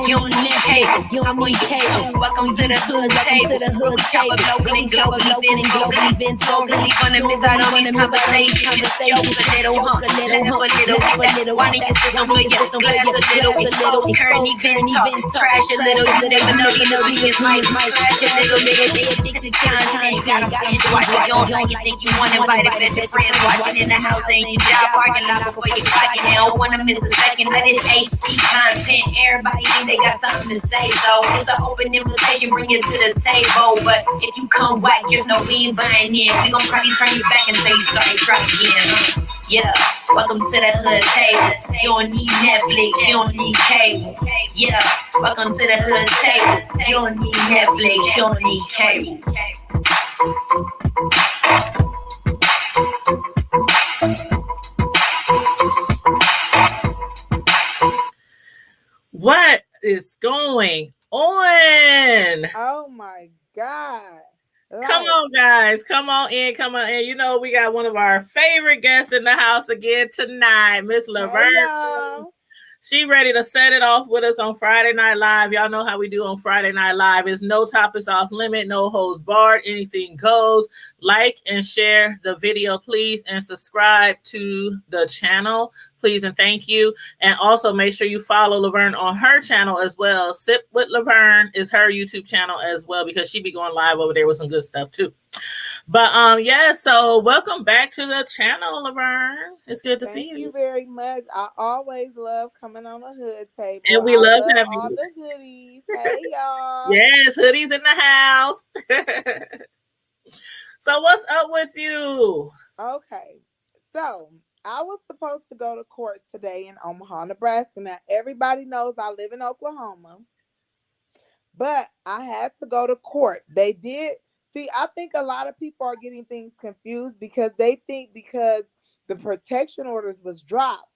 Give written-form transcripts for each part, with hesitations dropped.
You don't need cable. I'm on cable. Welcome to the hood table. Chopper locally, globally, been totally gonna miss out on these conversations. Joke a little, huh? Laugh a little. Why do you system for your glass a little? Expose current events, talk trash a little. You never know these opinions might clash a little. Nigga, they addicted to content. Gotta binge watch it. You don't think you want invited. Bet your friends watching in the house ain't your job parking lot before you clocking. They don't wanna miss a second of this HD content. Everybody think they got something to say, so it's an open invitation. Bring it to the table. But if you come whack, just know we ain't buying in. We gon' probably turn you back and say you sorry, try again. Yeah, welcome to the hood table. You don't need Netflix, you don't need cable. Yeah, welcome to the hood table. You don't need Netflix, you don't need cable. What is going on? Oh my God. Come on, guys. Come on in. Come on in. You know, we got one of our favorite guests in the house again tonight, Miss Laverne. Hey, she ready to set it off with us on Friday Night Live. Y'all know how we do on Friday Night Live. It's no topics off limit, no holds barred. Anything goes. Like and share the video, please, and subscribe to the channel, please, and thank you. And also make sure you follow Laverne on her channel as well. Sip with Laverne is her YouTube channel as well, because she be going live over there with some good stuff too. But yeah, so welcome back to the channel, Laverne. It's good to see you. Thank you very much. I always love coming on the hood table. And we love having all the hoodies. Hey, y'all. Yes, hoodies in the house. So what's up with you? Okay, so I was supposed to go to court today in Omaha, Nebraska. Now, everybody knows I live in Oklahoma, but I had to go to court. They did. See, I think a lot of people are getting things confused because they think because the protection orders was dropped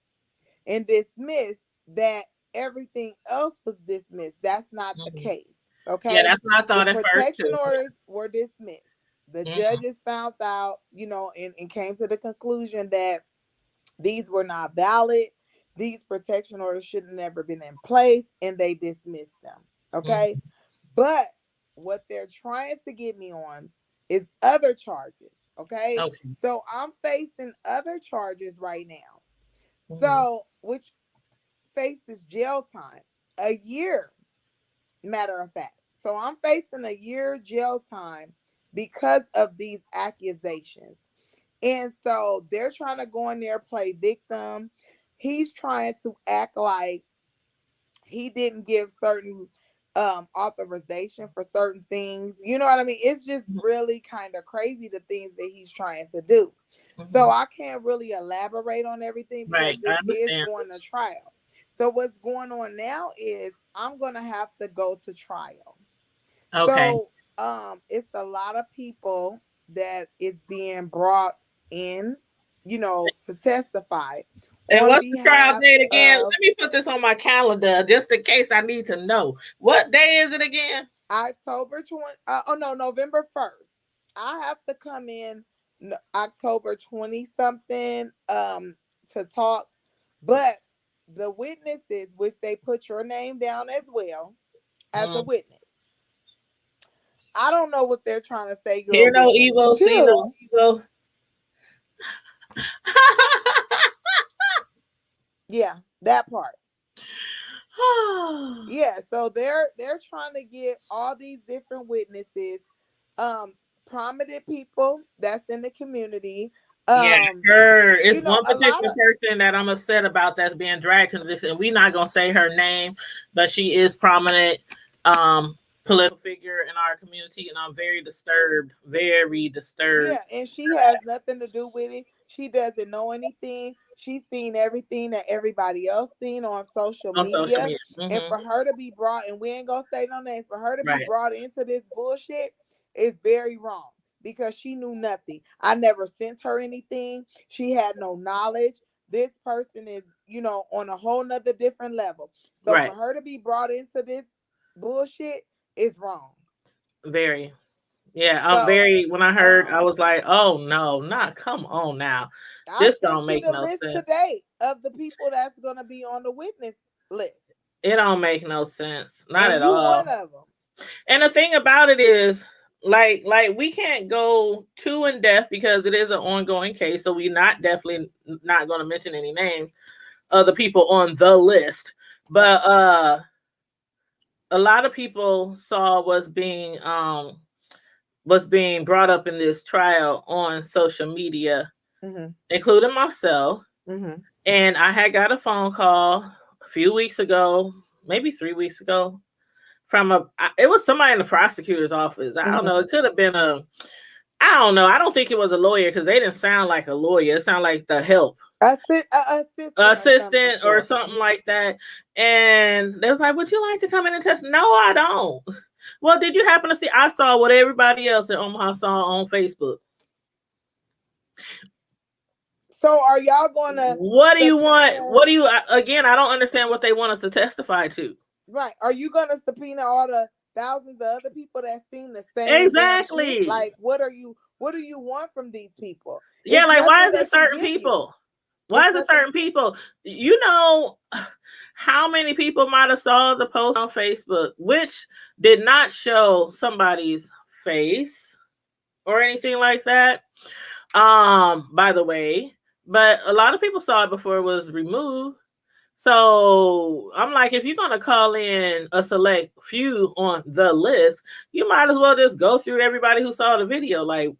and dismissed that everything else was dismissed. That's not the case. Okay. Yeah, that's what I thought at first. Protection orders were dismissed. The judges found out, you know, and came to the conclusion that these were not valid. These protection orders should have never been in place, and they dismissed them. Okay. But what they're trying to get me on is other charges. Okay. So I'm facing other charges right now. So, which faces jail time, a year, matter of fact. So I'm facing a year jail time because of these accusations. And so they're trying to go in there, play victim. He's trying to act like he didn't give certain authorization for certain things. You know what I mean? It's just really kind of crazy, the things that he's trying to do. So I can't really elaborate on everything because this is going to trial. So what's going on now is I'm going to have to go to trial. Okay. So it's a lot of people that is being brought in, you know, to testify. And what's the trial date again? Let me put this on my calendar just in case I need to know. What day is it again? October 20. November 1st. I have to come in October 20 something to talk, but the witnesses, which they put your name down as well as a witness. I don't know what they're trying to say. Hear no evil, see no evil. Yeah, that part. Yeah, so they're trying to get all these different witnesses, prominent people that's in the community. Yeah, her. It's one particular person that I'm upset about that's being dragged to this, and we're not gonna say her name, but she is prominent political figure in our community, and I'm very disturbed. Yeah, and she has nothing to do with it. She doesn't know anything. She's seen everything that everybody else seen on social media. And for her to be brought, and we ain't gonna say no names, for her to be brought into this bullshit is very wrong because she knew nothing. I never sent her anything. She had no knowledge. This person is, you know, on a whole nother different level. So for her to be brought into this bullshit is wrong. Very. Yeah, I'm very. When I heard, I was like, "Oh no, not come on now! This don't make no sense." Today of the people that's gonna be on the witness list. It don't make no sense. Not And at you all. one of them. And the thing about it is, like we can't go too in depth because it is an ongoing case. So we're definitely not going to mention any names of the people on the list. But a lot of people saw what's being brought up in this trial on social media, including myself. And I had got a phone call a few weeks ago, maybe 3 weeks ago, from it was somebody in the prosecutor's office. I don't know. It could have been I don't know. I don't think it was a lawyer because they didn't sound like a lawyer. It sounded like the help. Assistant or something like that. And they was like, would you like to come in and test? No, I don't. Well, did you happen to see? I saw what everybody else in Omaha saw on Facebook. So are y'all going to... What do you want? What do you... Again, I don't understand what they want us to testify to. Right. Are you going to subpoena all the thousands of other people that seen the same? Exactly. Like, what do you want from these people? Yeah, like, why is it certain people? Why is it certain people? You know how many people might have saw the post on Facebook, which did not show somebody's face or anything like that. By the way, but a lot of people saw it before it was removed. So I'm like, if you're going to call in a select few on the list, you might as well just go through everybody who saw the video. Like,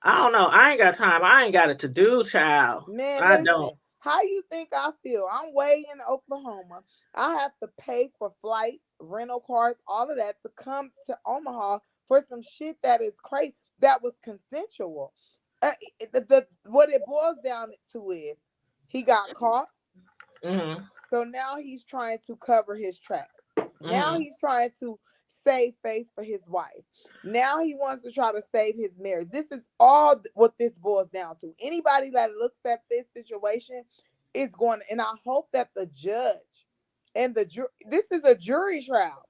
I don't know. I ain't got time. I ain't got it to do, child. Man, I don't. How you think I feel? I'm way in Oklahoma. I have to pay for flights, rental cars, all of that to come to Omaha for some shit that is crazy. That was consensual. What it boils down to is he got caught. So now he's trying to cover his tracks. Now he's trying to save face for his wife. Now he wants to try to save his marriage. This is all what this boils down to. Anybody that looks at this situation is going to, and I hope that the judge and the jury, this is a jury trial.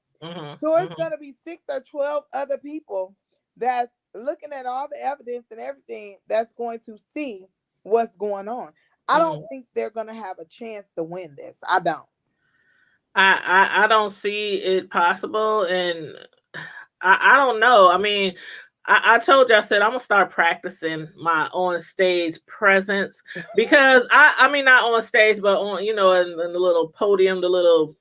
So it's going to be 6 or 12 other people that's looking at all the evidence and everything that's going to see what's going on. I don't think they're going to have a chance to win this. I don't. I don't see it possible, and I don't know. I mean, I told you, I said I'm gonna start practicing my on stage presence because I mean not on stage, but on in the little podium, the little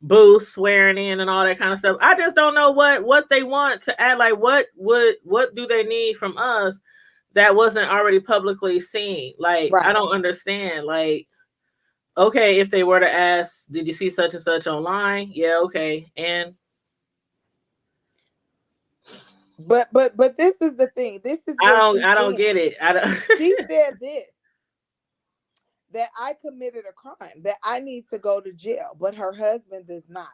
booth, swearing in and all that kind of stuff. I just don't know what they want to add. Like what do they need from us that wasn't already publicly seen? Like I don't understand. Like, okay, if they were to ask, did you see such and such online? Yeah, okay. And but this is the thing. This is I don't get it. She said this, that I committed a crime, that I need to go to jail, but her husband does not.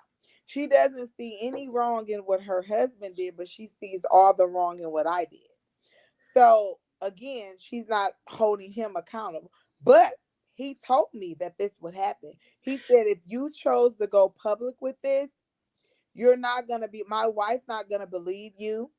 She doesn't see any wrong in what her husband did, but she sees all the wrong in what I did. So again, she's not holding him accountable. But he told me that this would happen. He said, if you chose to go public with this, you're not going to be, my wife's not going to believe you.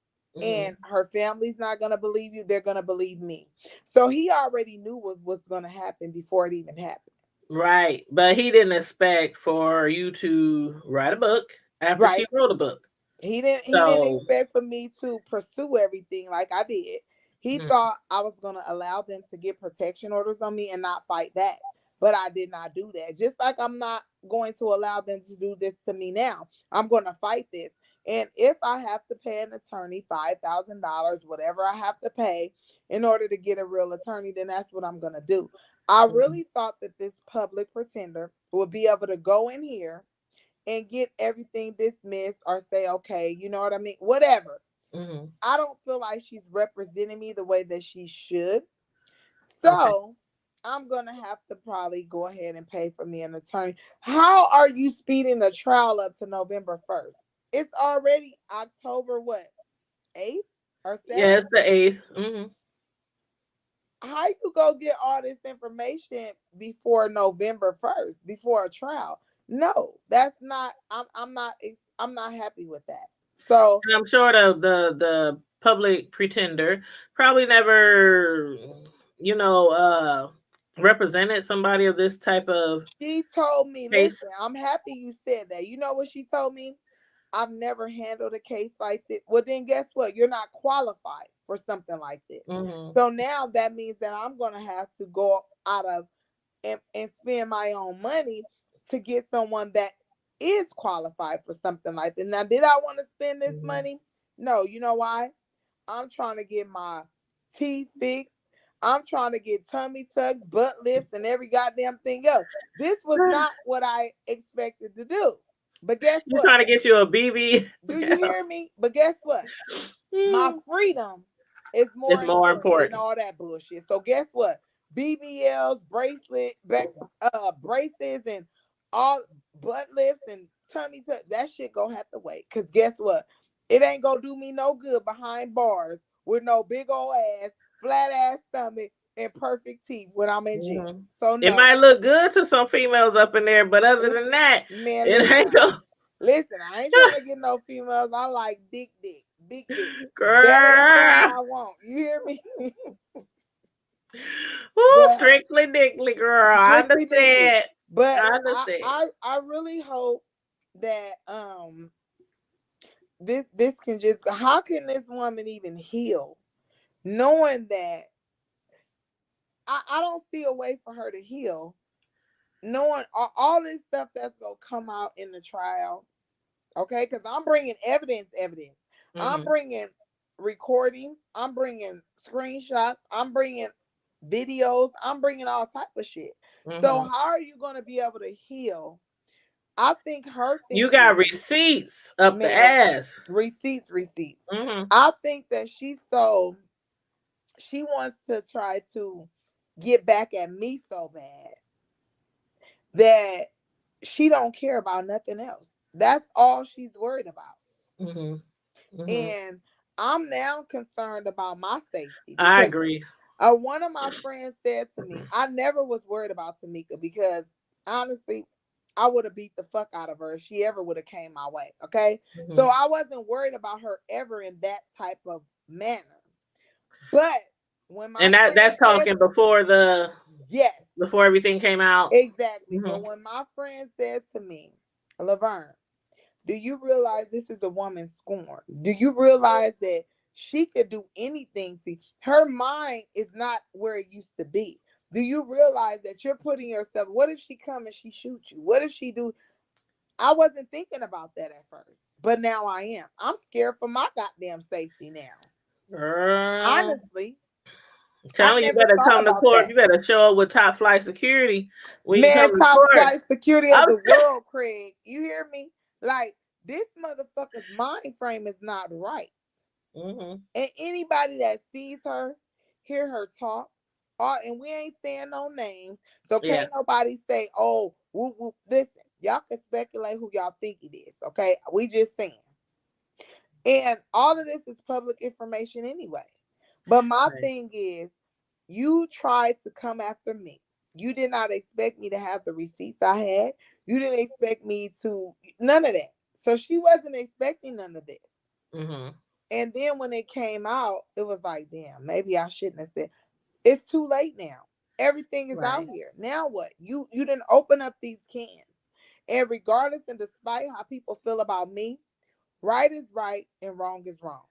And her family's not going to believe you. They're going to believe me. So he already knew what was going to happen before it even happened. Right. But he didn't expect for you to write a book after she wrote a book. He didn't expect for me to pursue everything like I did. He thought I was going to allow them to get protection orders on me and not fight back. But I did not do that. Just like I'm not going to allow them to do this to me now. I'm going to fight this. And if I have to pay an attorney $5,000, whatever I have to pay in order to get a real attorney, then that's what I'm going to do. I really thought that this public pretender would be able to go in here and get everything dismissed or say, okay, you know what I mean? Whatever. I don't feel like she's representing me the way that she should. So I'm going to have to probably go ahead and pay for me an attorney. How are you speeding the trial up to November 1st? It's already October, 8th or 7th? Yeah, it's the 8th. How you go get all this information before November 1st, before a trial? No, that's not, I'm not happy with that. So and I'm sure the public pretender probably never, represented somebody of this type of She told me, case? listen, I'm happy you said that. You know what she told me? I've never handled a case like this. Well, then guess what? You're not qualified for something like this. Mm-hmm. So now that means that I'm going to have to go out of and spend my own money to get someone that is qualified for something like this. Now, did I want to spend this money? No. You know why? I'm trying to get my teeth fixed. I'm trying to get tummy tucks, butt lifts, and every goddamn thing else. This was not what I expected to do. But guess You're what? trying to get you a BB. Do you hear me? But guess what? My freedom is more important than all that bullshit. So guess what? BBLs, bracelets, and all butt lifts and tummy tucks, that shit gonna have to wait. Cause guess what? It ain't gonna do me no good behind bars with no big old ass, flat ass stomach, and perfect teeth when I'm in jail. So no. It might look good to some females up in there, but other than that, man, it ain't go. Listen, I ain't trying to get no females. I like big dick. Girl. That I want. You hear me? Ooh, strictly dickly, girl. I understand. Dickly. But I understand. I really hope that this can just, how can this woman even heal knowing that I don't see a way for her to heal, knowing all this stuff that's gonna come out in the trial. Okay, because I'm bringing evidence. Mm-hmm. I'm bringing recording. I'm bringing screenshots. I'm bringing videos. I'm bringing all type of shit. Mm-hmm. So how are you going to be able to heal? I think her thing, you got receipts up the ass. Receipts. Mm-hmm. I think that she wants to try to get back at me so bad that she don't care about nothing else. That's all she's worried about. Mm-hmm. Mm-hmm. And I'm now concerned about my safety. I agree. One of my friends said to me, I never was worried about Tamika because honestly, I would have beat the fuck out of her if she ever would have came my way. Okay. Mm-hmm. So I wasn't worried about her ever in that type of manner. But when that's talking before before everything came out. Exactly. Mm-hmm. But when my friend said to me, Laverne, do you realize this is a woman scorned? Do you realize that she could do anything? See, her mind is not where it used to be. Do you realize that you're putting yourself, what if she come and she shoot you? What if she do? I wasn't thinking about that at first, but now I am. I'm scared for my goddamn safety now. Honestly. I'm telling you, better come to court. That. You better show up with top flight security. When man, you top flight security of the world, Craig. You hear me? Like, this motherfucker's mind frame is not right. Mm-hmm. And anybody that sees her, hear her talk, and we ain't saying no names, so can't nobody say, oh, whoop, whoop. Listen, y'all can speculate who y'all think it is, okay? We just saying. And all of this is public information anyway. But my thing is, you tried to come after me. You did not expect me to have the receipts I had. You didn't expect me to, none of that. So she wasn't expecting none of this. Mm-hmm. And then when it came out, it was like, damn, maybe I shouldn't have said. It's too late now. Everything is out here. Now what? You didn't open up these cans. And regardless and despite how people feel about me, right is right and wrong is wrong.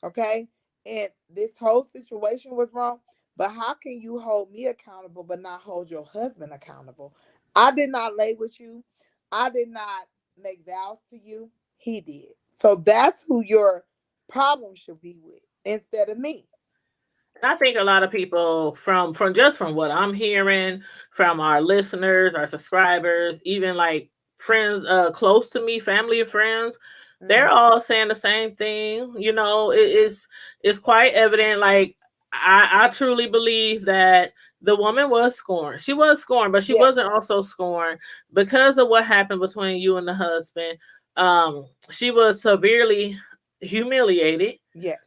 Okay? And this whole situation was wrong. But how can you hold me accountable but not hold your husband accountable? I did not lay with you. I did not make vows to you. He did. So that's who your problem should be with instead of me. I think a lot of people from what I'm hearing from our listeners, our subscribers, even like friends close to me, family and friends, they're all saying the same thing. You know, it's quite evident. Like, I truly believe that the woman was scorned. She was scorned, but she wasn't also scorned because of what happened between you and the husband. She was severely humiliated. Yes.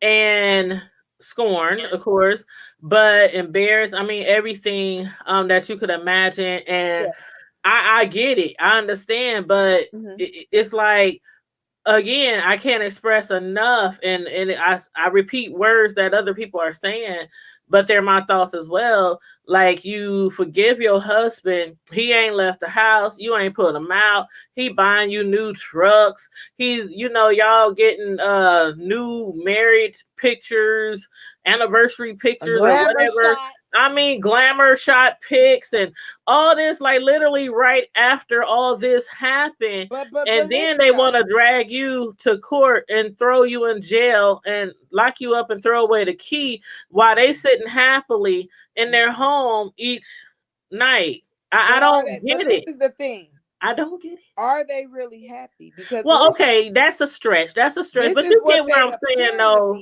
And scorned, of course, but embarrassed. I mean, everything that you could imagine. And I get it. I understand, but it's like, again, I can't express enough, and I repeat words that other people are saying, but they're my thoughts as well. Like, you forgive your husband. He ain't left the house. You ain't put him out. He buying you new trucks. He's, y'all getting new married pictures, anniversary pictures, or whatever. Shot. I mean, glamour shot pics and all this, like literally right after all this happened. But and then they want to drag you to court and throw you in jail and lock you up and throw away the key while they sitting happily in their home each night. I don't get it. This is the thing. I don't get it. Are they really happy? Because okay, that's a stretch. But you get what I'm saying, though.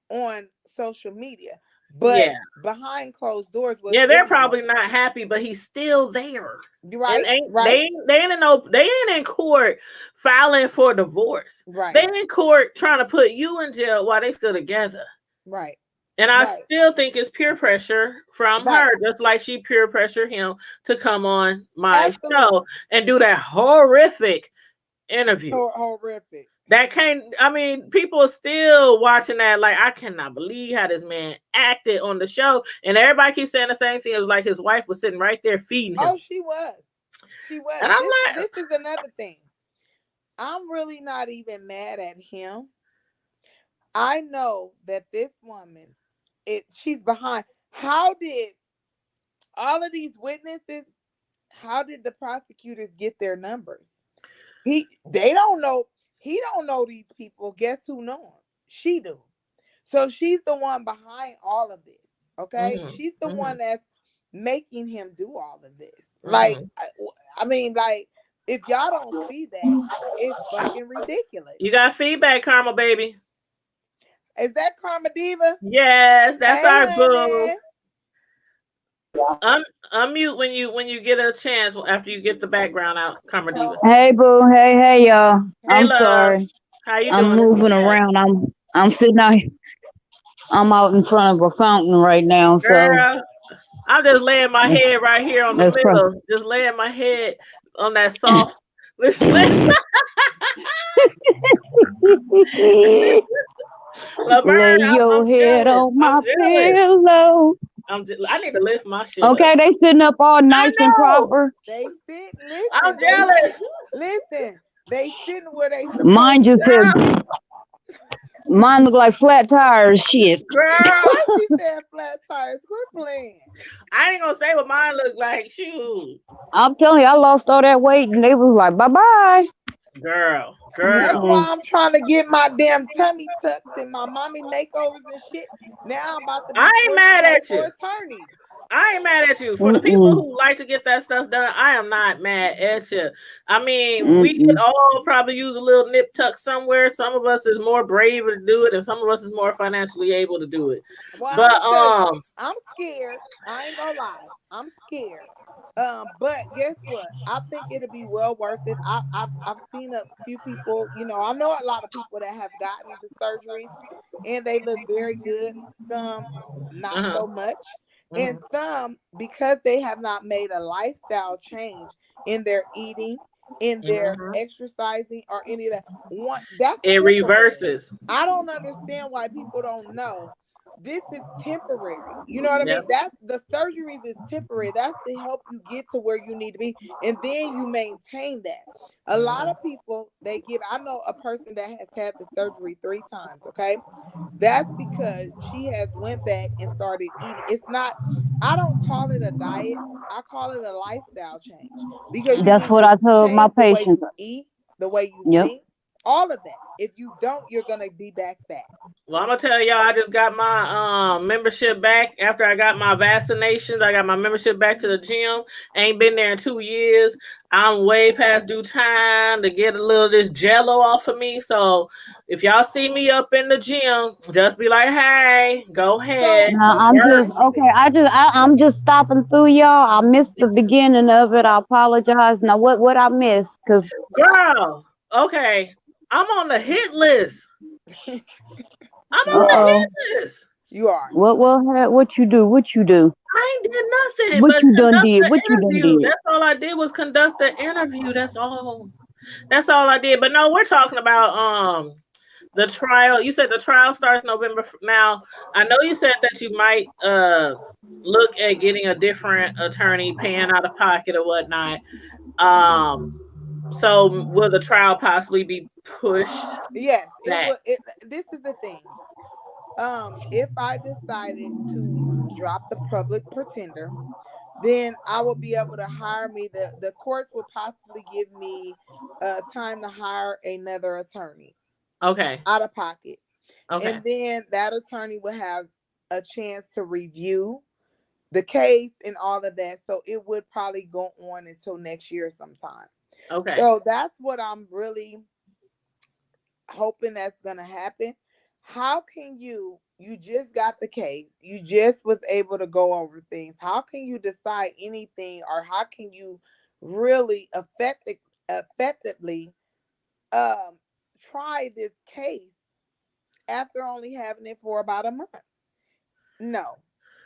On social media. But behind closed doors, they're probably not happy, but he's still there. Right, They ain't in court filing for divorce. Right. They in court trying to put you in jail while they still together. Right. And I still think it's peer pressure from her, just like she peer pressured him to come on my show and do that horrific interview. Horrific. People are still watching that. Like, I cannot believe how this man acted on the show. And everybody keeps saying the same thing. It was like his wife was sitting right there feeding him. Oh, she was. And this is another thing. I'm really not even mad at him. I know that this woman, she's behind. How did all of these witnesses, how did the prosecutors get their numbers? They don't know. He don't know these people. Guess who know them? She do. So she's the one behind all of this. Okay, she's the one that's making him do all of this. Like, I mean, like, if y'all don't see that, it's fucking ridiculous. You got feedback, Karma baby. Is that Karma Diva? Yes, that's our boo. Unmute when you get a chance after you get the background out, Karma Diva. Hey boo, hey y'all. I'm love. Sorry. How you doing? I'm moving around. I'm sitting out. I'm out in front of a fountain right now. Girl, so I'm just laying my head right here on the middle. Just laying my head on that soft. Listen. Laverne, lay your head on my pillow. I need to lift my shit. Okay, they sitting up all nice and proper. They sit. Listen, I'm jealous. Listen, they sitting where they. Mine just said. Mine look like flat tires. Shit. Girl, she said flat tires. Quit playing. I ain't gonna say what mine look like. Shoot. I'm telling you, I lost all that weight, and they was like, bye bye. Girl. That's why I'm trying to get my damn tummy tucked and my mommy makeovers and shit. Now I'm about to. I ain't mad at you. Attorney. I ain't mad at you. For the people who like to get that stuff done, I am not mad at you. I mean, we could all probably use a little nip tuck somewhere. Some of us is more brave to do it, and some of us is more financially able to do it. Well, but I'm scared. I ain't gonna lie. I'm scared. But guess what? I think it'll be well worth it. I've seen a few people, I know a lot of people that have gotten the surgery and they look very good. Some not so much. And some, because they have not made a lifestyle change in their eating, in their exercising, or any of that. It reverses. I don't understand why people don't know. This is temporary. You know what I mean? That's the surgeries is temporary. That's to help you get to where you need to be. And then you maintain that. A lot of people, I know a person that has had the surgery 3 times. Okay. That's because she has went back and started eating. It's not, I don't call it a diet. I call it a lifestyle change, because that's what I told my patients. The way you eat, the way you think. All of that. If you don't, you're gonna be back fat. Well, I'm gonna tell y'all, I just got my membership back after I got my vaccinations. I got my membership back to the gym. Ain't been there in 2 years. I'm way past due time to get a little of this jello off of me. So if y'all see me up in the gym, just be like, hey, go ahead. I'm just stopping through, y'all. I missed the beginning of it. I apologize. Now what I missed? Cause girl, okay. I'm on the hit list. I'm on the hit list. You are. What you do? What you do? I ain't did nothing. What you done did? What you done did? That's all I did was conduct the interview. That's all I did. But no, we're talking about The trial, you said the trial starts November. Now, I know you said that you might look at getting a different attorney, paying out of pocket or whatnot. So will the trial possibly be pushed Yes, it back? would. This is the thing. If I decided to drop the public pretender, then I will be able to hire me. The courts will possibly give me time to hire another attorney Okay. out of pocket. Okay. And then that attorney will have a chance to review the case and all of that. So it would probably go on until next year sometime. Okay. So that's what I'm really hoping that's going to happen. How can you just got the case, you just was able to go over things. How can you decide anything, or how can you really effectively try this case after only having it for about a month? No,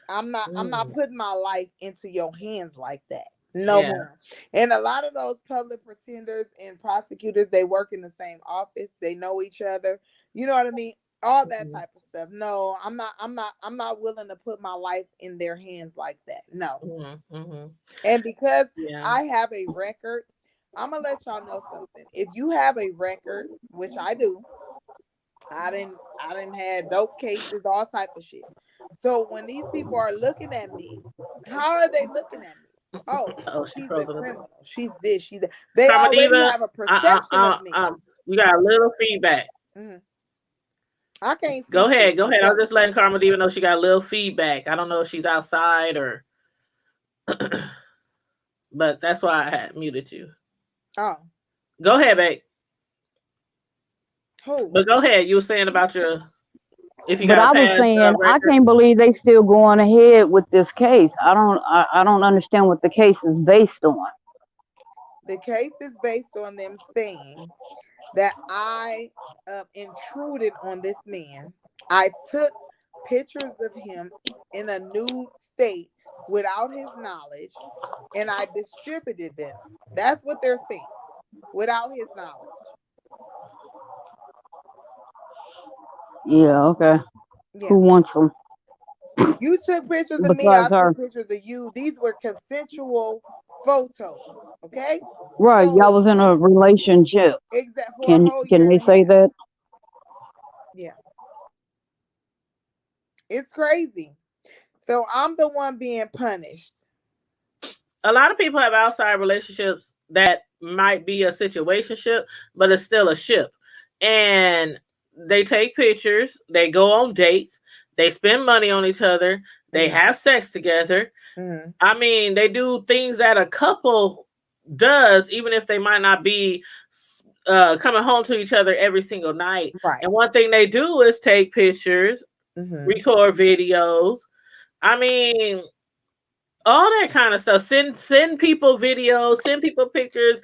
I'm not putting my life into your hands like that. No, ma'am. And a lot of those public pretenders and prosecutors, they work in the same office. They know each other. You know what I mean? All that type of stuff. No, I'm not willing to put my life in their hands like that. No. And because I have a record, I'm gonna let y'all know something. If you have a record, which I do, I didn't have dope cases, all type of shit. So when these people are looking at me, how are they looking at me? Oh, she's a criminal. She's this. She's that. They already have a perception of me. You got a little feedback. Mm-hmm. I can't. Go ahead. I was just letting Karma Diva know she got a little feedback. I don't know if she's outside or, but that's why I had muted you. Oh, go ahead, babe. Who? But go ahead. You were saying about your. If you but I was saying, I can't believe they still going ahead with this case. I don't understand what the case is based on. The case is based on them saying that I intruded on this man. I took pictures of him in a nude state without his knowledge, and I distributed them. That's what they're saying, without his knowledge. Yeah, okay. Yeah. Who wants them? You took pictures of me, I took pictures of you. These were consensual photos, okay? Right, so, y'all was in a relationship. Exactly. Can they say that? Yeah. It's crazy. So I'm the one being punished. A lot of people have outside relationships that might be a situationship, but it's still a ship. And they take pictures, they go on dates, they spend money on each other, they have sex together. Mm-hmm. I mean, they do things that a couple does, even if they might not be coming home to each other every single night. Right. And one thing they do is take pictures, record videos. I mean, all that kind of stuff. Send people videos, send people pictures.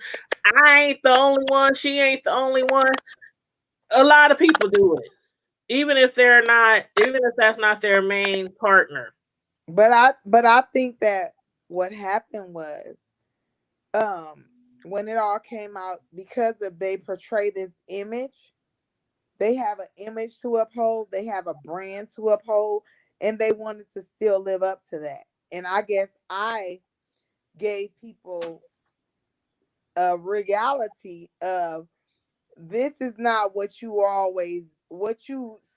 I ain't the only one. She ain't the only one. A lot of people do it, even if that's not their main partner. But I think that what happened was, when it all came out, because of they portray this image, they have an image to uphold, they have a brand to uphold, and they wanted to still live up to that. And I guess I gave people a reality of, this is not what you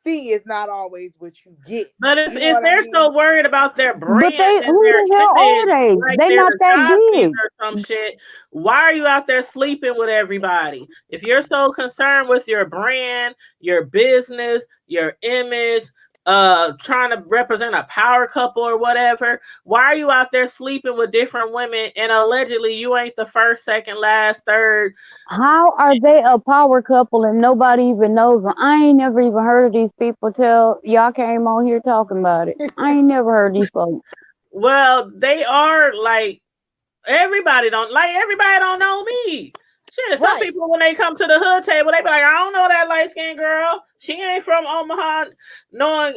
see is not always what you get. But if they're so worried about their brand, but who the hell are they? Like they're not that big. Or some shit. Why are you out there sleeping with everybody? If you're so concerned with your brand, your business, your image, trying to represent a power couple or whatever, why are you out there sleeping with different women and allegedly you ain't the first, second, last, third? How are they a power couple and nobody even knows them? I ain't never even heard of these people till y'all came on here talking about it. I ain't never heard these folks. Well, they are like, everybody don't know me. Shit, some people, when they come to the hood table, they be like, I don't know that light-skinned girl. She ain't from Omaha. Knowing,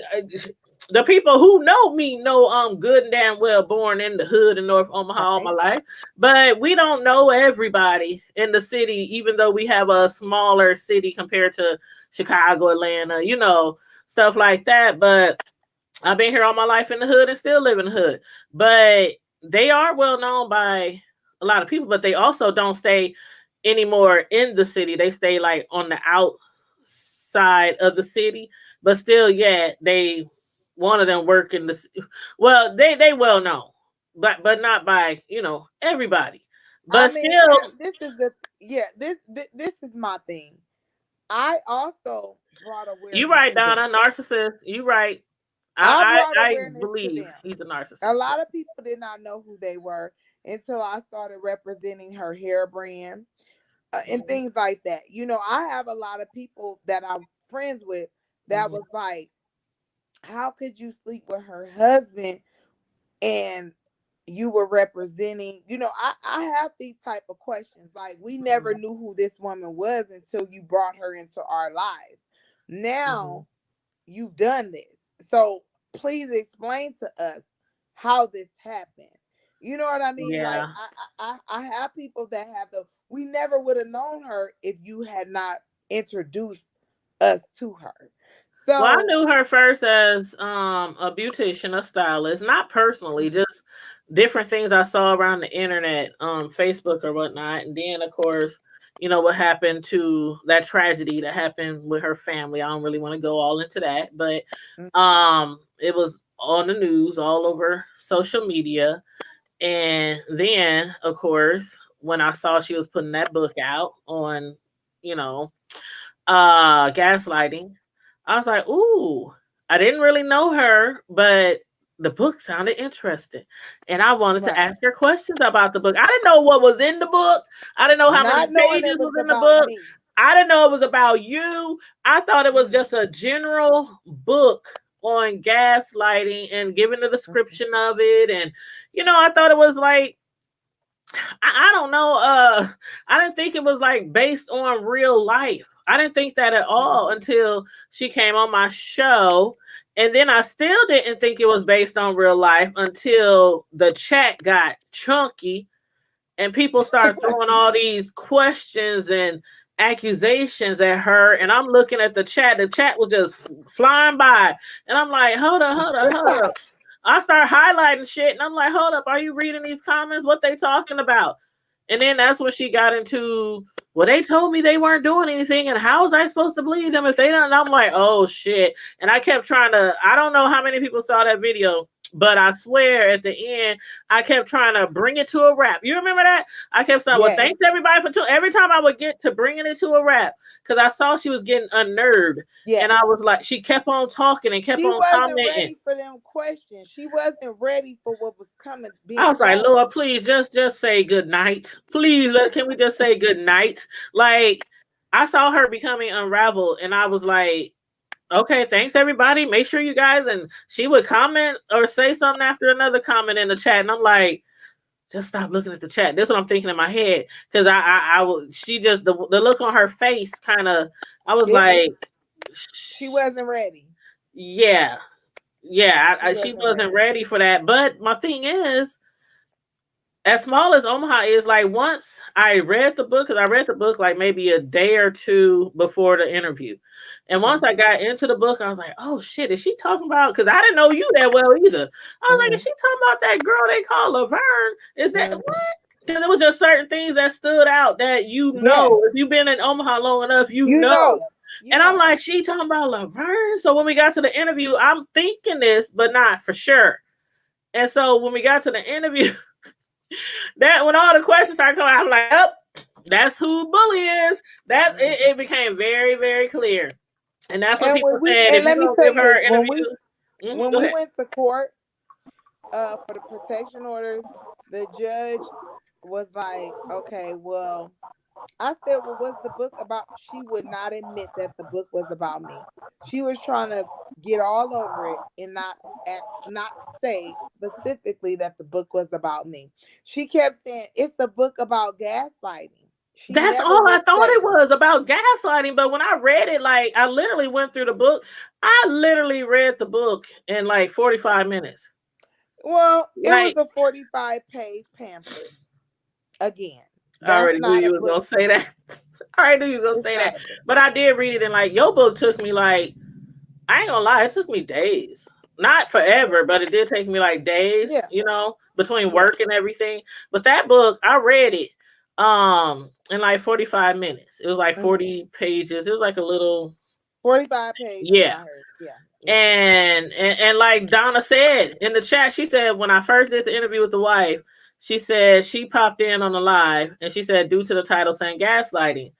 the people who know me know I'm good and damn well born in the hood in North Omaha all my Right. life. But we don't know everybody in the city, even though we have a smaller city compared to Chicago, Atlanta, you know, stuff like that. But I've been here all my life in the hood and still live in the hood. But they are well known by a lot of people, but they also don't stay anymore in the city. They stay like on the outside of the city, but still, yeah, they one of them work in the well, they well known, but not by everybody. I But mean, now still, this is the yeah, this is my thing. I also brought you awareness right, to them. Donna, narcissist. You right. I I brought I, I awareness to believe them. he's a A narcissist. lot of people did not know who they were until I started representing her hair brand and Mhm, things like that. You know, I have a lot of people that I'm friends with that mhm, was like, how could you sleep with her husband and you were representing, I have these type of questions. Like, we never mhm, knew who this woman was until you brought her into our lives. mhm. Now you've done this. So please explain to us how this happened. You know what I mean? Like, Yeah. I have people that have we never would have known her if you had not introduced us to her. Well, I So knew her first as a beautician, a stylist, not personally, just different things I saw around the internet, Facebook or whatnot. And then of course, what happened to that tragedy that happened with her family. I don't really want to go all into that, but it was on the news all over social media. And then of course, when I saw she was putting that book out on, you know, gaslighting, I was like, ooh, I didn't really know her, but the book sounded interesting. And I wanted to right. ask her questions about the book. I didn't know what was in the book. I didn't know how many Not knowing pages it was was in the about book. me. I didn't know it was about you. I thought it was Mhm. just a general book on gaslighting and giving the Mhm. description of it. And, I thought it was like, I don't know. I didn't think it was like based on real life. I didn't think that at all until she came on my show. And then I still didn't think it was based on real life until the chat got chunky and people started throwing all these questions and accusations at her. And I'm looking at the chat. The chat was just flying by. And I'm like, hold up, hold up, hold up. I start highlighting shit and I'm like, hold up, are you reading these comments? What they talking about? And then that's when she got into, well, they told me they weren't doing anything, and how was I supposed to believe them if they don't? And I'm like, oh shit. And I kept trying to, I don't know how many people saw that video, but I swear at the end, I kept trying to bring it to a wrap. You remember that? I kept saying, well, Yes. thanks everybody for every time I would get to bringing it to a wrap, because I saw she was getting unnerved. And Yes. I was like, she kept on talking and kept She on wasn't commenting. ready for them questions. She wasn't ready for what was coming, I being was like, thrown at Lord, please just say good night. Please, can we just say good night? Like, I saw her becoming unraveled, and I was like, okay, thanks everybody. Make sure you guys, and she would comment or say something after another comment in the chat, and I'm like, just stop looking at the chat. That's what I'm thinking in my head, because she just the look on her face kind of, I was Yeah, like, she wasn't ready. yeah, yeah, She she wasn't wasn't ready. ready for that. But my thing is, as small as Omaha is, like once I read the book, because I read the book like maybe a day or two before the interview. And once I got into the book, I was like, oh shit, is she talking about? Because I didn't know you that well either. I was like, is Mm-hmm. she talking about that girl they call Laverne? Is that Mm-hmm. what? Because it was just certain things that stood out that Yes, if you've been in Omaha long enough, you you know. know, you And I'm know. like, she talking about Laverne? So when we got to the interview, I'm thinking this, but not for sure. And so when we got to the interview, that when all the questions started coming, I'm like, oh, that's who Bully is. That it became very, very clear. And that's what And people when we said. and If you let me don't tell give you her this, an interview, when go we ahead. went to court for the protection orders, the judge was like, okay, well, I said, well, what's the book about? She would not admit that the book was about me. She was trying to get all over it and not say specifically that the book was about me. She kept saying it's a book about gaslighting. She That's never all I would thought say. it was about gaslighting. But when I read it, like I literally went through the book. I literally read the book in like 45 minutes. Well, it was Like, a 45-page pamphlet. Again, I that's already knew not a you was book. gonna say that. I already knew you was gonna It's say not that. a book. But I did read it, and like your book took me like, I ain't gonna lie, it took me days. Not forever, but it did take me like days, Yeah. you know, between Yeah. work and everything. But that book, I read it in like 45 minutes. It was like 40 pages. It was like a little 45 pages. yeah. I heard. Yeah. And like Donna said in the chat, she said when I first did the interview with the wife, she said she popped in on the live and she said due to the title saying gaslighting.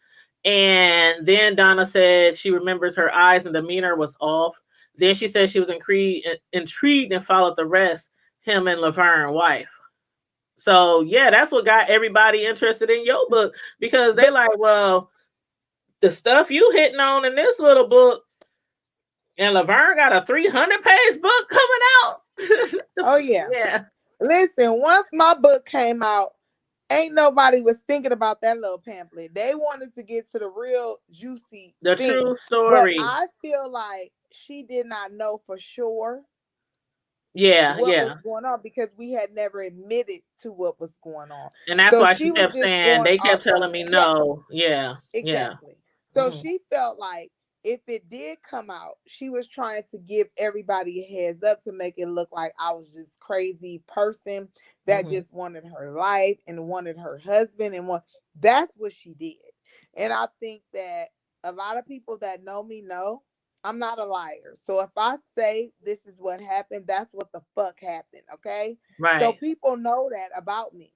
And then Donna said she remembers her eyes and demeanor was off. Then she said she was intrigued and followed the rest, him and Laverne wife. So yeah, that's what got everybody interested in your book because they like, well, the stuff you hitting on in this little book, and Laverne got a 300-page book coming out. Oh yeah. Yeah. Listen, once my book came out, ain't nobody was thinking about that little pamphlet. They wanted to get to the real juicy The thing. true But story. I feel like she did not know for sure Yeah, what yeah. was going on because we had never admitted to what was going on. And that's So why she she was kept just saying, going they kept off telling of me no. Yeah. exactly. Yeah. So she felt like if it did come out, she was trying to give everybody a heads up to make it look like I was this crazy person that just wanted her life and wanted her husband and that's what she did. And I think that a lot of people that know me know I'm not a liar. So if I say this is what happened, that's what the fuck happened. Okay. Right. So people know that about me.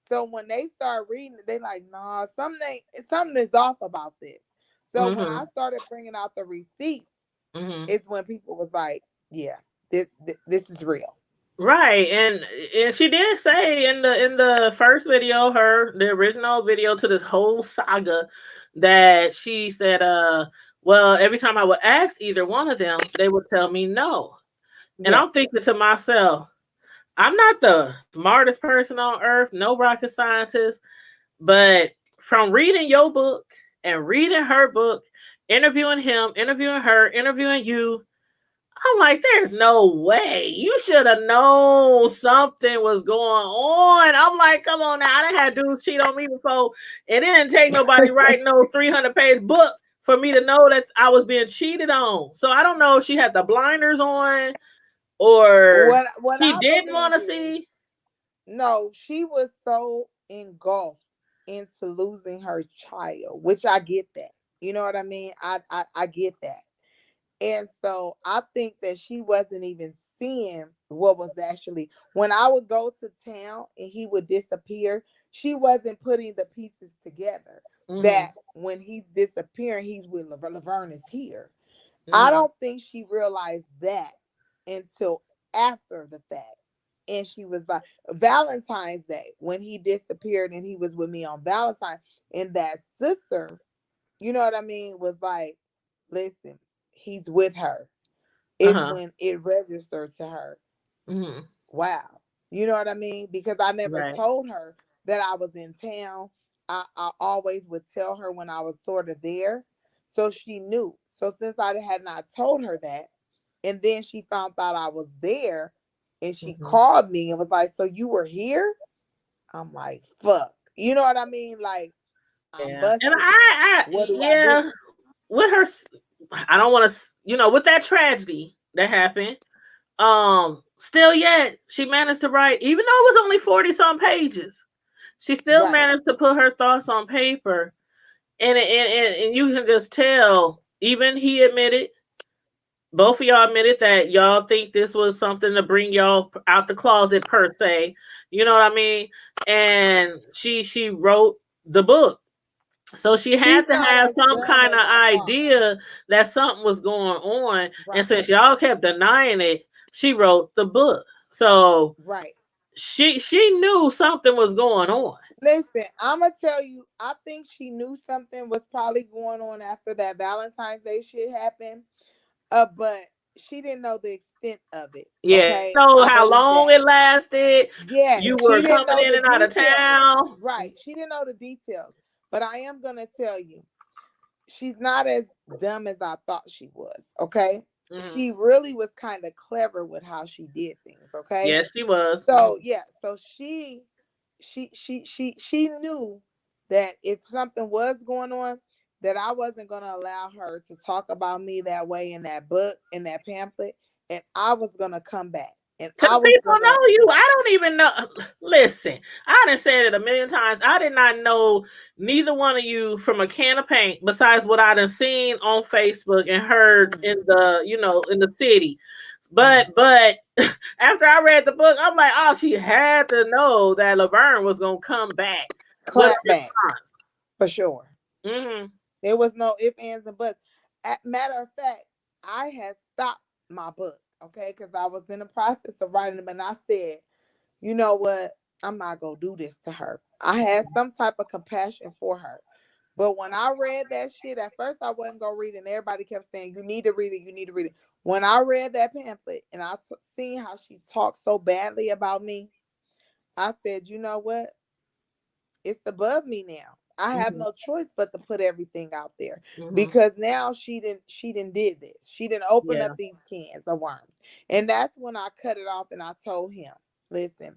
So when they start reading it, they like, nah, something is off about this. So when I started bringing out the receipts, it's when people was like, yeah, this is real. Right. And she did say in the first video, the original video to this whole saga, that she said, well, every time I would ask either one of them, they would tell me no. And I'm thinking to myself, I'm not the smartest person on earth, no rocket scientist, but from reading your book and reading her book, interviewing him, interviewing her, interviewing you, I'm like, there's no way. You should have known something was going on. I'm like, come on now. I done had dudes cheat on me before. It didn't take nobody writing no 300-page book for me to know that I was being cheated on. So I don't know if she had the blinders on or what she I didn't want to believe see. No, she was so engulfed into losing her child, which I get that. You know what I mean? I get that. And so I think that she wasn't even seeing what was actually when I would go to town and he would disappear, she wasn't putting the pieces together that when he's disappearing, he's with Laverne is here. I don't think she realized that until after the fact. And she was like, Valentine's Day, when he disappeared and he was with me on Valentine's, and that sister, you know what I mean, was like, listen, he's with her. It's when it registered to her. Wow. You know what I mean? Because I never told her that I was in town. I always would tell her when I was sort of there. So she knew. So since I had not told her that, and then she found out I was there, and she called me and was like, so you were here? I'm like, fuck. You know what I mean? Like, I'm busted. And what do I do? With her, I don't want to, with that tragedy that happened, still yet, she managed to write, even though it was only 40-some pages, she still managed to put her thoughts on paper. And you can just tell, even he admitted, both of y'all admitted that y'all think this was something to bring y'all out the closet per se. You know what I mean? And she wrote the book. So she had to have some kind of idea that something was going on. Right. And since y'all kept denying it, she wrote the book. So she knew something was going on. Listen, I'm going to tell you, I think she knew something was probably going on after that Valentine's Day shit happened. But she didn't know the extent of it. Yeah. Okay? So how long it lasted. Yeah. You were coming in and out of town. Right. She didn't know the details. But I am gonna tell you, she's not as dumb as I thought she was. Okay. She really was kind of clever with how she did things. Okay. Yes, she was. So yeah, so she knew that if something was going on, that I wasn't gonna allow her to talk about me that way in that book, in that pamphlet, and I was gonna come back. And I Because was people gonna know you. I don't even know. Listen, I done said it a million times. I did not know neither one of you from a can of paint, besides what I done seen on Facebook and heard in the, in the city. But after I read the book, I'm like, oh, she had to know that Laverne was gonna come back with clap a back response. for sure. Mm-hmm. There was no ifs, ands, and buts. Matter of fact, I had stopped my book, okay, because I was in the process of writing them, and I said, you know what? I'm not gonna do this to her. I had some type of compassion for her. But when I read that shit, at first I wasn't gonna read it, and everybody kept saying, you need to read it, you need to read it. When I read that pamphlet and I seen how she talked so badly about me, I said, you know what? It's above me now. I have no choice but to put everything out there, because now she didn't did this. She didn't open up these cans of worms. And that's when I cut it off and I told him, listen,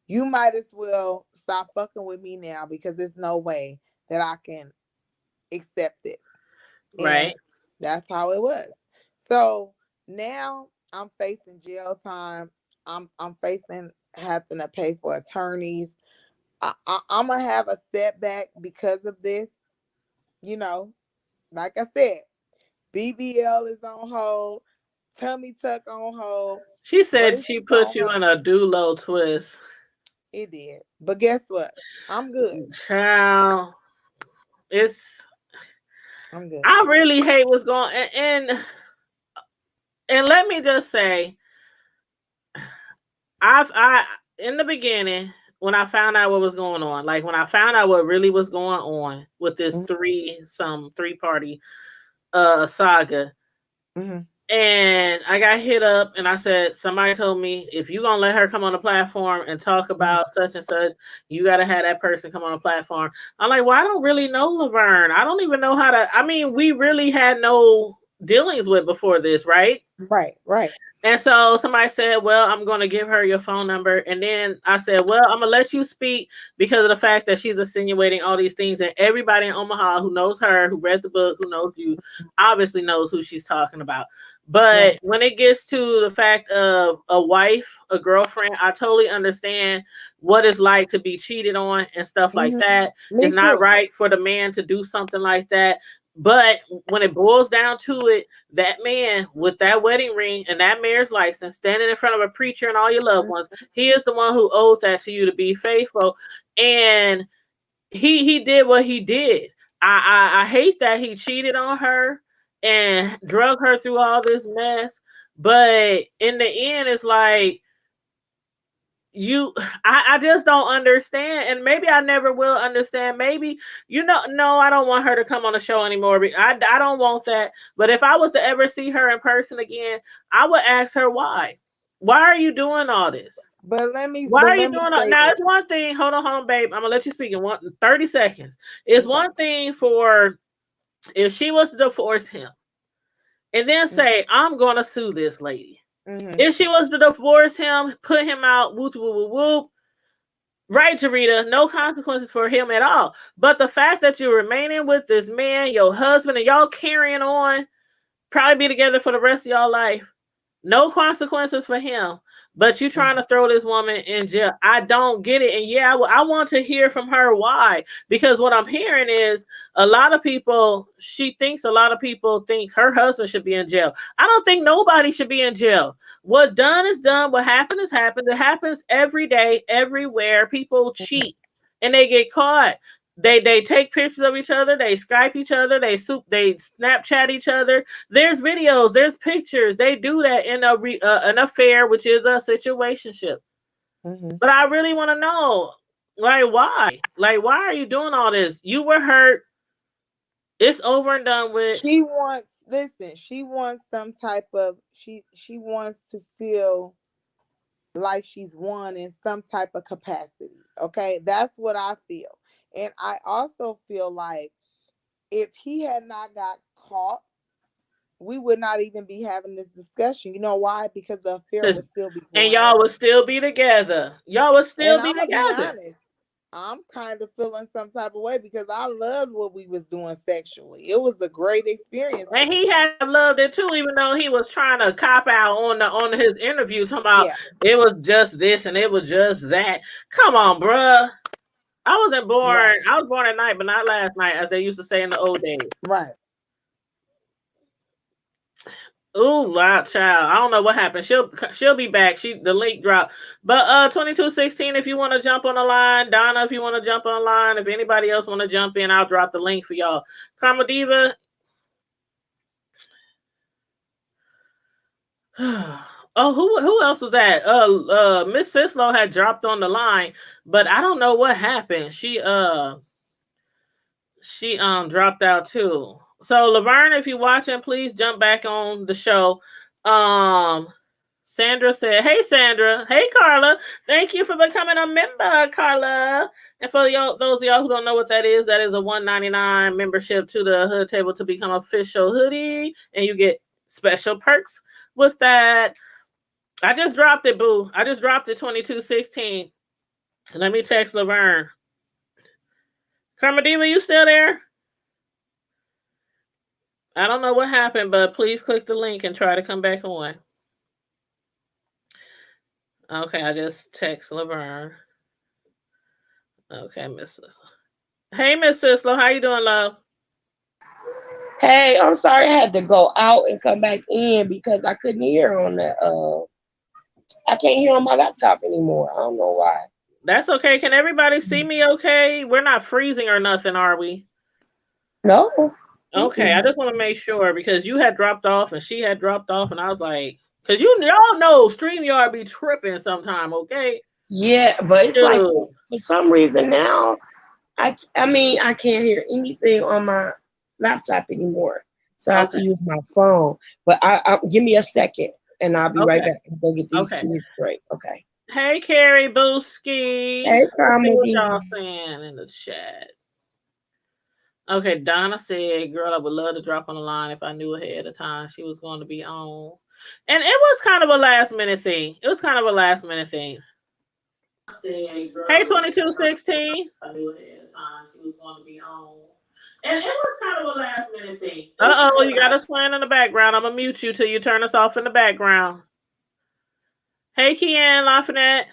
you might as well stop fucking with me now, because there's no way that I can accept it. Right. And that's how it was. So now I'm facing jail time. I'm facing having to pay for attorneys. I'm gonna have a setback because of this. Like I said, BBL is on hold, tummy tuck on hold. She said Braces she put on you in hold. a do-low twist. It did, but guess what? I'm good. Child, I'm good. I really hate what's going on. And let me just say, I in the beginning, when I found out what was going on, like when I found out what really was going on with this three-party saga, and I got hit up and I said, somebody told me, if you gonna let her come on the platform and talk about such and such, you gotta have that person come on the platform. I'm like, well, I don't really know Laverne. I don't even know how to. I mean, we really had no dealings with before this, right? Right. And so somebody said, well, I'm going to give her your phone number. And then I said, well, I'm going to let you speak because of the fact that she's insinuating all these things. And everybody in Omaha who knows her, who read the book, who knows you, obviously knows who she's talking about. But when it gets to the fact of a wife, a girlfriend, I totally understand what it's like to be cheated on and stuff like that. It's not right for the man to do something like that. But when it boils down to it, that man with that wedding ring and that mayor's license standing in front of a preacher and all your loved ones, he is the one who owed that to you to be faithful. And he did what he did. I hate that he cheated on her and drug her through all this mess. But in the end, it's like, I just don't understand, and maybe I never will understand. Maybe no, I don't want her to come on the show anymore. I don't want that. But if I was to ever see her in person again, I would ask her why are you doing all this? Why are you doing all now? It's one thing. Hold on, babe. I'm gonna let you speak in 30 seconds. It's one thing for if she was to divorce him and then say, I'm gonna sue this lady. If she was to divorce him, put him out, whoop, whoop, whoop, whoop. Right, Jarita, no consequences for him at all. But the fact that you're remaining with this man, your husband, and y'all carrying on, probably be together for the rest of y'all life. No consequences for him. But you trying to throw this woman in jail. I don't get it. And yeah, I want to hear from her why. Because what I'm hearing is a lot of people thinks her husband should be in jail. I don't think nobody should be in jail. What's done is done. What happened is happened. It happens every day, everywhere. People cheat and they get caught. They take pictures of each other. They Skype each other. They Snapchat each other. There's videos. There's pictures. They do that in an affair, which is a situationship. But I really want to know, like, why? Like, why are you doing all this? You were hurt. It's over and done with. She wants some type of she wants to feel like she's won in some type of capacity. Okay, that's what I feel. And I also feel like if he had not got caught, we would not even be having this discussion. You know why? Because the affair would still be And going y'all on. would still be together. Y'all would still And be I'm gonna be together. honest, I'm kind of feeling some type of way because I loved what we was doing sexually. It was a great experience. And he had loved it too, even though he was trying to cop out on his interview, talking about it was just this and it was just that. Come on, bruh. I wasn't born. Right. I was born at night, but not last night, as they used to say in the old days. Right. Ooh, wow, child. I don't know what happened. She'll be back. The link dropped. But 2216, if you want to jump on the line, Donna, if you want to jump on the line, if anybody else want to jump in, I'll drop the link for y'all. Karma Diva. Oh, who else was that? Miss Sislo had dropped on the line, but I don't know what happened. She dropped out too. So Laverne, if you're watching, please jump back on the show. Sandra said, "Hey Sandra, hey Carla, thank you for becoming a member, Carla." And for those of y'all who don't know what that is a $1.99 membership to the Hood Table to become official hoodie, and you get special perks with that. I just dropped it, boo. I just dropped it 2216. Let me text Laverne. Karma Diva, you still there? I don't know what happened, but please click the link and try to come back on. Okay, I just text Laverne. Okay, Miss Sislo. Hey, Miss Sislo, how you doing, love? Hey, I'm sorry I had to go out and come back in because I couldn't hear on the I can't hear on my laptop anymore. I don't know why. That's okay. Can everybody see me okay? We're not freezing or nothing, are we? No. Okay, I just want to make sure because you had dropped off and she had dropped off, and I was like, because y'all know StreamYard be tripping sometime, okay? Yeah, but it's like for some reason now, I mean I can't hear anything on my laptop anymore, so I have to use my phone. But I give me a second, and I'll be right back and go get these kids straight. Okay. Hey, Carrie Booski. Hey, Carmen. What y'all saying in the chat? Okay, Donna said, "Girl, I would love to drop on the line if I knew ahead of time she was going to be on." And it was kind of a last minute thing. Hey, 2216. I knew ahead of time she was going to be on. And it was kind of a last minute thing. Uh-oh, you got us playing in the background. I'm going to mute you till you turn us off in the background. Hey, Kian Lafayette.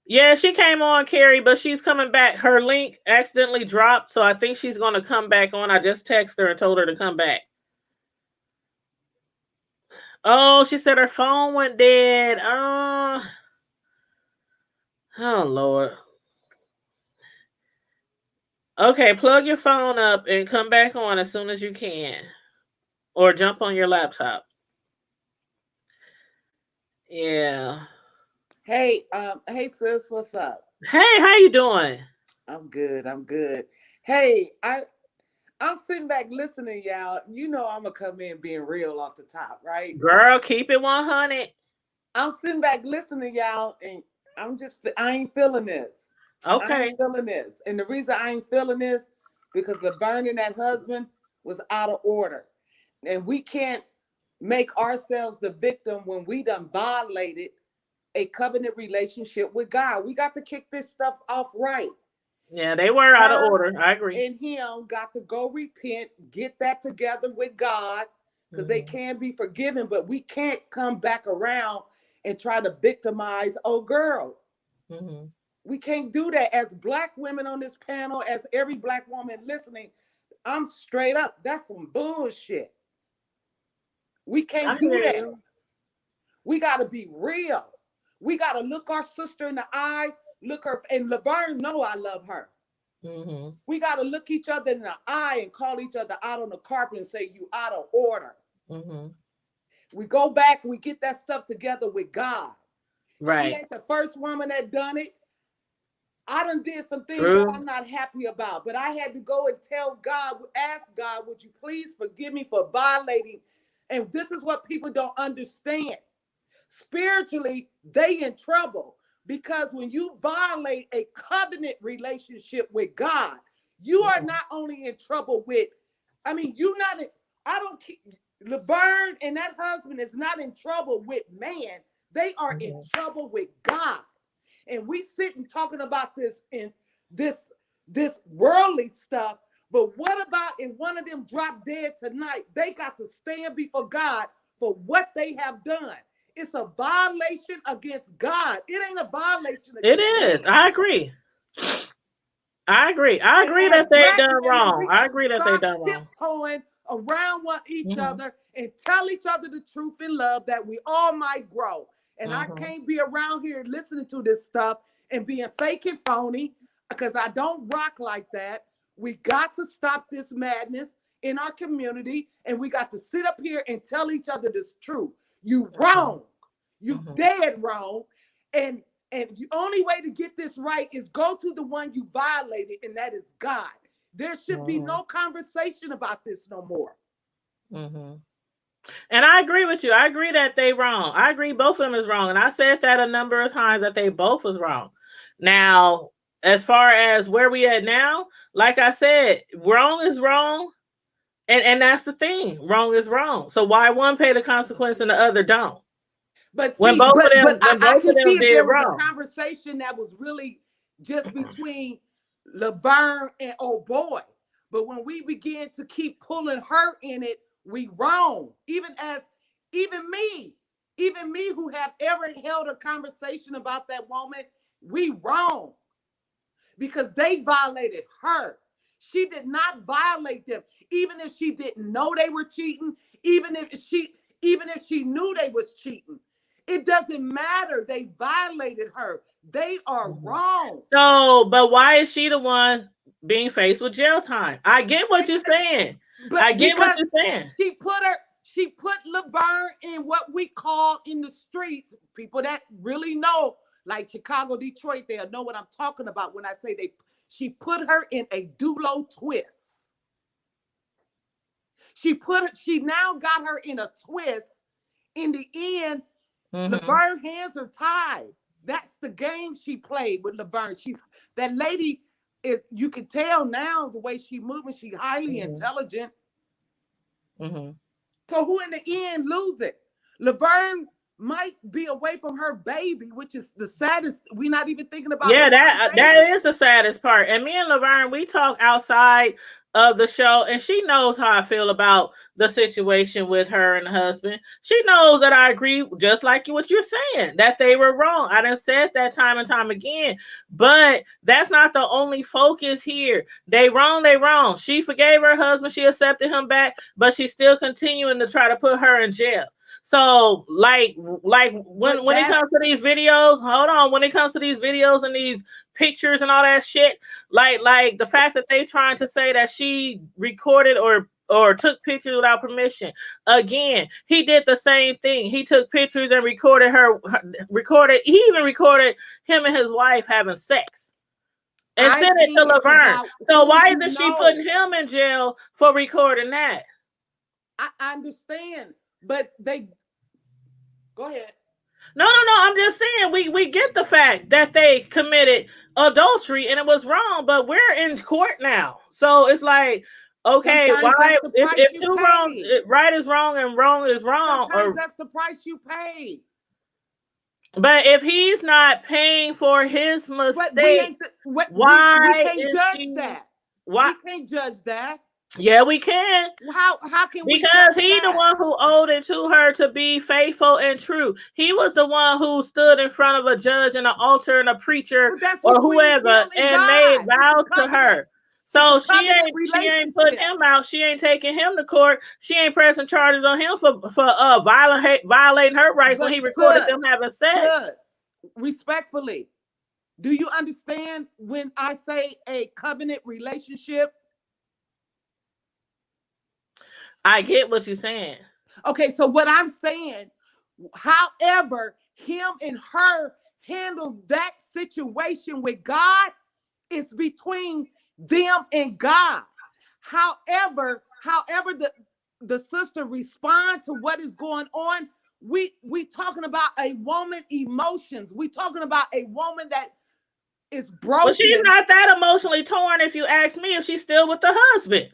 Yeah, she came on, Carrie, but she's coming back. Her link accidentally dropped, so I think she's going to come back on. I just texted her and told her to come back. Oh, she said her phone went dead. Oh, Lord. Okay, plug your phone up and come back on as soon as you can. Or jump on your laptop. Yeah. Hey, hey sis, what's up? Hey, how you doing? I'm good. Hey, I'm sitting back listening, y'all. You know I'm gonna come in being real off the top, right? Girl, keep it 100. I'm sitting back listening, y'all, and I ain't feeling this. Okay. I ain't feeling this. And the reason I ain't feeling this, because Laverne and that husband was out of order. And we can't make ourselves the victim when we done violated a covenant relationship with God. We got to kick this stuff off right. Yeah, they were out of order. I agree. And him got to go repent, get that together with God, because they can be forgiven, but we can't come back around and try to victimize old girl. We can't do that. As Black women on this panel, as every Black woman listening, I'm straight up. That's some bullshit. We can't do that. We got to be real. We got to look our sister in the eye, look her, and Laverne know I love her. We got to look each other in the eye and call each other out on the carpet and say, you out of order. We go back, we get that stuff together with God. Right. She ain't the first woman that done it. I done did some things that I'm not happy about, but I had to go and tell God, ask God, would you please forgive me for violating? And this is what people don't understand. Spiritually, they in trouble, Because when you violate a covenant relationship with God, you are not only in trouble with, I mean, you're not, I don't, Laverne and that husband is not in trouble with man. They are in trouble with God. And we sitting talking about this in this worldly stuff. But what about if one of them drop dead tonight? They got to stand before God for what they have done. It's a violation against God. It ain't a violation against It is. man. I agree. I agree. I agree that they done wrong. I agree that they done wrong. Tiptoeing around each other and tell each other the truth in love that we all might grow. And I can't be around here listening to this stuff and being fake and phony because I don't rock like that. We got to stop this madness in our community, and we got to sit up here and tell each other this truth. You wrong. You dead wrong. And the only way to get this right is go to the one you violated, and that is God. There should be no conversation about this no more. And I agree with you. I agree that they wrong. I agree both of them is wrong. And I said that a number of times that they both was wrong. Now, as far as where we at now, like I said, wrong is wrong. And that's the thing. Wrong is wrong. So why one pay the consequence and the other don't? But when see, both but, of them, but when I both can of them see if did there was wrong. a conversation that was really just between Laverne and oh boy. But when we begin to keep pulling her in it, we wrong. Even me who have ever held a conversation about that woman, we wrong. Because they violated her. She did not violate them. Even if she didn't know they were cheating, even if she knew they was cheating. It doesn't matter. They violated her. They are wrong. So, but why is she the one being faced with jail time? I get what you're saying. But I get what you're saying. She put Laverne in what we call in the streets, people that really know, like Chicago, Detroit, they'll know what I'm talking about when I say she put her in a dulo twist. She now got her in a twist. In the end, Laverne hands are tied. That's the game she played with Laverne. That lady, you can tell now the way she's moving, she's highly intelligent. So who in the end lose it? Laverne might be away from her baby, which is the saddest. We're not even thinking about. Yeah, that is the saddest part. And me and Laverne, we talk outside of the show, and she knows how I feel about the situation with her and the husband. She knows that I agree, just like what you're saying, that they were wrong. I done said that time and time again, but that's not the only focus here. They wrong. She forgave her husband. She accepted him back, but she's still continuing to try to put her in jail. So like when it comes to these videos, when it comes to these videos and these pictures and all that shit, like the fact that they trying to say that she recorded or took pictures without permission. Again, he did the same thing. He took pictures and recorded he even recorded him and his wife having sex and sent it to Laverne. So why isn't she putting him in jail for recording that? I understand, but go ahead. No. I'm just saying we get the fact that they committed adultery and it was wrong, but we're in court now. So it's like, okay, sometimes why if two wrong, right is wrong and wrong is wrong. Sometimes that's the price you pay. But if he's not paying for his mistake, why we can't judge that? Why we can't judge that? Yeah, we can. How can we? Because he's the one who owed it to her to be faithful and true. He was the one who stood in front of a judge and an altar and a preacher or whoever and made vows to her. So she ain't putting him out. She ain't taking him to court. She ain't pressing charges on him for violating her rights when he recorded them having sex. Respectfully, do you understand when I say a covenant relationship? I get what you're saying. Okay, so what I'm saying, however, him and her handle that situation with God, it's between them and God. However the sister respond to what is going on, we talking about a woman emotions. We talking about a woman that is broken. Well, she's not that emotionally torn, if you ask me, if she's still with the husband.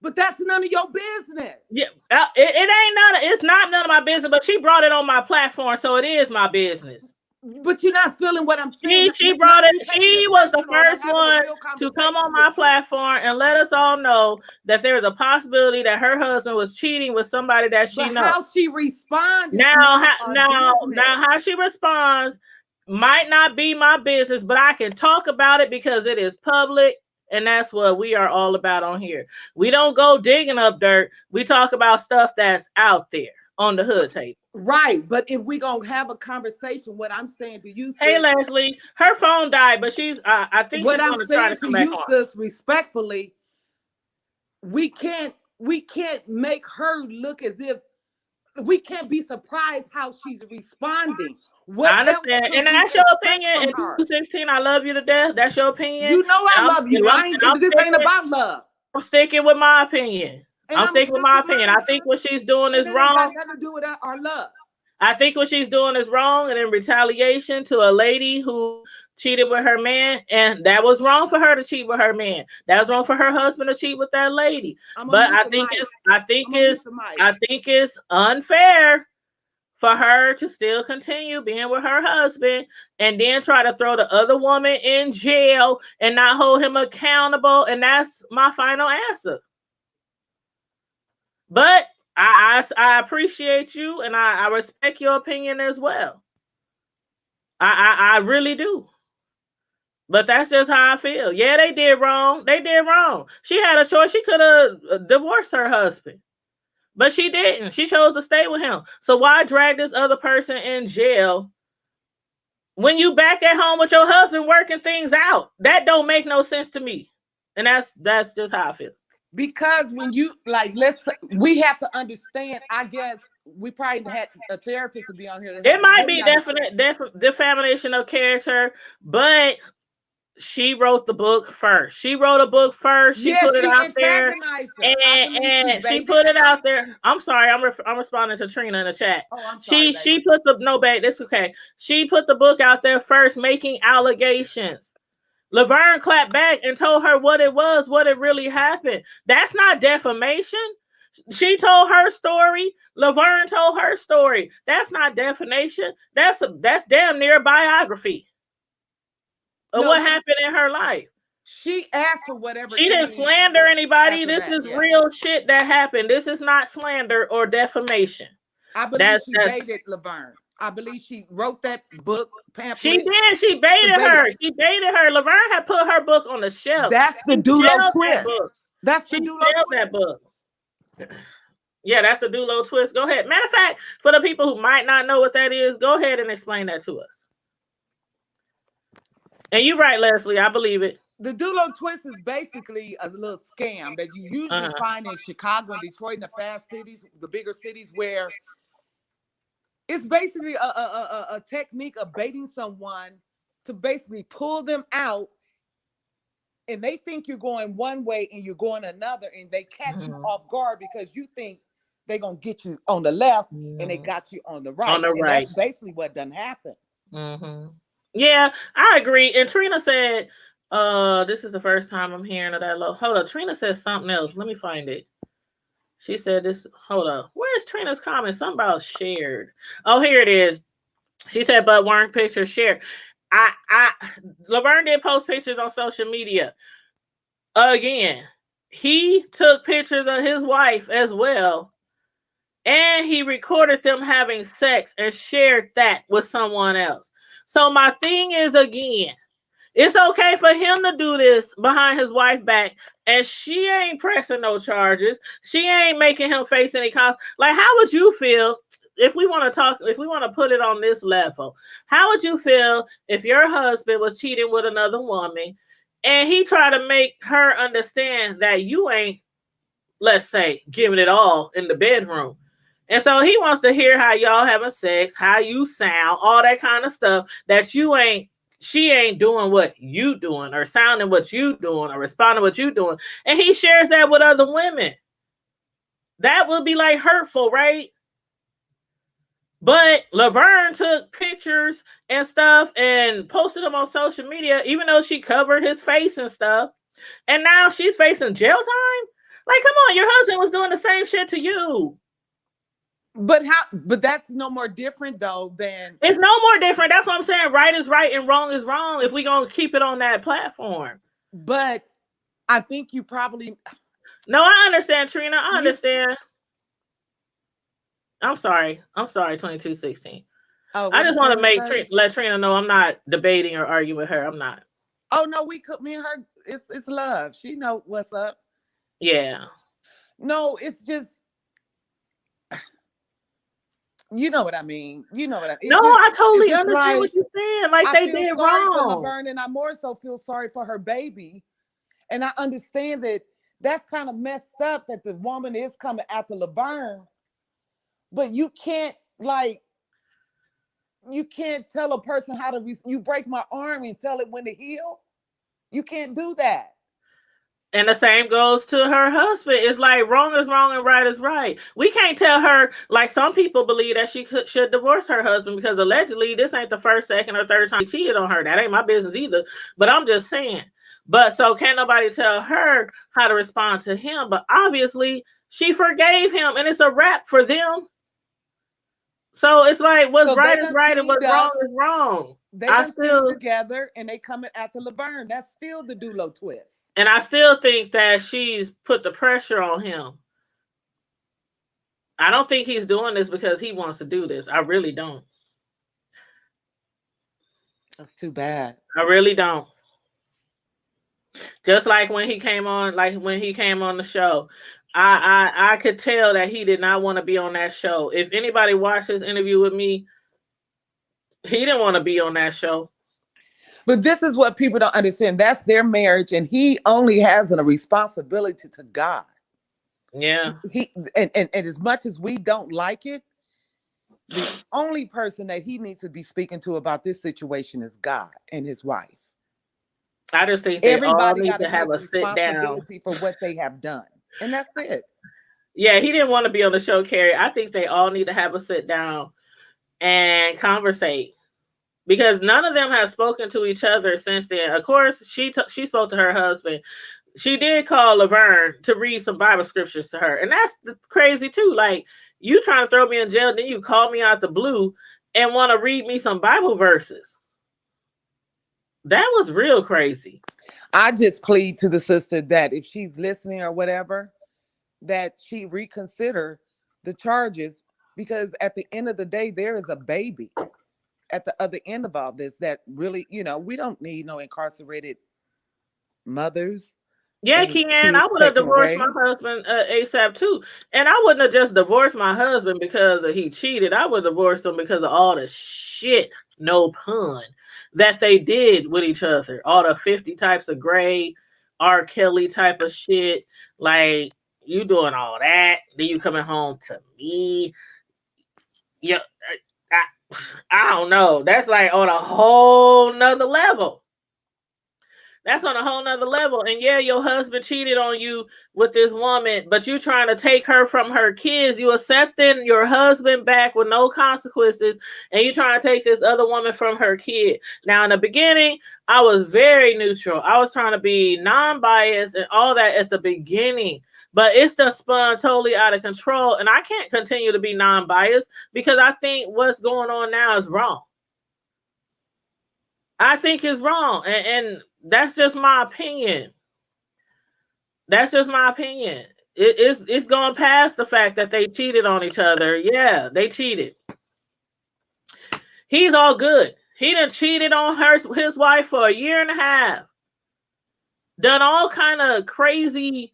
But that's none of your business. Yeah, it ain't none. It's not none of my business. But she brought it on my platform, so it is my business. But you're not feeling what I'm saying. She brought it. She was the first one to come on my platform and let us all know that there is a possibility that her husband was cheating with somebody that she knows. How she responded. Now how she responds might not be my business, but I can talk about it because it is public. And that's what we are all about on here. We don't go digging up dirt. We talk about stuff that's out there on the hood table. Right. But if we're going to have a conversation, what I'm saying to you, sis, hey, Leslie, her phone died, but she's, I think what she's I'm going to try to come back you, on. sis, respectfully, we can't make her look as if we can't be surprised how she's responding. What I understand, and that's your opinion. And 216, I love you to death. That's your opinion. You know I love you. This ain't about love. I'm sticking with my opinion. I'm sticking with my opinion. I think what she's doing is wrong. Got nothing to do with our love. I think what she's doing is wrong, and in retaliation to a lady who cheated with her man, and that was wrong for her to cheat with her man. That was wrong for her husband to cheat with that lady. But I think it's unfair for her to still continue being with her husband and then try to throw the other woman in jail and not hold him accountable. And that's my final answer. But I appreciate you and I respect your opinion as well. I really do. But that's just how I feel. Yeah, they did wrong. They did wrong. She had a choice. She could have divorced her husband. But she didn't. She chose to stay with him. So why drag this other person in jail when you back at home with your husband working things out? That don't make no sense to me. And that's just how I feel. Because when you we have to understand, I guess we probably had a therapist to be on here. It might be definite defamation of character, but she wrote the book first. She wrote a book first. She put it out there, and she put it out there. I'm sorry, I'm responding to Trina in the chat. Oh, I'm sorry, she put the babe. That's okay. She put the book out there first, making allegations. Laverne clapped back and told her what it was, what it really happened. That's not defamation. She told her story. Laverne told her story. That's not defamation. That's damn near biography of what happened in her life. She asked for whatever. She didn't slander anybody. This is real shit that happened. This is not slander or defamation. I believe she baited Laverne. I believe she wrote that book pamphlet. She did. She baited her. She baited her. Laverne had put her book on the shelf. That's the Dulo twist. That's the Dulo twist. That book. Yeah, that's the Dulo twist. Go ahead. Matter of fact, for the people who might not know what that is, go ahead and explain that to us. And you're right, Leslie. I believe it. The Dulo twist is basically a little scam that you usually find in Chicago and Detroit and the fast cities, the bigger cities, where it's basically a technique of baiting someone to basically pull them out, and they think you're going one way and you're going another, and they catch you off guard because you think they're going to get you on the left and they got you on the right. On the right. That's basically what done happened. Yeah, I agree. And Trina said, this is the first time I'm hearing of that. Hold up. Trina said something else. Let me find it. She said this. Hold up. Where's Trina's comment? Something about shared. Oh, here it is. She said, but weren't pictures shared? Laverne did post pictures on social media. Again, he took pictures of his wife as well. And he recorded them having sex and shared that with someone else. So my thing is, again, it's okay for him to do this behind his wife back, and she ain't pressing no charges. She ain't making him face any like, how would you feel if we want to put it on this level? How would you feel if your husband was cheating with another woman and he tried to make her understand that you ain't, let's say, giving it all in the bedroom? And so he wants to hear how y'all having sex, how you sound, all that kind of stuff that she ain't doing what you doing or sounding what you doing or responding what you doing. And he shares that with other women. That would be like hurtful, right? But Laverne took pictures and stuff and posted them on social media, even though she covered his face and stuff. And now she's facing jail time. Like, come on, your husband was doing the same shit to you. But that's no more different though than it's no more different. That's what I'm saying. Right is right and wrong is wrong if we gonna keep it on that platform. But I think you probably no, I understand, Trina. I understand. I'm sorry, 2216. Oh, I just want to let Trina know I'm not debating or arguing with her. I'm not. Oh no, me and her, it's love. She know what's up. Yeah. No, it's just, you know what I mean. You know what I mean. No, I totally understand what you're saying. Like, they did wrong. For Laverne, and I more so feel sorry for her baby. And I understand that that's kind of messed up that the woman is coming after Laverne. But you can't tell a person how to, you break my arm and tell it when to heal. You can't do that. And the same goes to her husband. It's like wrong is wrong and right is right. We can't tell her, like some people believe that she should divorce her husband because allegedly this ain't the first, second, or third time he cheated on her. That ain't my business either. But I'm just saying. But so can't nobody tell her how to respond to him. But obviously she forgave him and it's a wrap for them. So it's like what's right is right and what's wrong is wrong. They still together and they coming after Laverne. That's still the Dulo twist. And I still think that she's put the pressure on him. I don't think he's doing this because he wants to do this. I really don't. That's too bad. I really don't. Just like when he came on, the show, I could tell that he did not want to be on that show. If anybody watched his interview with me, he didn't want to be on that show. But this is what people don't understand. That's their marriage, and he only has a responsibility to God. Yeah. And as much as we don't like it, the only person that he needs to be speaking to about this situation is God and his wife. I just think everybody got to have a sit down for what they have done. And that's it. Yeah, he didn't want to be on the show, Carrie. I think they all need to have a sit down and conversate. Because none of them have spoken to each other since then. Of course, she spoke to her husband. She did call Laverne to read some Bible scriptures to her. And that's crazy too. Like, you trying to throw me in jail, then you call me out the blue and want to read me some Bible verses. That was real crazy. I just plead to the sister that if she's listening or whatever, that she reconsider the charges, because at the end of the day, there is a baby at the other end of all this that really, we don't need no incarcerated mothers. Yeah, Keanne, I would have divorced my husband ASAP too. And I wouldn't have just divorced my husband because he cheated. I would divorce him because of all the shit, no pun, that they did with each other. All the 50 types of gray, R. Kelly type of shit. Like, you doing all that, then you coming home to me. Yeah, I don't know. That's like on a whole nother level. That's on a whole nother level. And yeah, your husband cheated on you with this woman, but you trying to take her from her kids. You accepting your husband back with no consequences, and you trying to take this other woman from her kid. Now, in the beginning, I was very neutral. I was trying to be non-biased and all that at the beginning. But it's just spun totally out of control. And I can't continue to be non-biased because I think what's going on now is wrong. I think it's wrong. And that's just my opinion. That's just my opinion. It's gone past the fact that they cheated on each other. Yeah, they cheated. He's all good. He done cheated on his wife for a year and a half. Done all kind of crazy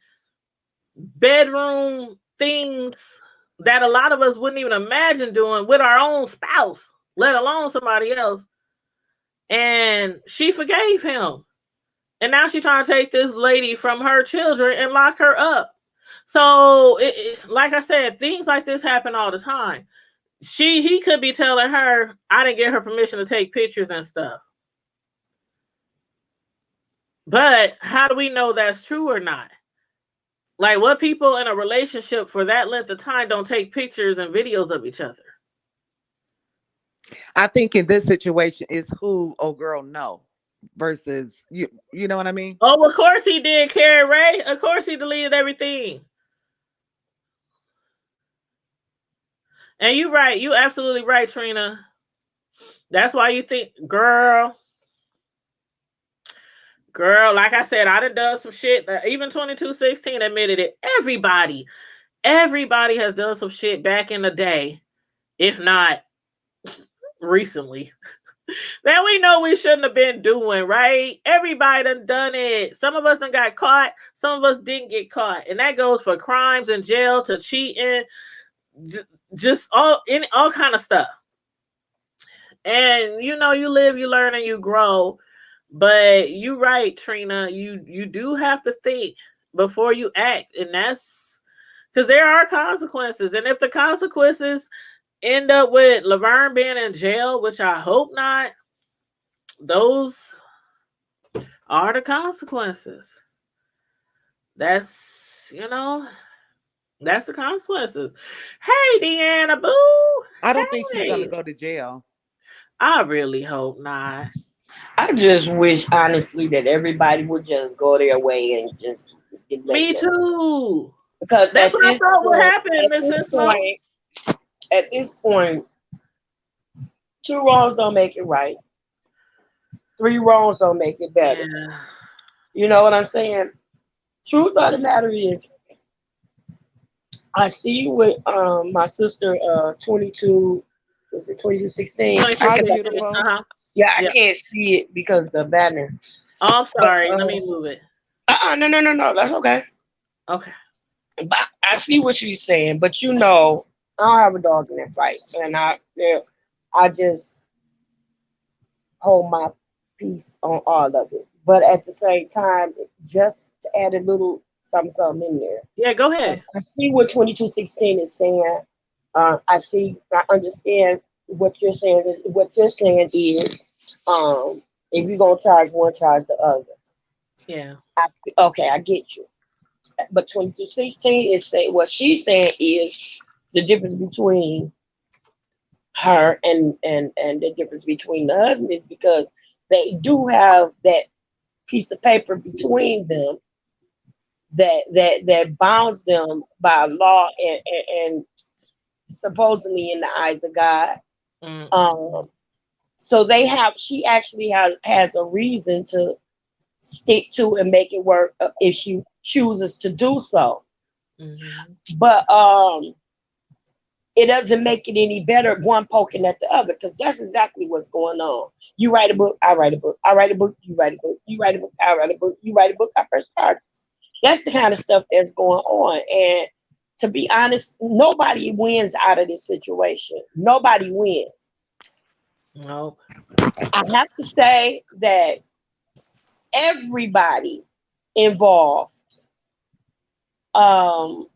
bedroom things that a lot of us wouldn't even imagine doing with our own spouse, let alone somebody else. And she forgave him. And now she's trying to take this lady from her children and lock her up. So, like I said, things like this happen all the time. He could be telling her, I didn't get her permission to take pictures and stuff. But how do we know that's true or not? Like, what people in a relationship for that length of time don't take pictures and videos of each other? I think in this situation is who old girl know versus you. You know what I mean? Oh, of course he did, Carrie Ray. Of course he deleted everything. And you right. You absolutely right, Trina. That's why you think, girl, like I said, I done some shit. Even 2216 admitted it. Everybody has done some shit back in the day, if not recently, that we know we shouldn't have been doing, right? Everybody done it. Some of us done got caught. Some of us didn't get caught. And that goes for crimes in jail to cheating, just all kind of stuff. And you know, you live, you learn, and you grow. But you're right, Trina. You do have to think before you act. And that's because there are consequences. And if the consequences end up with Laverne being in jail, which I hope not, those are the consequences. That's, you know, that's the consequences. Hey, Deanna Boo. I don't think she's gonna go to jail. I really hope not. I just wish, honestly, that everybody would just go their way and just get Me too. Because that's what I thought would happen, Mrs. Point. At this point, 2 wrongs don't make it right. 3 wrongs don't make it better. Yeah. You know what I'm saying? Truth of the matter is, I see with my sister 2216. Hi, beautiful. Uh-huh. Yeah, I can't see it because the banner. Oh, I'm sorry. Let me move it. No. That's okay. Okay. But I see what you're saying, but you know, I don't have a dog in that fight, and I just hold my peace on all of it. But at the same time, just to add a little something in there. Yeah, go ahead. I see what 2216 is saying. I understand what you're saying. What you're saying is, if you're gonna charge one, charge the other. Yeah. I get you. But 2216 is saying what she's saying is the difference between her and the difference between the husband is because they do have that piece of paper between them that bounds them by law and supposedly in the eyes of God. Mm-hmm. So she actually has a reason to stick to and make it work if she chooses to do so. Mm-hmm. But it doesn't make it any better one poking at the other, because that's exactly what's going on. You write a book, I write a book. I write a book, you write a book. You write a book, I write a book. You write a book, I press charges. That's the kind of stuff that's going on. And to be honest, nobody wins out of this situation. Nobody wins. No. I have to say that everybody involved, had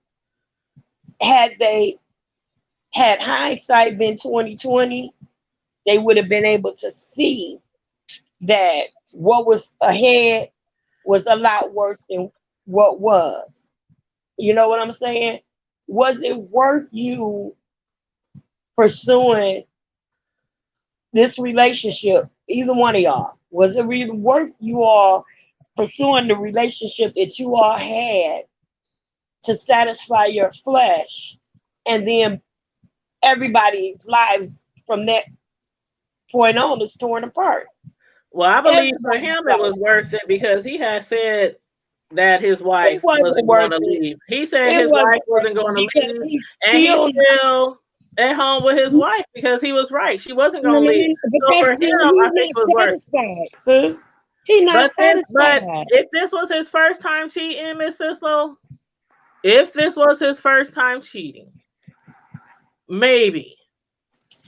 hindsight been 2020, they would have been able to see that what was ahead was a lot worse than what was. You know what I'm saying? Was it worth you pursuing this relationship, either one of y'all? Was it really worth you all pursuing the relationship that you all had to satisfy your flesh, and then everybody's lives from that point on is torn apart? Well, I believe for him it was worth it because he had said that his wife wasn't going to leave. He said his wife wasn't going to leave, and he's still at home with his wife because he was right. She wasn't going to leave. So for him, I think it was worth it. Sis. He's not satisfied. But if this was his first time cheating, Miss Sislo, if this was his first time cheating, maybe.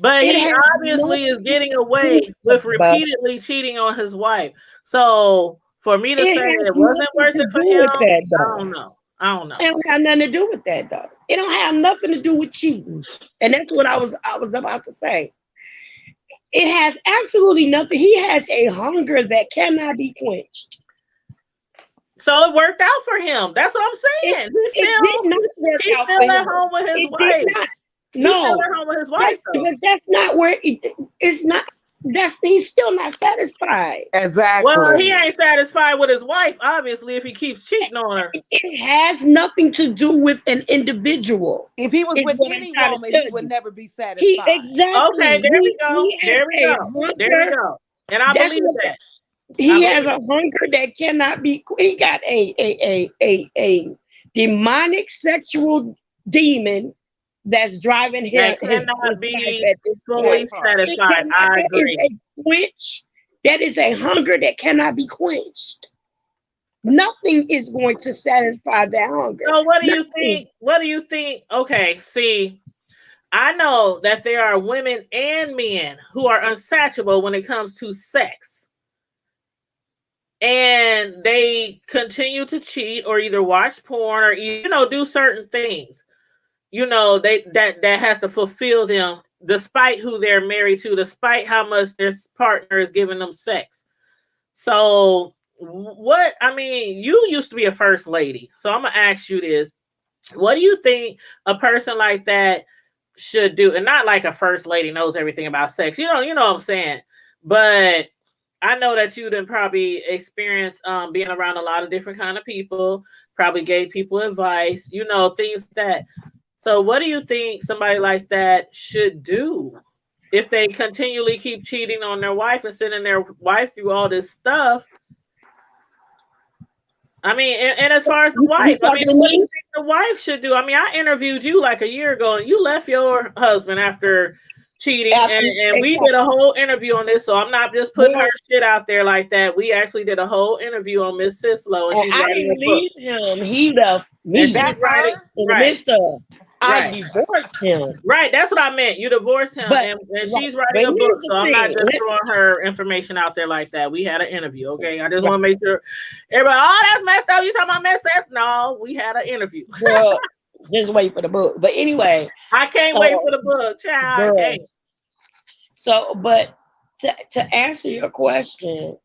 But he obviously is getting away with repeatedly cheating on his wife. So for me to say it wasn't worth it for him, I don't know. It don't have nothing to do with that, though. It don't have nothing to do with cheating. And that's what I was about to say. It has absolutely nothing. He has a hunger that cannot be quenched. So it worked out for him. That's what I'm saying. He's still at home with his wife. He's No, still at home with his wife, though. but that's not where it's not. He's still not satisfied. Exactly. Well, he ain't satisfied with his wife, obviously, if he keeps cheating on her. It has nothing to do with an individual. If he was Is with what I'm any trying to woman, tell he would you. never be He satisfied. exactly. Okay, there we go. He There we has go. a hunger. There we go. And I That's believe what- that. He has a hunger that cannot be. He got a demonic sexual demon that's driving him. That his cannot be life at this fully point. satisfied. I agree. That is a quench. That is a hunger that cannot be quenched. Nothing is going to satisfy that hunger. So what do you Nothing. think? What do you think? Okay, see, I know that there are women and men who are unsatiable when it comes to sex. And they continue to cheat or either watch porn or do certain things. That has to fulfill them despite who they're married to, despite how much their partner is giving them sex. So you used to be a first lady. So I'm gonna ask you this. What do you think a person like that should do? And not like a first lady knows everything about sex. You know what I'm saying? But I know that you didn't probably experience being around a lot of different kind of people, probably gave people advice, things that. So what do you think somebody like that should do if they continually keep cheating on their wife and sending their wife through all this stuff? I mean, and as far as the wife, what do you think the wife should do? I mean, I interviewed you like a year ago and you left your husband after cheating, and we did a whole interview on this, so I'm not just putting her shit out there like that. We actually did a whole interview on Miss Sislo, and she's writing a book. Him. He left me in the midst of. I divorced him. Right, that's what I meant. You divorced him, and she's writing a book, so I'm not just throwing her information out there like that. We had an interview, okay? I just want to make sure everybody, that's messed up. You talking about messed up? No, we had an interview. Well, just wait for the book. But anyway, I can't wait for the book, child. I can't. So, but to answer your question,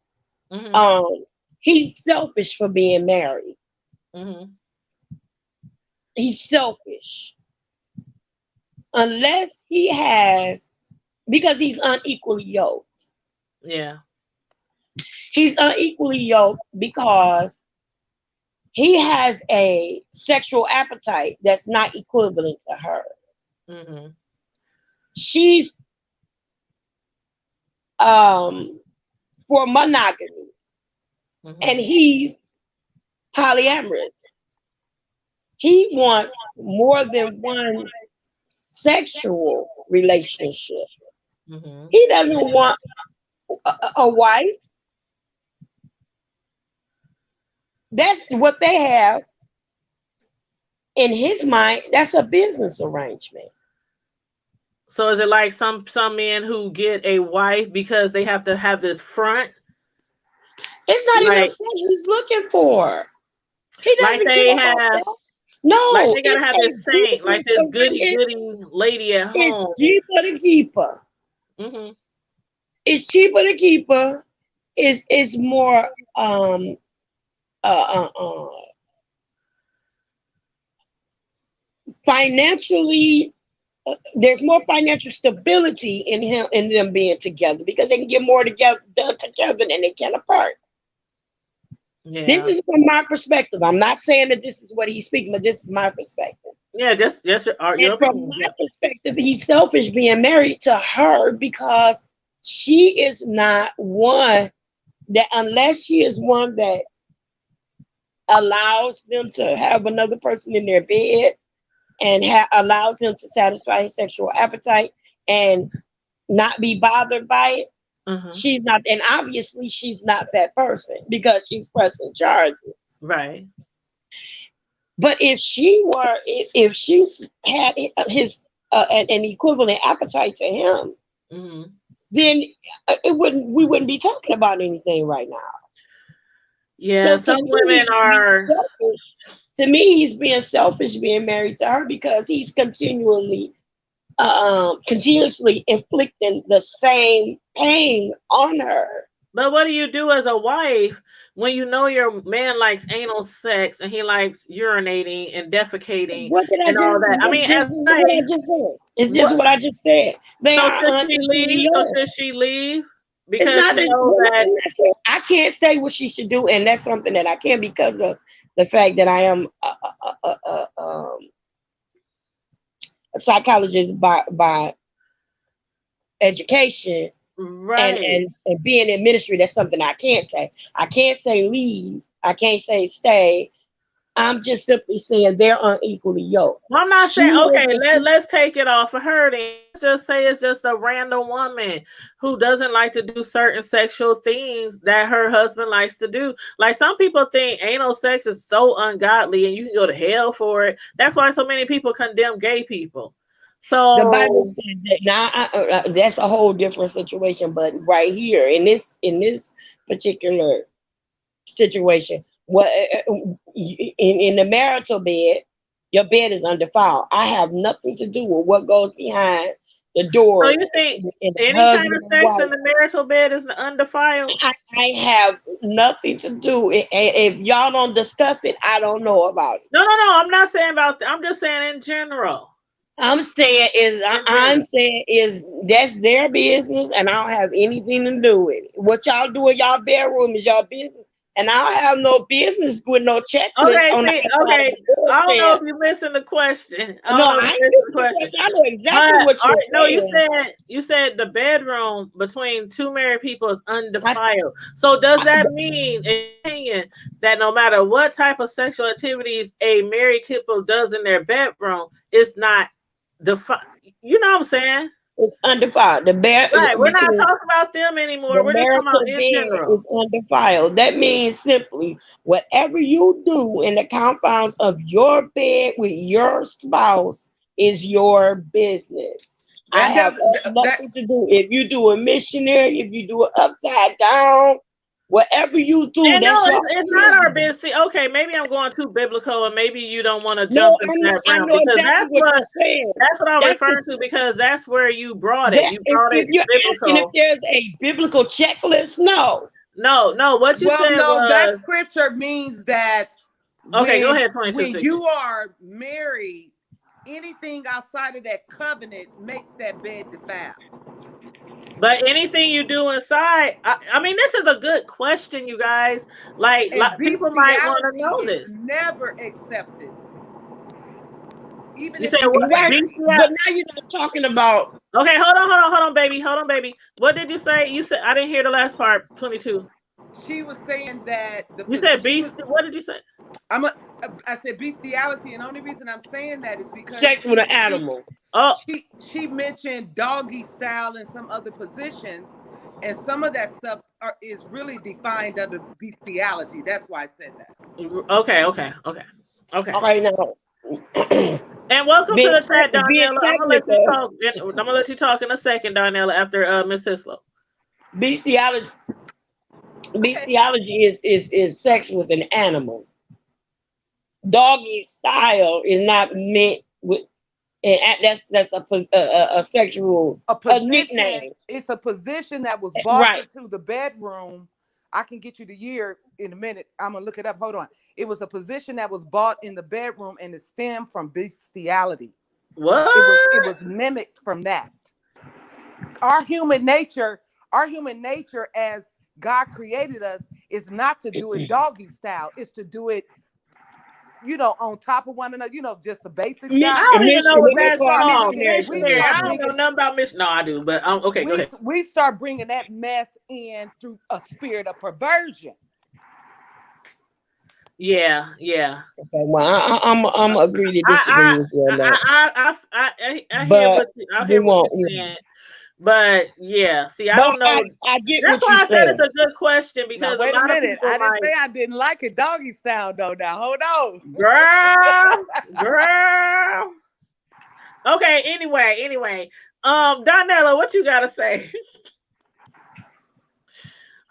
he's selfish for being married. He's selfish. Unless he has, because he's unequally yoked. Yeah. He's unequally yoked because he has a sexual appetite that's not equivalent to hers. She's for monogamy, and he's polyamorous. He wants more than one sexual relationship. He doesn't want a wife. That's what they have in his mind. That's a business arrangement. So is it like some men who get a wife because they have to have this front? It's not even what he's looking for. He doesn't like they have that. No, like they gotta have this saint, like this goody lady at home. It's cheaper to keep her. It's cheaper to keep her. It's more financially. There's more financial stability in them being together because they can get more together than they can apart. Yeah. This is from my perspective. I'm not saying that this is what he's speaking, but this is my perspective. Yeah, just from my perspective, he's selfish being married to her because she is not one that, unless she is one that allows them to have another person in their bed and allows him to satisfy his sexual appetite and not be bothered by it. She's not, and obviously she's not that person because she's pressing charges. Right. But if she had his an equivalent appetite to him, then we wouldn't be talking about anything right now. Yeah, so some women are. To me, he's being selfish, being married to her because he's continuously inflicting the same pain on her. But what do you do as a wife when you know your man likes anal sex and he likes urinating and defecating What did I and just? all that? I mean, as What I like, just said. It's just what I just said. They so are should she leave? So unequally should she leave? It's Because not you that know that I can't say what she should do, and that's something that I can because of the fact that I am a psychologist by education, right. and being in ministry. That's something I can't say. I can't say leave. I can't say stay. I'm just simply saying they're unequally yoked. I'm not saying, okay, let's take it off of her then. Let's just say it's just a random woman who doesn't like to do certain sexual things that her husband likes to do. Like some people think anal sex is so ungodly and you can go to hell for it. That's why so many people condemn gay people. So the Bible says that now that's a whole different situation, but right here in this particular situation, what in the marital bed, your bed is undefiled. I have nothing to do with what goes behind the doors. So you think any kind of sex in the marital bed is undefiled? I have nothing to do. If y'all don't discuss it, I don't know about it. No. I'm not saying about. I'm just saying in general. I'm saying is that's their business, and I don't have anything to do with it. What y'all do in y'all bedroom is your business, and I don't have no business with no checklist. Okay, I don't know if you're missing the question. I know exactly what you're saying. No, you said the bedroom between two married people is undefiled. So does that mean, in opinion, that no matter what type of sexual activities a married couple does in their bedroom, it's not defiled? You know what I'm saying? It's undefiled. Right, we're not talking about them anymore. We're just talking about in general. It's undefiled. That means simply whatever you do in the confines of your bed with your spouse is your business. I have nothing to do. If you do a missionary, if you do it upside down, whatever you do, it's not our business. See, okay, maybe I'm going too biblical, and maybe you don't want to jump into that realm because that's what I'm referring to. Because that's where you brought it. You brought it biblical. If there's a biblical checklist, no. What you said was that scripture means that. Okay, go ahead. 22. When you are married, anything outside of that covenant makes that bed defiled. But anything you do inside, I mean, this is a good question, you guys. Like people might want to know this. Never accepted. Even you if said what? But now you're not talking about. Okay, hold on, baby. What did you say? You said I didn't hear the last part. 22. She was saying that you said beast. What did you say? I said bestiality, and the only reason I'm saying that is because sex with an animal. She mentioned doggy style and some other positions, and some of that stuff is really defined under bestiality. That's why I said that. Okay. All right, now. And welcome to the chat, Donnella. I'm gonna let you talk in a second, Donnella, after Miss Sislo. Bestiality is sex with an animal. Doggy style is not meant with, and that's a sexual nickname. It's a position that was brought into the bedroom. I can get you the year in a minute. I'm gonna look it up. Hold on. It was a position that was bought in the bedroom, and it stemmed from bestiality. What? It was mimicked from that. Our human nature as God created us is not to do it doggy style. It's to do it, on top of one another. Just the basics. I don't even know what that's called. Missionary. I don't know nothing about missionary. No, I do, but okay. Go ahead. We start bringing that mess in through a spirit of perversion. Yeah. Okay, well, I'm agree to disagree with you on that. I hear what you're saying. But yeah, see, I don't know. I get that's why I said it's a good question because wait a minute. I didn't say I didn't like it doggy style though. Now hold on, girl. Okay. Anyway, Donnella, what you gotta say?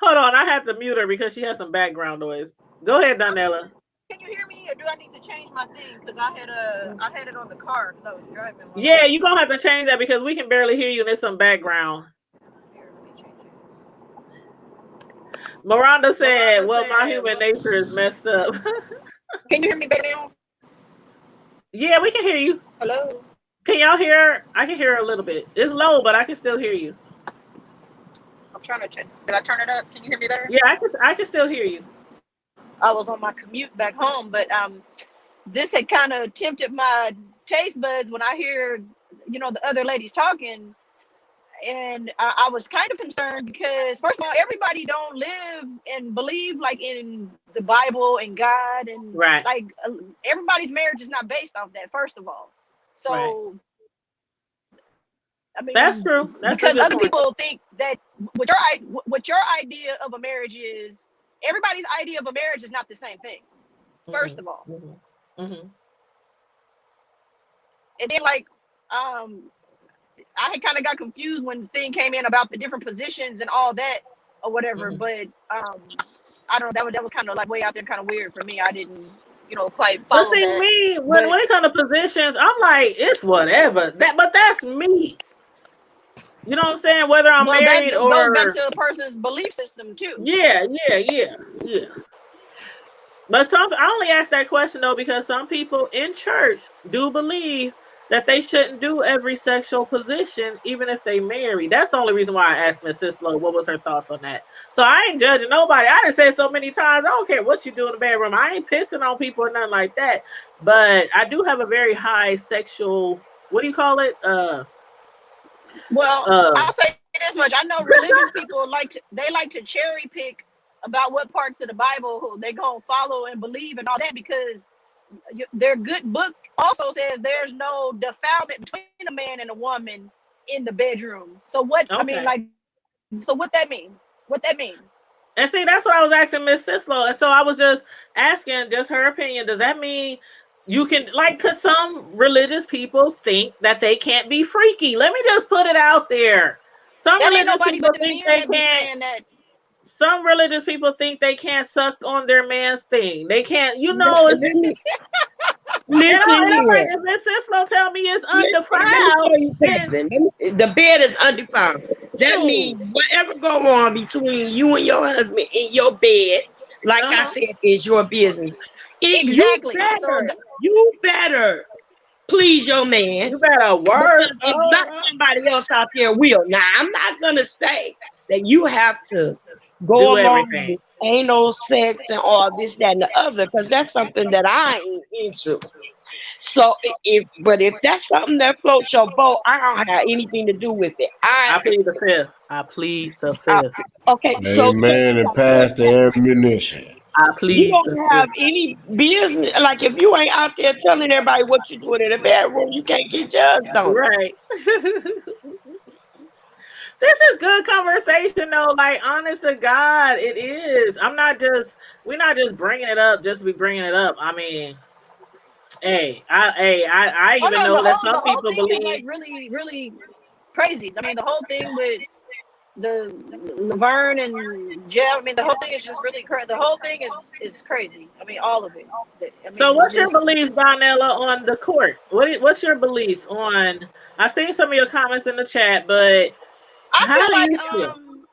Hold on, I have to mute her because she has some background noise. Go ahead, Donnella. Can you hear me, or do I need to change my thing? Because I had it on the car because I was driving. Yeah, you're gonna have to change that because we can barely hear you and there's some background. Here, let me change it. Miranda said, well, my human nature is messed up. Can you hear me better now? Yeah, we can hear you. Hello? Can y'all hear? I can hear a little bit. It's low, but I can still hear you. I'm trying to check. Did I turn it up? Can you hear me better? Yeah, I can still hear you. I was on my commute back home, but this had kind of tempted my taste buds when I hear, you know, the other ladies talking. And I was kind of concerned because, first of all, everybody don't live and believe like in the Bible and God, and Right. like everybody's marriage is not based off that, first of all. So, Right. I mean, That's true. That's because other point. people think that what your idea of a marriage is, everybody's idea of a marriage is not the same thing. First of all, and then like I had kind of got confused when the thing came in about the different positions and all that or whatever. But I don't know, that was kind of like way out there, kind of weird for me. I didn't, you know, quite follow but see, that. me, when it comes to positions, I'm like, it's whatever. But that's me. You know what I'm saying? Whether I'm married that or goes back to a person's belief system too. Yeah. But I only ask that question though because some people in church do believe that they shouldn't do every sexual position, even if they marry. That's the only reason why I asked Miss Sislo what was her thoughts on that. So I ain't judging nobody. I done said so many times, I don't care what you do in the bedroom. I ain't pissing on people or nothing like that. But I do have a very high sexual, what do you call it? Well, I'll say this much. I know religious people like to cherry pick about what parts of the Bible they gonna follow and believe and all that, because their good book also says there's no defilement between a man and a woman in the bedroom. So what? Okay. I mean, like, so what that mean? What that mean? And see, that's what I was asking Miss Sislo, and so I was just asking, just her opinion. Does that mean you can, like, because some religious people think that they can't be freaky? Let me just put it out there. Some religious people think they can't. Some religious people think they can't suck on their man's thing. They can't, you know. Listen, if Miss Sislo tell me it's undefiled, the bed is undefiled. That means whatever go on between you and your husband in your bed, like I said, is your business. Exactly. You better please your man. You better work. If not, somebody else out there will. Now, I'm not gonna say that you have to go along with anal sex and all this, that, and the other, because that's something that I ain't into. So if that's something that floats your boat, I don't have anything to do with it. I plead the fifth. I plead the fifth. Okay, so amen, and pass the ammunition. I plead. You don't have any business. Like, if you ain't out there telling everybody what you're doing in the bedroom, you can't get judged on. Right. This is good conversation though. Like, honest to God, it is. We're not just bringing it up just to be bringing it up. I mean, I even know that some people believe, like, really, really crazy. I mean, the whole thing with the Laverne and Jeff. I mean, the whole thing is just really crazy. The whole thing is crazy. I mean, all of it. I mean, so what's your beliefs, Donella, on the court? What's your beliefs on? I seen some of your comments in the chat, but I feel like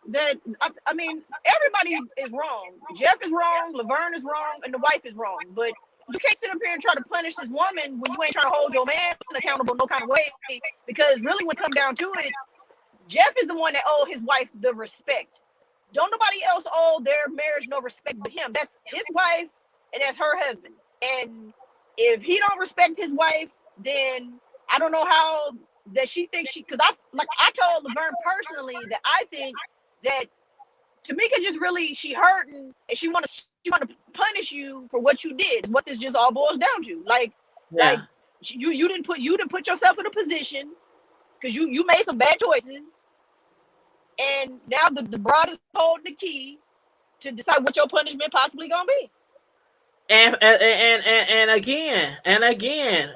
that. I mean, everybody is wrong. Jeff is wrong. Laverne is wrong, and the wife is wrong. But you can't sit up here and try to punish this woman when you ain't trying to hold your man accountable no kind of way. Because really, when it comes down to it, Jeff is the one that owed his wife the respect. Don't nobody else owe their marriage no respect but him. That's his wife and that's her husband. And if he don't respect his wife, then I don't know how that she thinks because I told Laverne personally that I think that Tamika just really, she hurting and she want to punish you for what you did. What this just all boils down to. Like you didn't put yourself in a position because you made some bad choices, and now the bride is holding the key to decide what your punishment possibly gonna be. And again,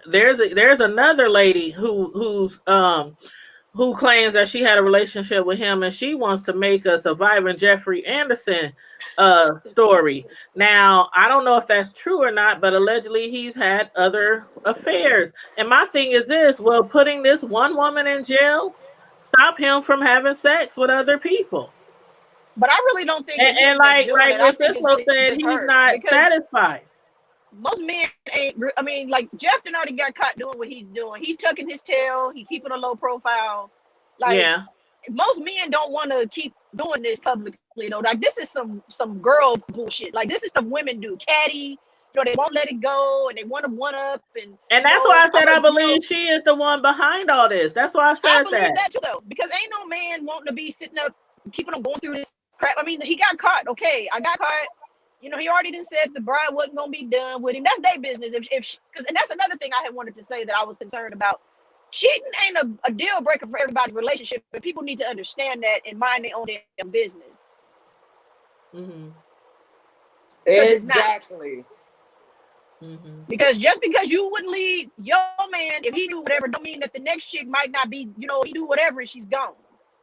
there's another lady who claims that she had a relationship with him, and she wants to make a Surviving Jeffrey Anderson story. Now, I don't know if that's true or not, but allegedly he's had other affairs. And my thing is this: will putting this one woman in jail stop him from having sex with other people? But I really don't think And, it's him and that's like doing like it. I Miss think it's Cislo really said, just he's her. not Because satisfied. most men ain't. I mean, like Jeff done already got caught doing what he's doing. He tucking his tail. He keeping a low profile. Like Yeah. most men don't want to keep doing this publicly. You know, like this is some girl bullshit. Like this is some women do. Catty. You know, they won't let it go, and they want to one up. And that's why I said I believe she is the one behind all this. That's why I said I believe that too, though, because ain't no man wanting to be sitting up, keeping on going through this crap. I mean, he got caught. Okay, I got caught. You know, he already done said the bride wasn't gonna be done with him. That's their business. Because and that's another thing I had wanted to say that I was concerned about. Cheating ain't a deal breaker for everybody's relationship, but people need to understand that and mind their own damn business. Mm-hmm. Exactly. Mm-hmm. Because just because you wouldn't leave your man if he do whatever, don't mean that the next chick might not be, you know, he do whatever and she's gone.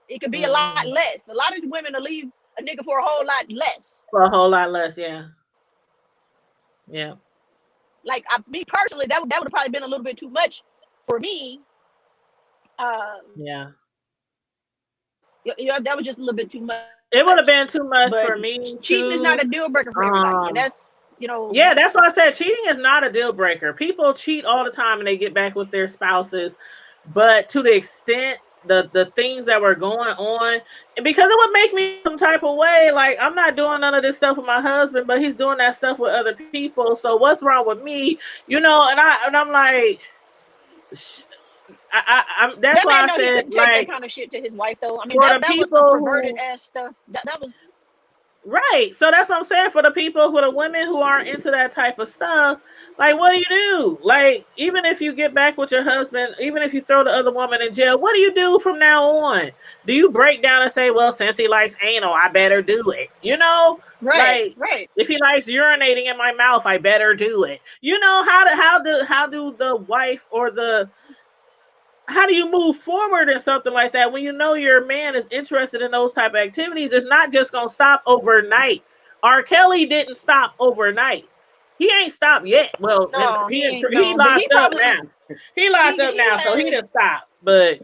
It could be a lot less. A lot of women will leave a nigga for a whole lot less. For a whole lot less, yeah. Yeah. Like me personally, that would have probably been a little bit too much for me. Yeah. Yeah, that was just a little bit too much. It would have been too much But for me. cheating is not a deal breaker for everybody, and that's, you know. Yeah, that's why I said cheating is not a deal breaker. People cheat all the time and they get back with their spouses, but to the extent the things that were going on, and because it would make me some type of way, like I'm not doing none of this stuff with my husband, but he's doing that stuff with other people. So what's wrong with me? You know, and I'm like, I'm that's that why man I know he said couldn't take like that kind of shit to his wife though. I mean, for that the was some people perverted ass stuff. That was right. So that's what I'm saying. For the people, for the women who aren't into that type of stuff, like, what do you do? Like, even if you get back with your husband, even if you throw the other woman in jail, what do you do from now on? Do you break down and say, well, since he likes anal, I better do it? You know? right, like, right. If he likes urinating in my mouth, I better do it. You know, how do the wife or how do you move forward in something like that when you know your man is interested in those type of activities? It's not just gonna stop overnight. R. Kelly didn't stop overnight. He ain't stopped yet. Well, No, he no, locked up now. He locked up now, so he didn't stop. But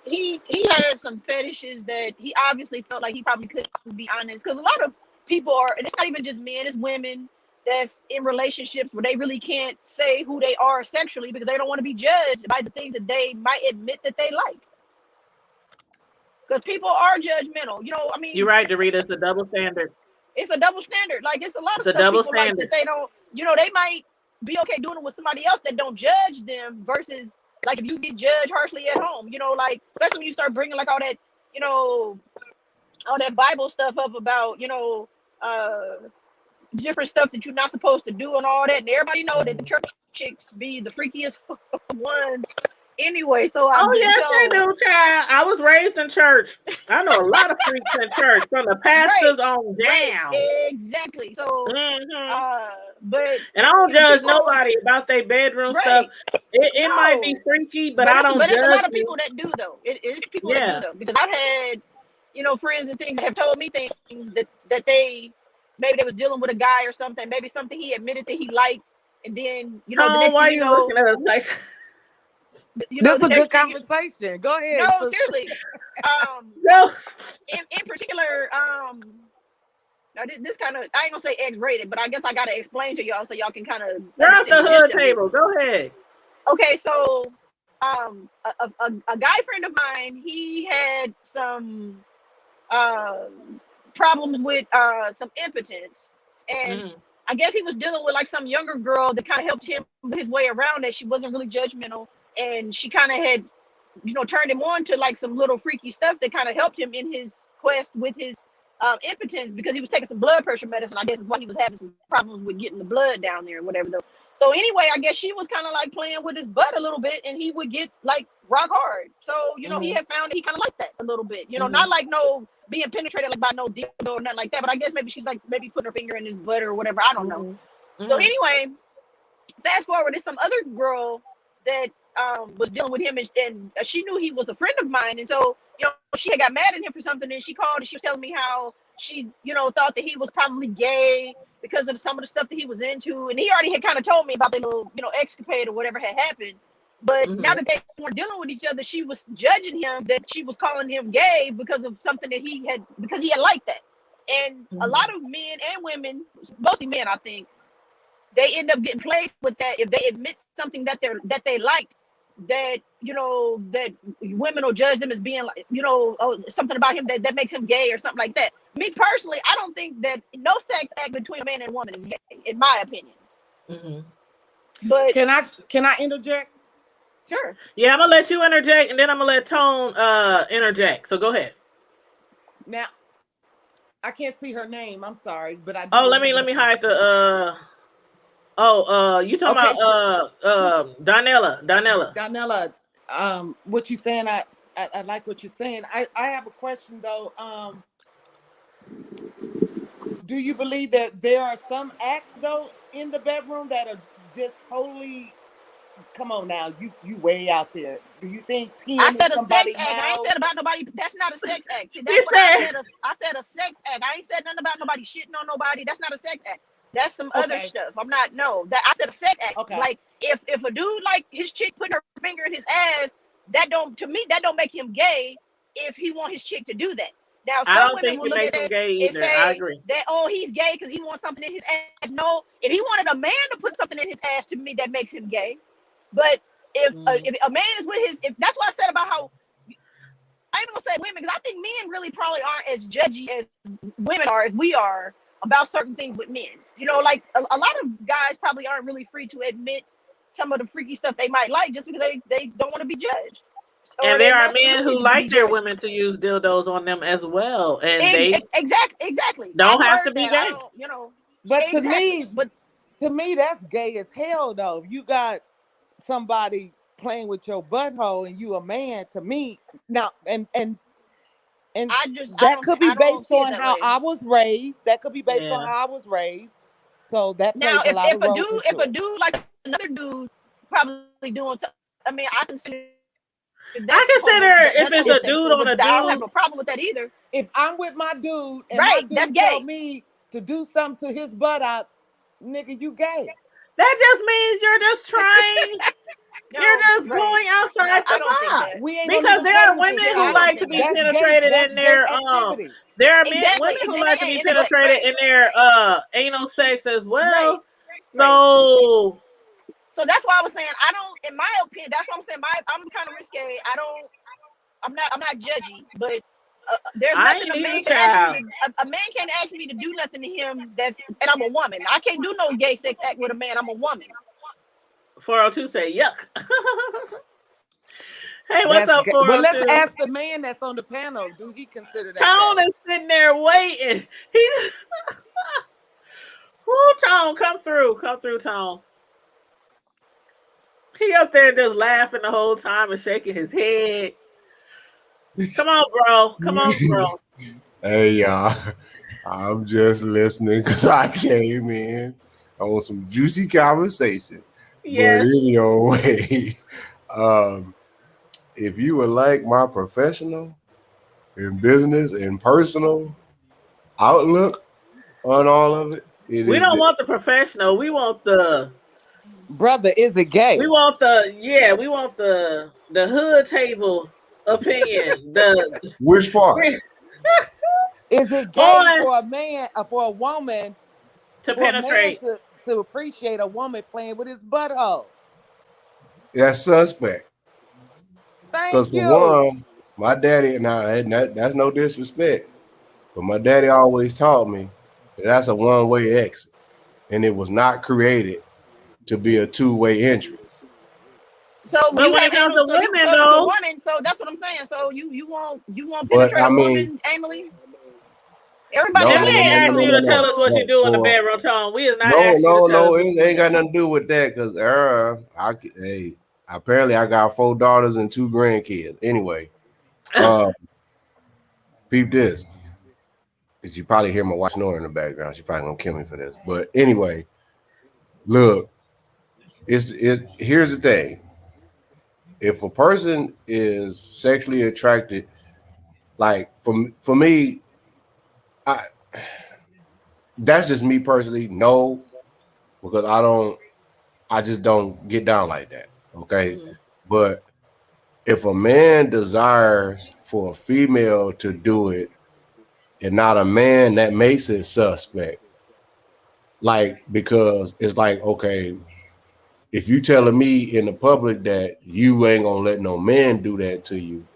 he had some fetishes that he obviously felt like he probably couldn't be honest, because a lot of people are, and it's not even just men, it's women that's in relationships where they really can't say who they are sexually because they don't want to be judged by the things that they might admit that they like. Because people are judgmental, you know. I mean, you're right, Dorita. It's a double standard. It's a double standard. Like it's a lot of It's a stuff double people like standard. that they don't. You know, they might be okay doing it with somebody else that don't judge them. Versus like if you get judged harshly at home, you know, like especially when you start bringing like all that, you know, all that Bible stuff up about, you know, different stuff that you're not supposed to do and all that. And everybody know that the church chicks be the freakiest ones anyway. So yes, they do, child. I was raised in church. I know a lot of freaks in church, from the pastors on down. Exactly. So, but and I don't judge nobody about their bedroom stuff. It might be freaky, but I don't judge. But it's a lot of people that do though. It's people that do though, because I've had, you know, friends and things that have told me things that they maybe they was dealing with a guy or something, maybe something he admitted that he liked, and then the next why thing you you know, looking at us like this is a good conversation. Go ahead. No, seriously. No. In particular, now this kind of, I ain't gonna say X-rated, but I guess I gotta explain to y'all so y'all can kind of. We're off the hood table. Go ahead. Okay, so a guy friend of mine, he had some problems with some impotence, and I guess he was dealing with like some younger girl that kind of helped him his way around that. She wasn't really judgmental, and she kind of had, you know, turned him on to like some little freaky stuff that kind of helped him in his quest with his impotence, because he was taking some blood pressure medicine. I guess is why he was having some problems with getting the blood down there and whatever though. So anyway, I guess she was kind of like playing with his butt a little bit, and he would get like rock hard. So, you know, he had found that he kind of liked that a little bit, you know, not like no being penetrated like by no dildo or nothing like that, but I guess maybe she's like maybe putting her finger in his butt or whatever. I don't know. So anyway, fast forward, there's some other girl that was dealing with him, and she knew he was a friend of mine, and so, you know, she had got mad at him for something, and she called and she was telling me how she, you know, thought that he was probably gay because of some of the stuff that he was into, and he already had kind of told me about the little, you know, escapade or whatever had happened. But now that they were dealing with each other, she was judging him that she was calling him gay because of something that he had liked that. And a lot of men and women, mostly men, I think, they end up getting played with that if they admit something that they like, that that women will judge them as being like, oh, something about him that makes him gay or something like that. Me personally, I don't think that no sex act between a man and a woman is gay, in my opinion. But can I interject? Sure. Yeah, I'm gonna let you interject, and then I'm gonna let Tone interject. So go ahead. Now, I can't see her name. I'm sorry, but I. Oh, let me hide the. You talking about Donella? Donella, what you saying? I like what you're saying. I have a question though. Do you believe that there are some acts though in the bedroom that are just totally? Come on now, you way out there. Do you think peeing I said in a sex somebody's act. mouth? I ain't said about nobody. That's not a sex act. See, that's what I said a sex act. I ain't said nothing about nobody shitting on nobody. That's not a sex act. That's some other stuff. I said a sex act. Okay. Like if a dude like his chick putting her finger in his ass, that don't make him gay if he want his chick to do that. Now I don't think will he look makes at him gay and either. say I agree that he's gay because he wants something in his ass. No, if he wanted a man to put something in his ass, to me that makes him gay. But if a man is with his, if that's what I said about how I ain't gonna say women, because I think men really probably aren't as judgy as women are, as we are about certain things with men. Like a lot of guys probably aren't really free to admit some of the freaky stuff they might like just because they don't want to be judged. And there are men who like their women to use dildos on them as well, and they exactly don't have to be gay. But exactly. to me, that's gay as hell though. You got somebody playing with your butthole and you a man. To me now, and that could be based on how I was raised. That could be based on how I was raised. So that plays a lot of roles into if a dude like another dude probably doing something, I mean, I consider if it's a dude on a dude, I don't have a problem with that either. If I'm with my dude and right, my dude that's tell gay. me to do something to his butt out, nigga, you gay. That just means you're just trying. You're just going outside the box. Because there are women who like to be penetrated in their there are women who like to be penetrated in their anal sex as well. So that's why I was saying I don't. In my opinion, that's what I'm saying. I'm kind of risque. I'm not judgy, but there's nothing a man can ask me to do nothing to him. And I'm a woman. I can't do no gay sex act with a man. I'm a woman. 402 say yuck. Hey, what's up, 402? Well, let's ask the man that's on the panel. Do he consider that? Tone is sitting there waiting. Tone, come through, Tone. He up there just laughing the whole time and shaking his head. Come on, bro. Hey, y'all. I'm just listening because I came in on some juicy conversation. Yes. But anyway, if you would like my professional and business and personal outlook on all of it, we don't want the professional. We want the brother. Is it gay? We want the hood table opinion. Which part? Is it gay for a man, for a woman to penetrate, to appreciate a woman playing with his butthole? That's suspect. Thank you. For one, my daddy, that's no disrespect, but my daddy always taught me that that's a one-way exit, and it was not created to be a two-way entrance. So but when it comes to women, though, so that's what I'm saying. So you won't penetrate a woman anally? Everybody, we ain't asking you to tell us what you do in the bedroom, Tone. We is not asking you to tell us. It ain't got nothing to do with that because apparently I got 4 daughters and 2 grandkids. Anyway, peep this. Because you probably hear my wife snoring in the background. She probably gonna kill me for this. But anyway, look, here's the thing. If a person is sexually attracted, like for me, that's just me personally. No, because I just don't get down like that. Okay. Mm-hmm. But if a man desires for a female to do it and not a man, that makes it suspect. Like, because it's like, okay, if you telling me in the public that you ain't gonna let no man do that to you,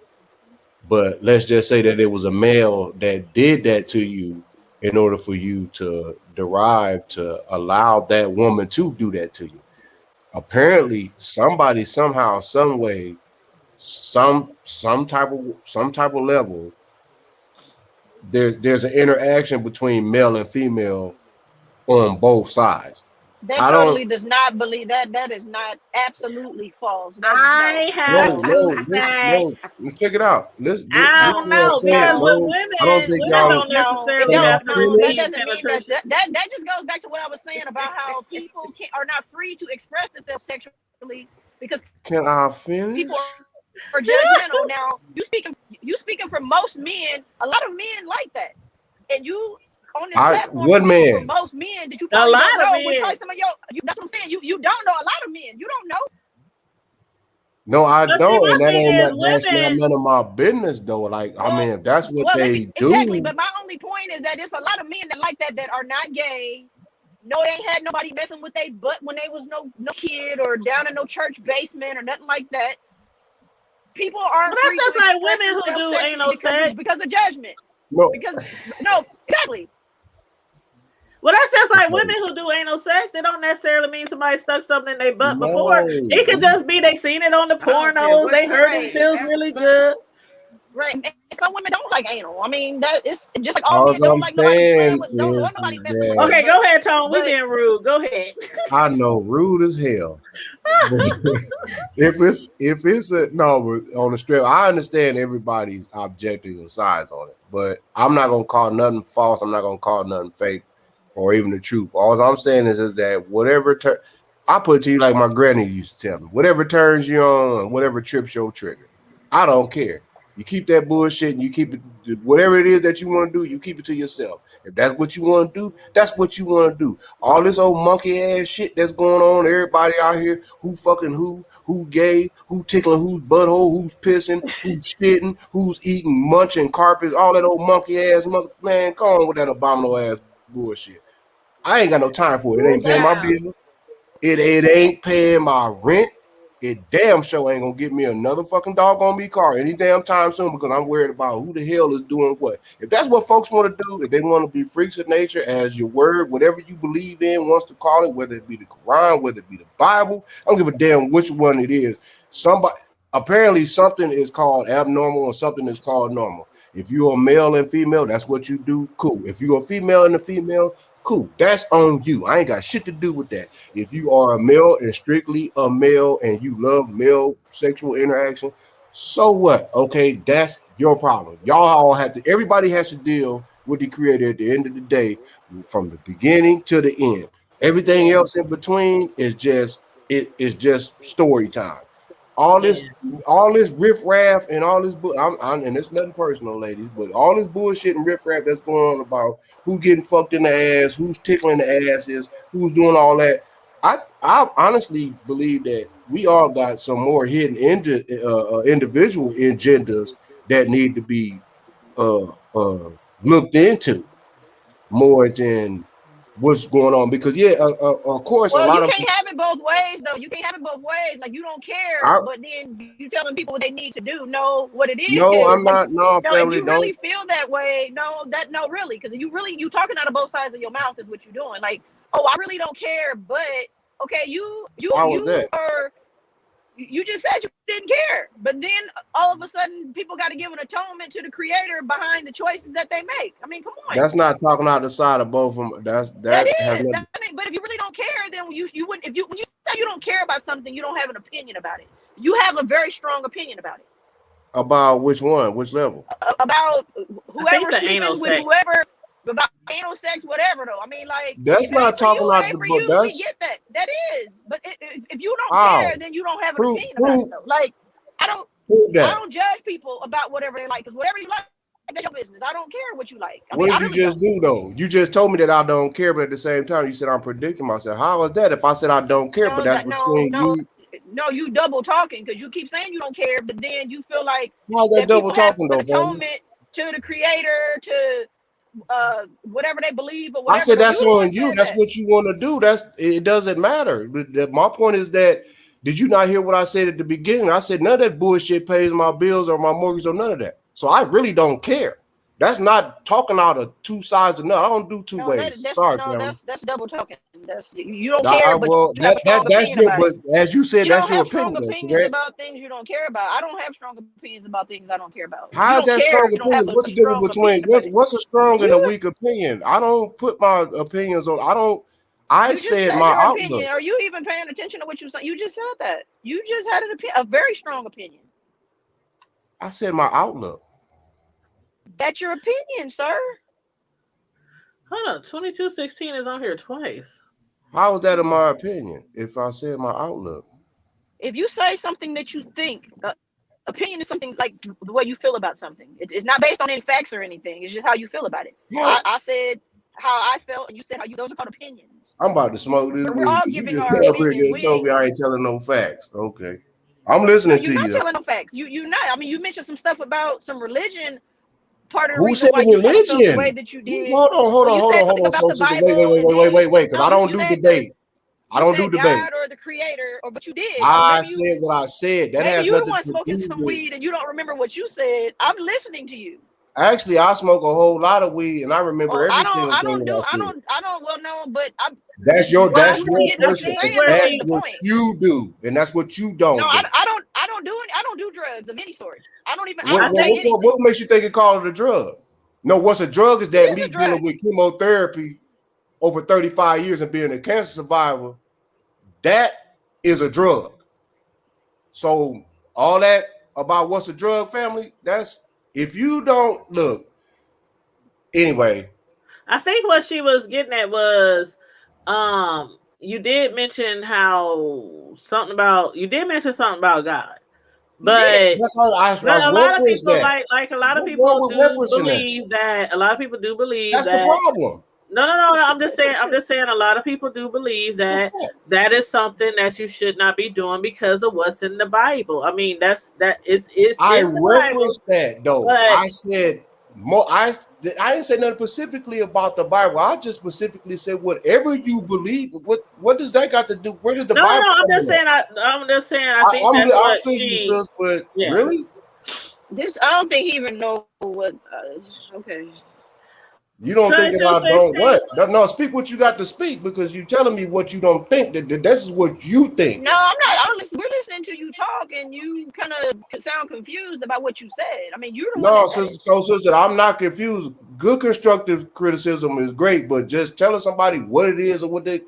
but let's just say that it was a male that did that to you in order for you to derive to allow that woman to do that to you. Apparently, somebody somehow, some way, some type of level, there's an interaction between male and female on both sides. That I don't. totally does not believe that. That is not absolutely false. That is I have to say, Let's check it out. I don't know because with I don't think women don't no, it necessarily have don't. to No, that receive doesn't mean penetration. that just goes back to what I was saying about how people are not free to express themselves sexually because Can I finish? people are judgmental. Now you speaking for most men. A lot of men like that, and you on this platform. What man? For most men, did you A lot of men. Some of that's what I'm saying. You don't know a lot of men. You don't know. No, I But don't, see, and my thing is that's not women- none of my business though. Like, I mean, if that's what they do, exactly. But my only point is that it's a lot of men that like that are not gay. No, they ain't had nobody messing with their butt when they was no kid or down in no church basement or nothing like that. People aren't. But that's just like women who do anal sex because of judgment. no, No, exactly. Well, that's just like women who do anal sex. It don't necessarily mean somebody stuck something in their butt before. It could just be they seen it on the pornos. They heard it feels really good. Right. And some women don't like anal. I mean, that is just like all men don't I'm like nobody saying with nobody messing with. Okay, go ahead, Tone. We being rude. Go ahead. I know, rude as hell. if it's a no on the strip, I understand everybody's objective and sides on it, but I'm not gonna call nothing false. I'm not gonna call nothing fake or even the truth. All I'm saying is that whatever I put it to you like my granny used to tell me, whatever turns you on, whatever trips your trigger, I don't care. You keep that bullshit and you keep it, whatever it is that you want to do, you keep it to yourself. If that's what you want to do, that's what you want to do. All this old monkey ass shit that's going on, everybody out here, who fucking who gay, who tickling who's butthole, who's pissing, who's shitting, who's eating, munching carpets, all that old monkey ass man, come on with that abominable ass bullshit. I ain't got no time for it. It ain't paying my bill. It ain't paying my rent. It damn sure ain't gonna get me another fucking doggone me car any damn time soon because I'm worried about who the hell is doing what. If that's what folks want to do, if they want to be freaks of nature as your word, whatever you believe in wants to call it, whether it be the Quran, whether it be the Bible, I don't give a damn which one it is. Apparently something is called abnormal and something is called normal. If you're a male and female, that's what you do. Cool. If you're a female and a female, cool. That's on you. I ain't got shit to do with that. If you are a male and strictly a male and you love male sexual interaction, so what? Okay, that's your problem. Y'all all have to, everybody has to deal with the creator at the end of the day, from the beginning to the end. Everything else in between is just story time. All this riffraff and all this and it's nothing personal, ladies, but all this bullshit and riffraff that's going on about who's getting fucked in the ass, who's tickling the asses, who's doing all that. I honestly believe that we all got some more hidden individual agendas that need to be looked into more than what's going on, because of course, well, a lot you of can't have it both ways though. You can't have it both ways. Like, you don't care, but then you telling people what they need to do. Know what it is. No, I'm not. No, no, family, if you really feel that way, no, really, because you talking out of both sides of your mouth is what you're doing. Like, oh, I really don't care, but okay, you just said you didn't care, but then all of a sudden people got to give an atonement to the creator behind the choices that they make. I mean, come on. That's not talking out the side of both of them. That is. But if you really don't care, then you wouldn't. When you say you don't care about something, you don't have an opinion about it. You have a very strong opinion about it. About which one? Which level? About whoever sleeping anal with sex. whoever. About anal sex, whatever though. I mean, like, that's not talking about the book. We get that. That is. But if you don't care, then you don't have an opinion about it though. Like, I don't judge people about whatever they like, because whatever you like, that's your business. I don't care what you like. What did you just do though? You just told me that I don't care, but at the same time, you said I'm predicting myself. How is that? If I said I don't care, but that's between you. No, you double talking, because you keep saying you don't care, but then you feel like how's that double talking though? Atonement to the creator, to whatever they believe or whatever. I said that's You the one on you. said That's that. what you want to do. It doesn't matter. My point is that, did you not hear what I said at the beginning? I said none of that bullshit pays my bills or my mortgage or none of that. So I really don't care. That's not talking out of two sides of nothing. I don't do two ways. Sorry, that's double talking. That's you don't care, but well, you have a strong that's opinion your, about but it. as you said, You that's don't your have strong opinion. opinions Correct? about things you don't care about. I don't have strong opinions about things I don't care about. How is that strong opinion? What's the difference between what's a strong and a weak opinion? I don't put my opinions on. I said my outlook. Opinion. Are you even paying attention to what you said? You just said that. You just had a very strong opinion. I said my outlook. That's your opinion, sir. Hold on, 2216 is on here twice. How is that in my opinion? If I said my outlook, if you say something that you think, opinion is something like the way you feel about something. It's not based on any facts or anything. It's just how you feel about it. Yeah. I said how I felt, and you said how you. Those are called opinions. I'm about to smoke this. We're all giving our opinions. Told me I ain't telling no facts. Okay, I'm listening to you. You're not telling no facts. You not. I mean, you mentioned some stuff about some religion. Part of the Who reason said why you religion? felt the way that you did. Hold on. So, wait, because I don't do debate. I don't do debate. God or the creator, but you did. I said what I said. That has you nothing the one to smoking do some with. weed and you don't remember what you said. I'm listening to you. Actually, I smoke a whole lot of weed, and I remember every single thing. I don't. Well, no, but that's your person. That's what you do, and that's what you don't. No, do. I don't do drugs of any sort. I don't even. What makes you think it called it a drug? No, what's a drug is that me dealing with chemotherapy over 35 years and being a cancer survivor. That is a drug. So all that about what's a drug, family, that's if you don't look. Anyway. I think what she was getting at was you did mention something about God. But that's how I a lot of people like a lot of people do believe that. A lot of people do believe that's the problem. No. I'm just saying a lot of people do believe that is something that you should not be doing because of what's in the Bible. I mean, it's I referenced that though. I said more. I didn't say nothing specifically about the Bible. I just specifically said whatever you believe. What does that got to do? Where did the Bible? No. I'm just saying. I think that's what she. But really, I don't think he even know what. Okay. You don't think that I don't what? No, speak what you got to speak because you're telling me what you don't think. That this is what you think. No, I'm not. We're listening to you talk, and you kind of sound confused about what you said. I mean, you're the one. Sister, I'm not confused. Good constructive criticism is great, but just telling somebody what it is or what they.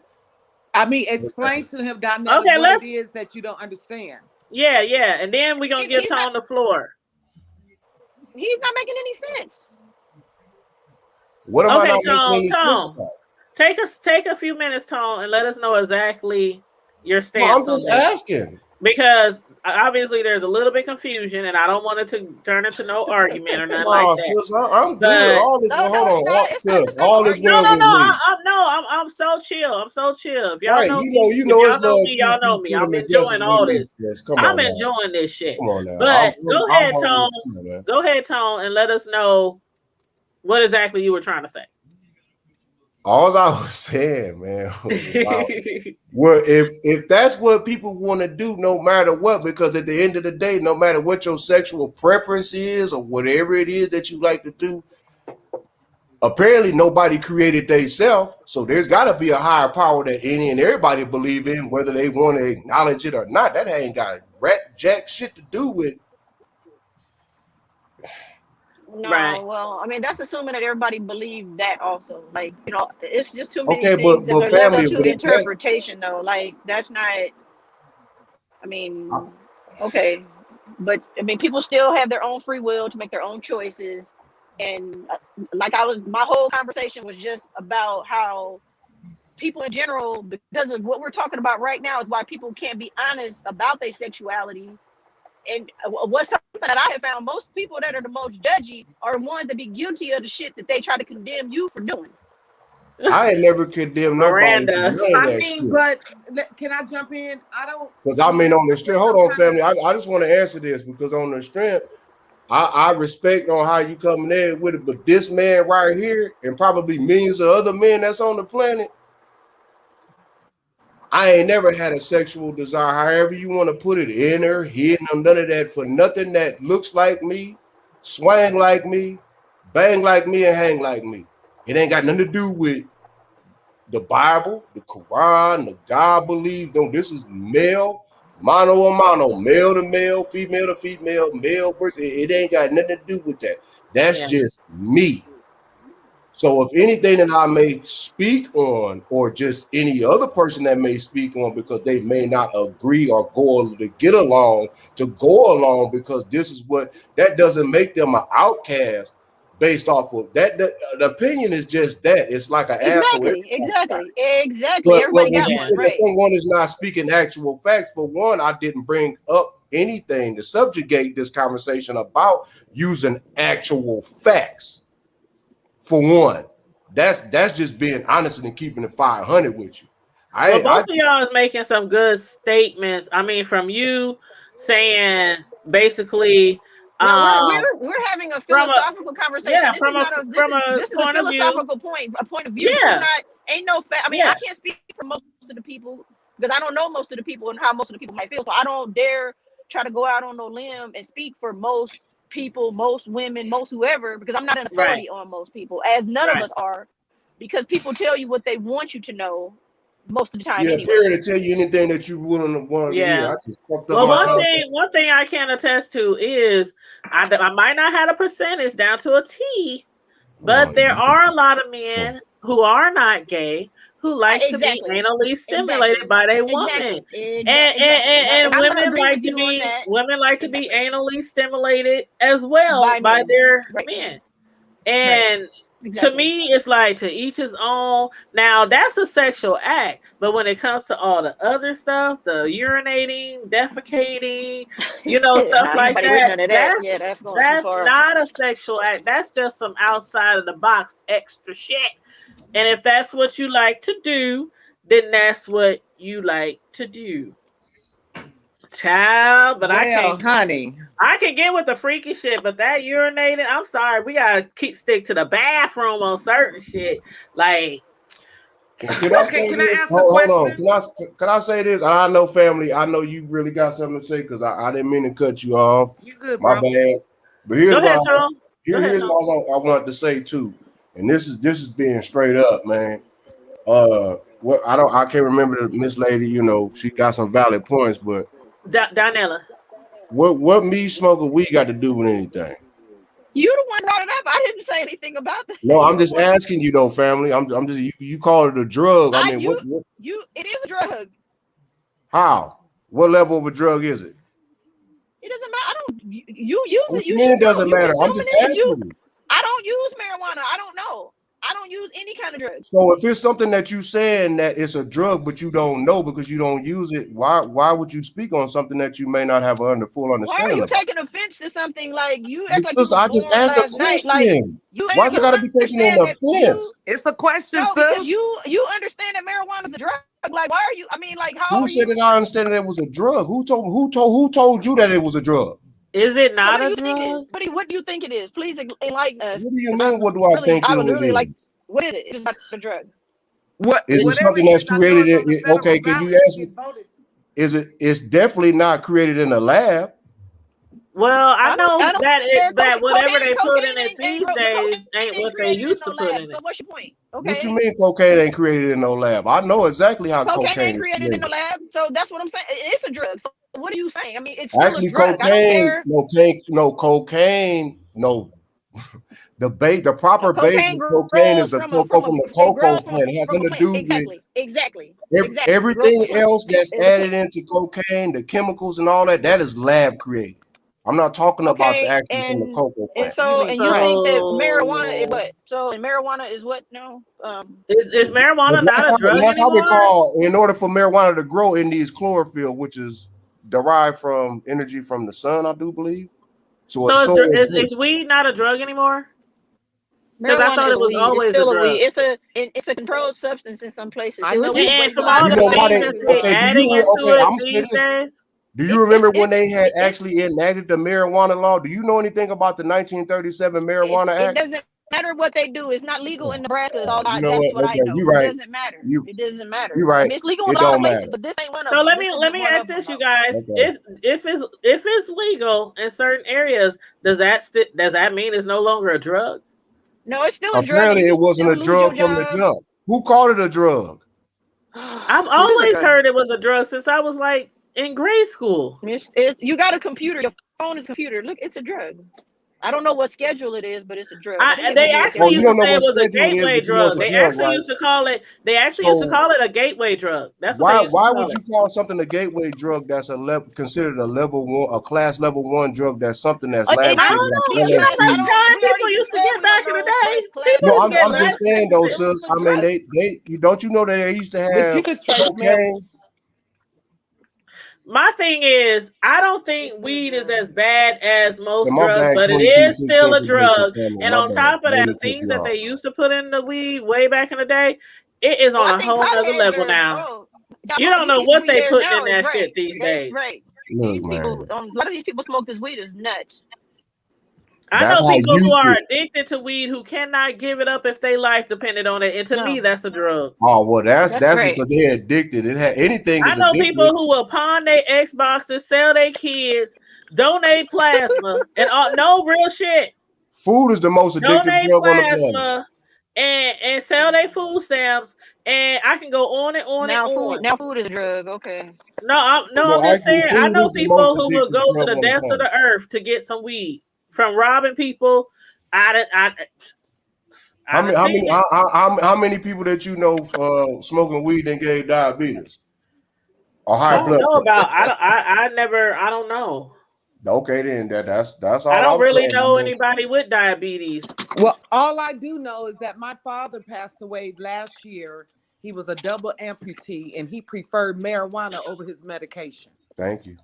I mean, explain to him, Donnell, what it is that you don't understand. Yeah, and then we're gonna give Tone the floor. He's not making any sense. What am I not making any sense about? Take a few minutes, Tone, and let us know exactly your stance. Well, I'm just asking. Because obviously there's a little bit confusion, and I don't want it to turn into no argument or nothing like that. I'm good. All this, hold on. I'm so chill. I'm so chill. If y'all right, know y'all know me. I'm enjoying all this. I'm enjoying this shit. Come on now. But go ahead, Tone. Go ahead, Tone, and let us know what exactly you were trying to say. All I was saying, man, well, if that's what people want to do, no matter what, because at the end of the day, no matter what your sexual preference is or whatever it is that you like to do, apparently nobody created themselves. So there's got to be a higher power that any and everybody believe in, whether they want to acknowledge it or not. That ain't got jack shit to do with. No, well, I mean, that's assuming that everybody believed that also. Like, it's just too many things that are left up to interpretation, though. Like, that's not, I mean, okay. But, I mean, people still have their own free will to make their own choices. And my whole conversation was just about how people in general, because of what we're talking about right now, is why people can't be honest about their sexuality. And what's something that I have found, most people that are the most judgy are the ones that be guilty of the shit that they try to condemn you for doing. I ain't never condemned nobody. I mean, but can I jump in? I don't. Because I mean, on the strength, hold on, family. I just want to answer this because on the strength, I respect on how you coming in with it, but this man right here, and probably millions of other men that's on the planet, I ain't never had a sexual desire, however you want to put it, in her, hidden them, none of that, for nothing that looks like me, swang like me, bang like me, and hang like me. It ain't got nothing to do with the Bible, the Quran, the God belief. No, this is male. Mano a mano, male to male, female to female, male versus. It ain't got nothing to do with that. That's just me. So if anything that I may speak on, or just any other person that may speak on, because they may not agree or go to get along, because this is what, that doesn't make them an outcast based off of that. The opinion is just that. It's like an asshole. Exactly. But Everybody when got you one, say right? that someone is not speaking actual facts, for one, I didn't bring up anything to subjugate this conversation about using actual facts. For one, that's just being honest and keeping it 500 with you. Both of y'all is making some good statements. I mean, from you saying basically, we're having a philosophical conversation. Yeah, this from is a philosophical point, a point of view. Yeah. Ain't no fact. I mean, I can't speak for most of the people because I don't know most of the people and how most of the people might feel. So I don't dare try to go out on no limb and speak for most people, most women, most whoever, because I'm not an authority on most people, as none of us are, because people tell you what they want you to know most of the time. Yeah, anyway. period, to tell you anything that you wouldn't want to hear. I just fucked up. Well, one thing I can attest to is I might not have a percentage down to a T, but there are a lot of men who are not gay who like to be anally stimulated by their woman, and women like to be anally stimulated as well by their men. And to me, it's like to each his own. Now that's a sexual act, but when it comes to all the other stuff, the urinating, defecating, stuff like that's not a sexual act. That's just some outside of the box extra shit. And if that's what you like to do, then that's what you like to do. Child, but I can't, honey. I can get with the freaky shit, but that urinating, I'm sorry, we gotta stick to the bathroom on certain shit. Like, can I ask a question? Can I say this? And I know, family, I know you really got something to say because I didn't mean to cut you off. You good, bro? My bad. But here's what I wanted to say too, and this is being straight up, man. I can't remember Miss Lady. She got some valid points, but Donella, what me smoking weed got to do with anything? You the one brought it up. I didn't say anything about that. No, I'm just asking you though, family. I'm just you call it a drug. I mean, it is a drug. How? What level of a drug is it? It doesn't matter. I don't. You use What it. you mean it doesn't matter? I'm just asking you. I don't use marijuana. I don't know. I don't use any kind of drug. So if it's something that you saying that it's a drug, but you don't know because you don't use it, why would you speak on something that you may not have a full understanding? Why are you taking offense to something like you act because like I just asked a question. Why you gotta be taking an offense? It's a question, sis. Because you understand that marijuana is a drug. Like, why are you? I mean, like, how? Who said that I understand that it was a drug? Who told you that it was a drug? Is it not a drug? What do you think it is? Please enlighten us. What do you mean? What do I think it is? What is it? It's not a drug. Is it something that's created? Okay, can you ask me? It's definitely not created in a lab. Well, I know that whatever they put in it these days ain't what they used to put in it. So what's your point? Okay. What you mean cocaine ain't created in no lab? I know exactly how cocaine ain't created in the lab. So that's what I'm saying. It's a drug. So what are you saying? I mean, it's actually cocaine. The proper base of cocaine is the cocoa from the cocoa plant. It has nothing to do with exactly. Everything else that's added into cocaine, the chemicals and all that is lab created. I'm not talking about the actual from the cocoa plant. And you think that marijuana is what? So marijuana is what? No. Is marijuana not a drug? That's how we call. In order for marijuana to grow, it needs chlorophyll, which is derived from energy from the sun, I do believe. So is weed not a drug anymore? Because I thought it was always a drug. It's a controlled substance in some places. And from all the things that they're adding into it these days. Do you remember when they had actually enacted the marijuana law? Do you know anything about the 1937 Marijuana It Act? doesn't matter what they do. It's not legal in Nebraska. You know That's what? what I Okay, know. you right. It doesn't matter. It doesn't matter. You I right. mean, it's legal in It a lot don't of places, matter. but this ain't one of So them. let This me isn't one ask of them, this, you though. guys. Okay. If it's legal in certain areas, does that mean it's no longer a drug? No, it's still a drug. Apparently, You it can wasn't still a lose your drug from the job. jump. Who called it a drug? I've It is a always drug. heard it was a drug since I was like in grade school. You got a computer. Your phone is a computer. Look, it's a drug. I don't know what schedule it is, but it's a drug. I think it They may be a actually Oh, you used don't to know say it what was a schedule it is, gateway but you know it's drug. a They drug, actually right? used to call it. They actually used to So call it a gateway drug. That's what they used to why call would it. you call something a gateway drug that's considered a level 1, a class level 1 drug? That's something that's lab I created, don't know. like You know how much LSD. time We people already used to said get we back don't in the know day. what People No, used to get I'm just saying though, sis. I mean, they don't you know that they used to But you have could trace cocaine? My thing is, I don't think weed is as bad as most And my drugs, bag but it 22, is still 16 a drug. family. And My on bad. top of Let that, me the cut things you that off. they used to put in the weed way back in the day, it is Well, on I a think whole other potheads level are. now. Oh, You don't know these what weed they heads putting now in is that right. shit these days. Right. Look, These people, man. a lot of these people smoke this weed is nuts. I That's know how people who you are feel. addicted to weed who cannot give it up if their life depended on it. And to me, No, that's a drug. Oh well, that's great. because they're addicted. It had anything I is know addictive. people who will pawn their Xboxes, sell their kids, donate plasma, and no real shit. Food is the most addictive Donate drug on the planet. plasma and sell their food stamps, and I can go on and on and on. Now food is a drug. Okay. No, I'm Well, just actually, saying. I food know is the most people who will addictive go to drug the on the depths of planet. the earth to get some weed, from robbing people. How many people that you know smoking weed and gave diabetes or I high don't blood know pressure? about. I don't know. Okay, then that's all I don't I'm really saying. know anybody with diabetes. Well, all I do know is that my father passed away last year. He was a double amputee and he preferred marijuana over his medication. Thank you.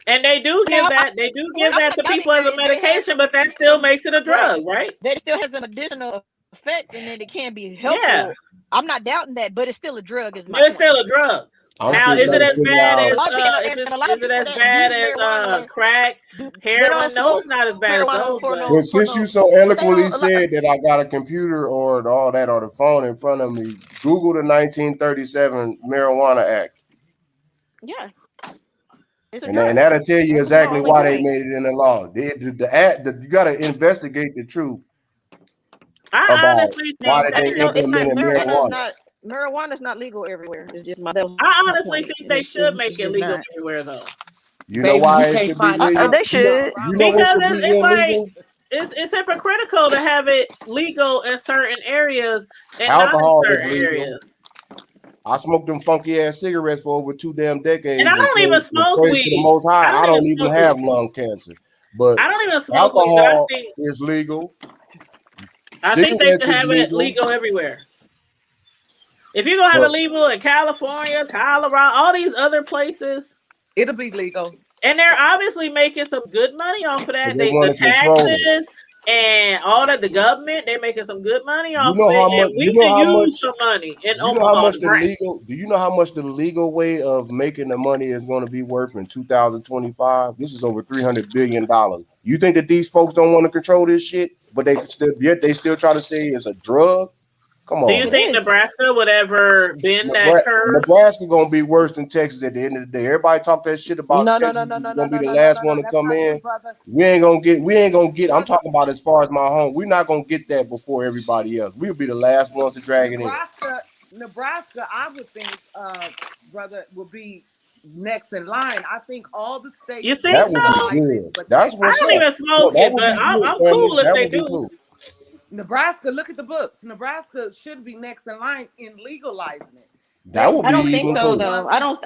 And they do give that. They do give that to people as a medication, but that still makes it a drug, right? That still has an additional effect, and then it can be helpful. Yeah. I'm not doubting that, but it's still a drug. But it's still a drug. Now, is it as bad as crack, heroin? No, it's not as bad as those. But since you so eloquently said that I got a computer or all that or the phone in front of me, Google the 1937 Marijuana Act. Yeah. And that'll tell you exactly why they made it in the law. You got to investigate the truth. I honestly think marijuana is not legal everywhere. It's just I honestly think they should make it legal everywhere, though. You know why it should be legal? They should. You know what should be illegal? It's hypocritical to have it legal in certain areas and Alcohol not in is certain legal. areas. I smoked them funky ass cigarettes for over 2 damn decades. And I don't even smoke weed. weed. The Most High, I don't even have lung cancer. But I don't even smoke alcohol weed. is legal. I think they should have it legal everywhere. If you're gonna have it legal in California, Colorado, all these other places, it'll be legal. And they're obviously making some good money off of that. They The taxes and all that, the government, they're making some good money off of it. And we can use some money in Omaha. Do you know how much the legal way of making the money is going to be worth in 2025? This is over $300 billion. You think that these folks don't want to control this shit, but they still try to say it's a drug? Come on. Do you think Nebraska would ever bend that curve? Nebraska gonna be worse than Texas at the end of the day. Everybody talk that shit about Texas gonna be the last one to come in. We ain't gonna get. I'm talking about as far as my home. We're not gonna get that before everybody else. We'll be the last ones to drag it in. Nebraska, I would think, brother, will be next in line. I think all the states. You think so? That's what I don't even smoke it, but I'm cool if they do. Nebraska, look at the books. Nebraska should be next in line in legalizing it. That would be. I don't think so, though. I don't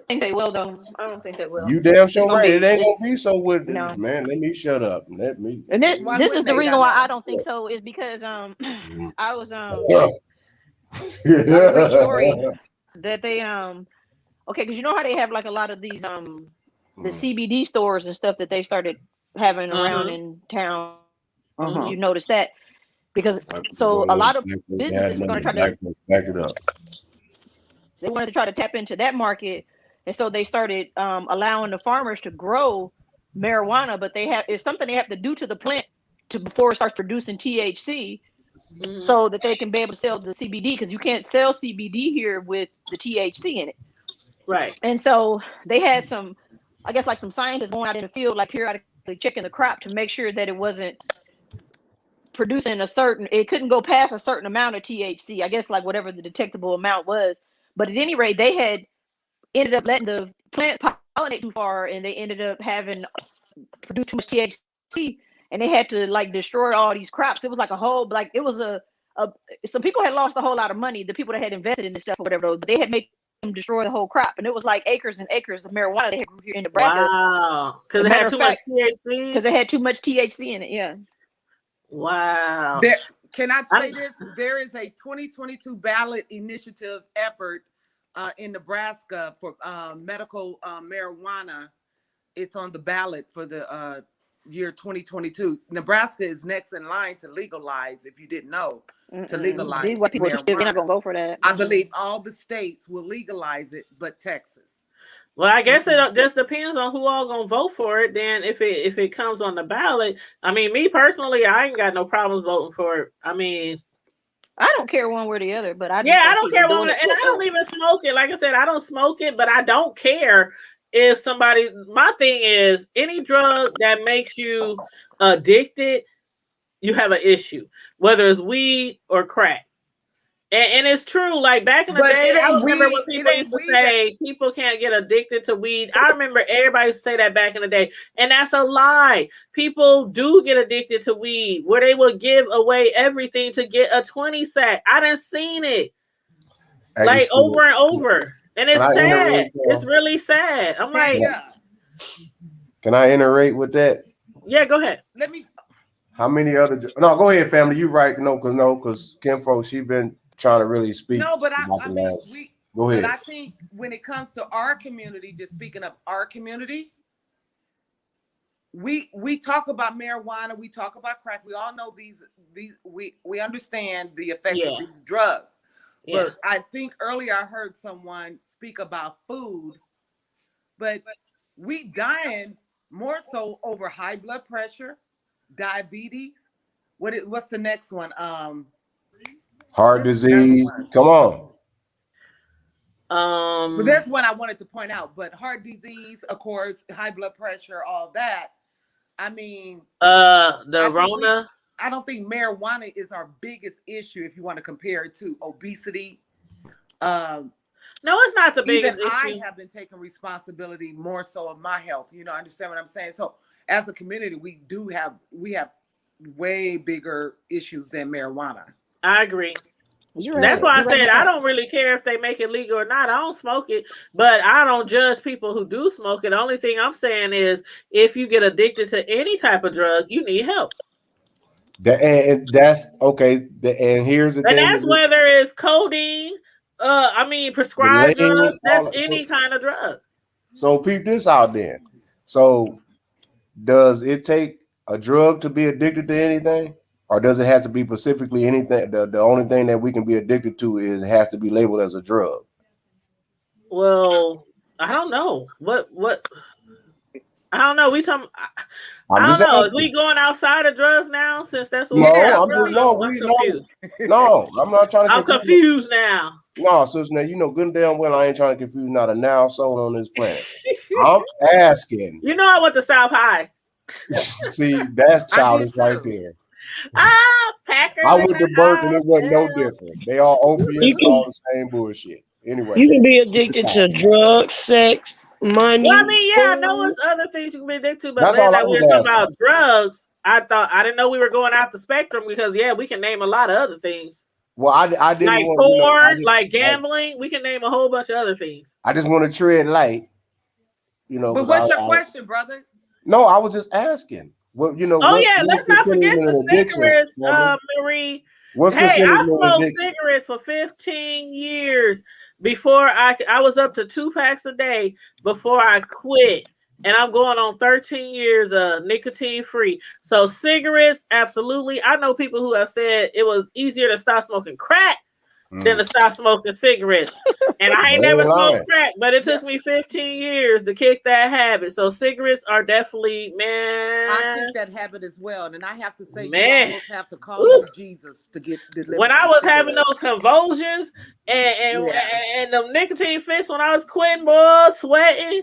think they will, though. I don't think they will. You damn sure right. It ain't gonna be so with man. Let me shut up. Let me. And this is the reason why I don't think so. Is because I was story that they okay, because you know how they have like a lot of these the CBD stores and stuff that they started having around in town. You notice that. Because so a lot of businesses are going to try to back it up. They wanted to try to tap into that market and so they started allowing the farmers to grow marijuana, but it's something they have to do to the plant before it starts producing THC, so that they can be able to sell the CBD, because you can't sell CBD here with the THC in it. Right. And so they had some, I guess, like some scientists going out in the field, like periodically checking the crop to make sure that it wasn't producing it couldn't go past a certain amount of THC, I guess, like whatever the detectable amount was. But at any rate, they had ended up letting the plant pollinate too far, and they ended up having produced too much THC, and they had to like destroy all these crops. It was like a whole, like it was some people had lost a whole lot of money, the people that had invested in this stuff or whatever, but they had made them destroy the whole crop, and it was like acres and acres of marijuana they had grew here in Nebraska. Wow, because it had too much THC. Because it had too much THC in it. Yeah. Wow. Can I say this? There is a 2022 ballot initiative effort in Nebraska for medical marijuana. It's on the ballot for the year 2022. Nebraska is next in line to legalize, if you didn't know, to legalize these white people marijuana. they're not gonna go for that. I believe all the states will legalize it, but Texas. Well, I guess it just depends on who all gonna vote for it. Then if it comes on the ballot, I mean, me personally, I ain't got no problems voting for it. I mean, I don't care one way or the other, but I don't care one, and I don't even smoke it. Like I said, I don't smoke it, but I don't care if somebody. My thing is, any drug that makes you addicted, you have an issue, whether it's weed or crack. And it's true, like back in the day, I remember when people used to say people can't get addicted to weed. I remember everybody used to say that back in the day. And that's a lie. People do get addicted to weed, where they will give away everything to get a 20 sack. I done seen it. Like over and over. And it's sad. It's really sad. I'm like, can I iterate with that? Yeah, go ahead. Let me. How many other? No, go ahead, family. You right? Because Kinfolk, she been trying to really speak. No, but I mean, go ahead. But I think when it comes to our community, just speaking of our community, we talk about marijuana, we talk about crack. We all know these we understand the effects of these drugs. Yeah. But I think earlier I heard someone speak about food, but we dying more so over high blood pressure, diabetes. What's the next one? Heart disease. Come on. But that's one I wanted to point out. But heart disease, of course, high blood pressure, all that. I mean, Rona. I don't think marijuana is our biggest issue if you want to compare it to obesity. No, it's not the biggest issue. I have been taking responsibility more so of my health. You know, understand what I'm saying? So as a community, we have way bigger issues than marijuana. I agree. That's why I said I don't really care if they make it legal or not. I don't smoke it, but I don't judge people who do smoke it. The only thing I'm saying is if you get addicted to any type of drug, you need help. And that's okay. And here's the thing. And that's whether it's codeine, prescribed drugs, that's any kind of drug. So peep this out then. So does it take a drug to be addicted to anything? Or does it have to be specifically anything? The only thing that we can be addicted to is it has to be labeled as a drug. Well, I don't know. What I don't know. We talking. I don't know. Is we going outside of drugs now? Since that's what I'm not trying to. I'm confused now. No, sister, now you know good and damn well I ain't trying to confuse not a now soul on this planet. I'm asking. You know I went to South High. See, that's childish right there. Packers. I went to Burke and it wasn't no different. They all opiates, all the same bullshit. Anyway, you can be addicted to drugs, sex, money. Well, I mean, yeah, I know it's other things you can be addicted to, but that's all I was talking about drugs. I didn't know we were going out the spectrum because we can name a lot of other things. Well, I didn't like porn, like gambling. We can name a whole bunch of other things. I just want to tread light, But what's your question, brother? No, I was just asking. Well, let's not forget the cigarettes, Marie. I smoked cigarettes for 15 years before I was up to 2 packs a day before I quit. And I'm going on 13 years nicotine free. So cigarettes, absolutely. I know people who have said it was easier to stop smoking crack than to stop smoking cigarettes. And I ain't They never ain't smoked lying. crack, but it took me 15 years to kick that habit. So cigarettes are definitely, man. I kicked that habit as well, and I have to say, Man. you almost have to call Ooh. on Jesus to get delivered. When I from was having cigarettes. those convulsions and Yeah. the nicotine fits when I was quitting, boy, sweating.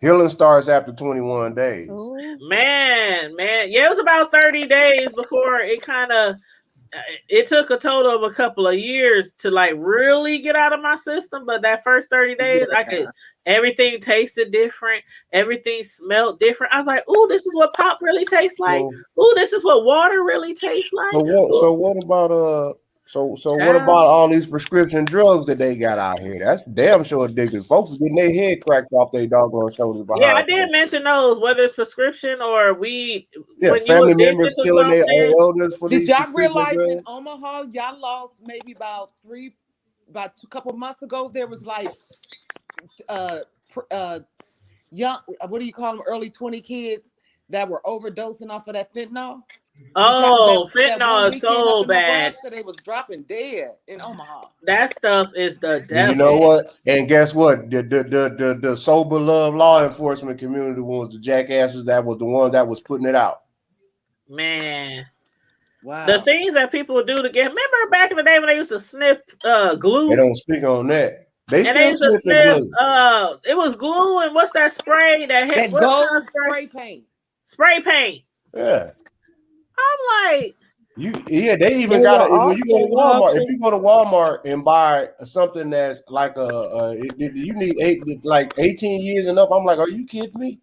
Healing starts after 21 days. Man. Yeah, it was about 30 days before it kind of, it took a total of a couple of years to like really get out of my system. But that first 30 days, I could, everything tasted different. Everything smelled different. I was like, ooh, this is what pop really tastes like. Ooh, this is what water really tastes like. So what about what about all these prescription drugs that they got out here? That's damn sure addictive. Folks are getting their head cracked off their doggone shoulders behind. Yeah, I did mention those, whether it's prescrition or weed. Yeah, when family you members killing their elders for Did these y'all prescription realize drugs? in Omaha, y'all lost maybe about a couple months ago, there was like young, what do you call them, early 20 kids that were overdosing off of that fentanyl? Oh, that fentanyl is so bad. Nebraska, they was dropping dead in Omaha. That stuff is the devil. You know what? And guess what? The sober love law enforcement community was the jackasses that was the one that was putting it out. Man. Wow. The things that people do to get, remember back in the day when they used to sniff glue? They don't speak on that. They used to sniff it was glue and what's that spray that gold spray paint. Spray paint. Yeah. I'm like, they even got it when you go to Walmart. If you go to Walmart and buy something that's like you need 18 years and up. I'm like, are you kidding me?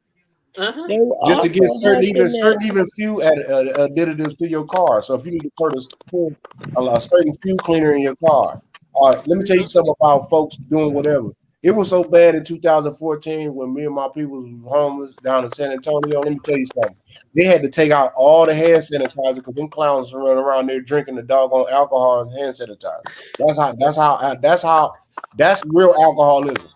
Just to get certain few additives to your car. So if you need to put a certain fuel cleaner in your car. All right, let me tell you something about folks doing whatever. It was so bad in 2014 when me and my people was homeless down in San Antonio. Let me tell you something. They had to take out all the hand sanitizer because them clowns were running around there drinking the doggone alcohol and hand sanitizer. That's real alcoholism.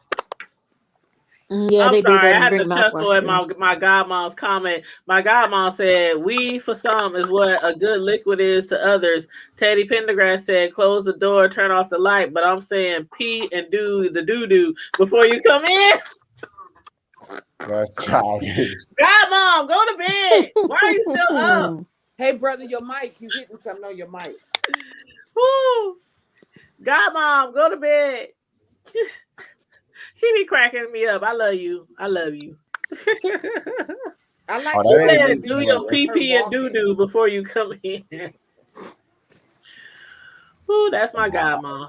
Yeah, I'm they sorry, do that I and had drink to chuckle at my godmom's comment. My godmom said, "We for some is what a good liquid is to others." Teddy Pendergrass said, "Close the door, turn off the light." But I'm saying, pee and do the doo-doo before you come in. That's childish. Godmom, go to bed. Why are you still up? Hey, brother, your mic. You hitting something on your mic. Woo. Godmom, go to bed. She be cracking me up. I love you. I love you. I like she said, do your pee and doo-doo before you come in. Ooh, that's my godmom.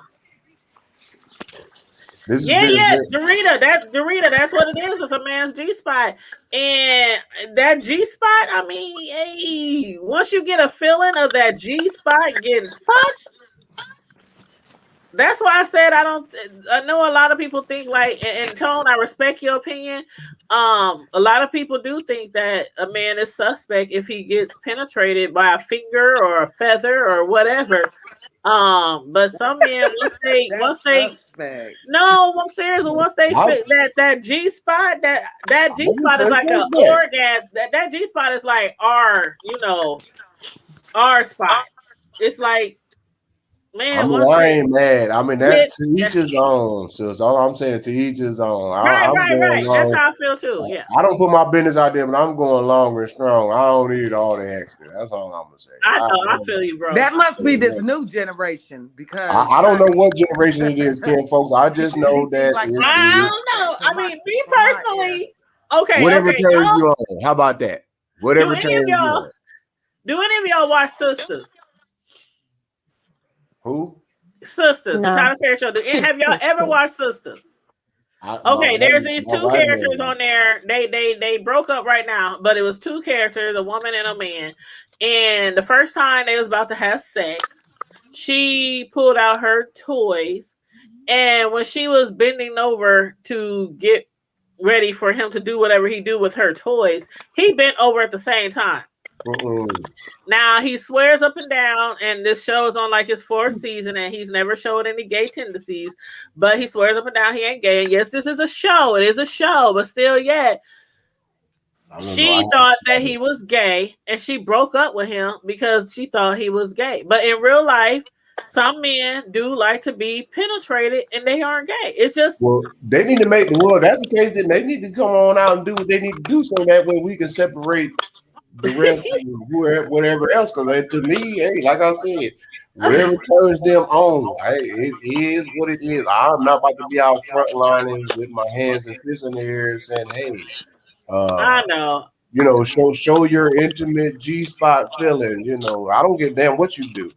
Dorita. That's what it is. It's a man's G-spot. And that G-spot, I mean, hey, once you get a feeling of that G-spot getting touched, that's why I said I know a lot of people think like, and Tone, I respect your opinion. A lot of people do think that a man is suspect if he gets penetrated by a finger or a feather or whatever. But some men once they no, I'm serious. But once they fit that G spot, that G spot is like an orgasm. That G spot is like our spot. It's like, man, I ain't mad. I mean, that to each his own. So all I'm saying, to each his own. Right. That's how I feel too. Yeah. I don't put my business out there, but I'm going long and strong. I don't need all the extra. That's all I'm gonna say. I feel you, bro. That must be this new generation because I don't know what generation it is, Ken, folks. I just know that. I don't know. I mean, me personally, okay. Whatever turns you on. How about that? Whatever turns you on. Do any of y'all watch Sisters? Who? Sisters, the Tyler Perry show. Have y'all ever watched Sisters? Okay, there's these two characters on there. They broke up right now, but it was two characters, a woman and a man. And the first time they was about to have sex, she pulled out her toys, and when she was bending over to get ready for him to do whatever he do with her toys, he bent over at the same time. Now he swears up and down, and this show is on like his 4th season, and he's never showed any gay tendencies, but he swears up and down he ain't gay. And yes, this is a show. It is a show, but still yet she thought that he was gay, and she broke up with him because she thought he was gay. But in real life, some men do like to be penetrated and they aren't gay. It's just Well, they need to make the world. That's the case. Then they need to come on out and do what they need to do, so that way we can separate the rest of whoever, whatever else. Because to me, hey, like I said, whatever turns them on, it is what it is. I'm not about to be out frontlining with my hands and fists in the air saying, "Hey, I know." You know, show your intimate G-spot feelings. You know, I don't give a damn what you do.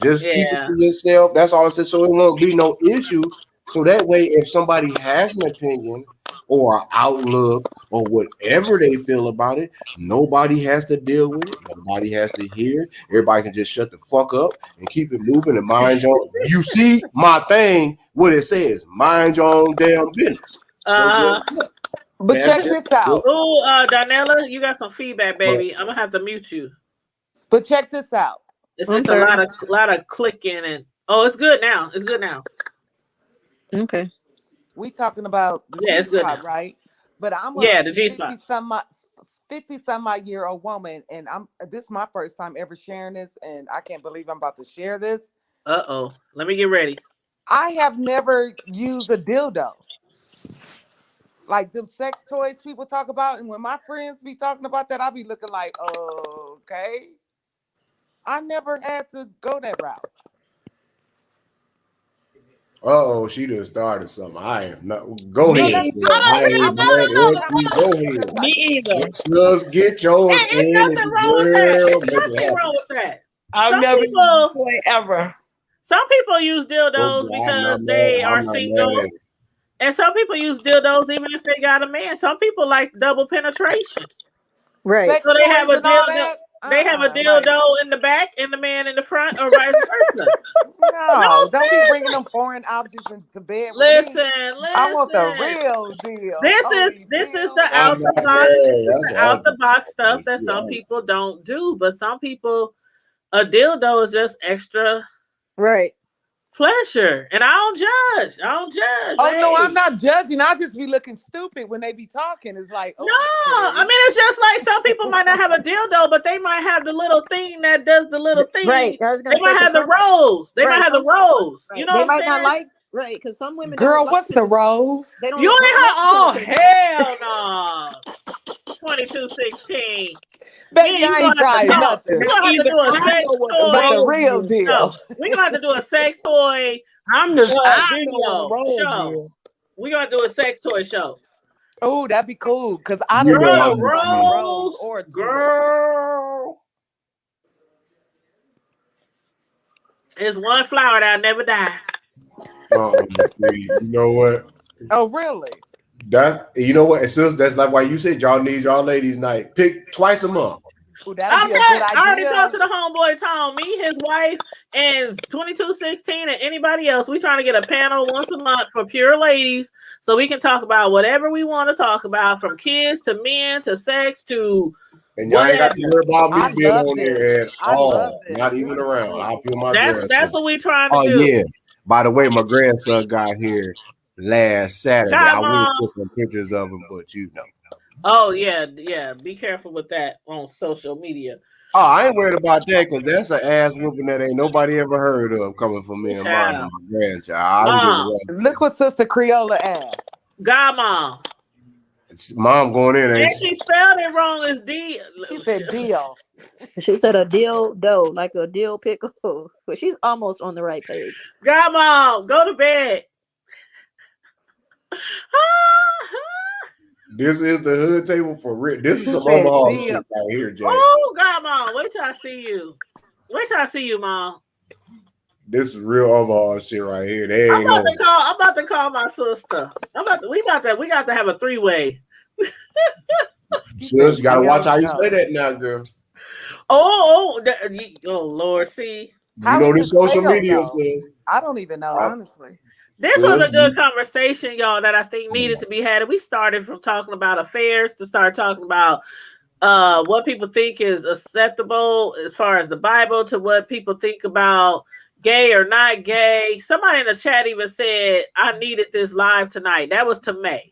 Just keep it to yourself. That's all I said. So it won't be no issue. So that way, if somebody has an opinion or an outlook or whatever they feel about it, nobody has to deal with it. Nobody has to hear it. Everybody can just shut the fuck up and keep it moving and mind your own. You see my thing, what it says, mind your own damn business. But check this out. Oh, Donella, you got some feedback, baby. I'm gonna have to mute you. But check this out. It's just a lot of clicking and it's good now. It's good now. Okay. We talking about the it's good G-spot, now. right? But I'm the G-spot. 50-some-odd-year-old woman, and this is my first time ever sharing this, and I can't believe I'm about to share this. Let me get ready. I have never used a dildo. Like them sex toys people talk about, and when my friends be talking about that, I be looking like, okay. I never had to go that route. She done started something. I am not. Go Me ahead. Me either. Slugs, get yours. Ain't nothing wrong with that. Nothing wrong with that. I've never used a toy ever. Some people use dildos because they are single. And some people use dildos even if they got a man. Some people like double penetration. Right. So they have a dildo. They have a dildo in the back and the man in the front, or vice versa. No, don't be bringing them foreign objects into bed. Listen. I want the real deal. This is the out the box. Out the box stuff that some people don't do, but some people, a dildo is just extra. Right. Pleasure, and I don't judge. Oh no, I'm not judging. I just be looking stupid when they be talking. It's like, no, I mean it's just like some people might not have a dildo, but they might have the little thing that does the little thing. Right. They might have the rose. They might have the rose. You know, they what might I'm not saying? like. Right, because some women. Girl, what's the rose? They don't. You ain't her. Oh hell no. 2216. Baby, I ain't trying nothing. We're gonna have to do a sex toy. But the real deal. No, we're gonna have to do a sex toy. I'm just video show. We're gonna do a sex toy show. Oh, that'd be cool. Cause I don't know rose or girl. It's one flower that never dies. You know what? Oh, really? You know what? It's just, that's like why you said y'all need y'all ladies' night. Pick twice a month. Ooh, I already talked to the homeboy Tom, me, his wife, and 2216 and anybody else. We trying to get a panel once a month for pure ladies so we can talk about whatever we want to talk about, from kids to men to sex to and y'all ain't got to worry about me being on there at all. Not even around. I'll feel my grandson. That's what we trying to do. Oh yeah. By the way, my grandson got here last Saturday. I will put some pictures of him, but you know. Oh yeah. Be careful with that on social media. Oh, I ain't worried about that because that's an ass whooping that ain't nobody ever heard of coming from me and my grandchild. Look what Sister Creola asked. Godmom. Mom going in. And she spelled it wrong as D. She said deal. She said a dildo, like a dill pickle. But she's almost on the right page. Godmom, go to bed. This is the hood table for real. This is some Omaha shit right here, Jay. Oh, Godmom, wait till I see you. Wait till I see you, Mom. This is real Omaha shit right here. They ain't I'm about to call my sister. We got to have a three-way. Sis, you gotta watch how you say that now, girl. Oh Lord, see. You know this social media says. I don't even know, honestly. This was a good conversation, y'all, that I think needed to be had. We started from talking about affairs to start talking about what people think is acceptable as far as the Bible, to what people think about gay or not gay. Somebody in the chat even said, I needed this live tonight. That was to May.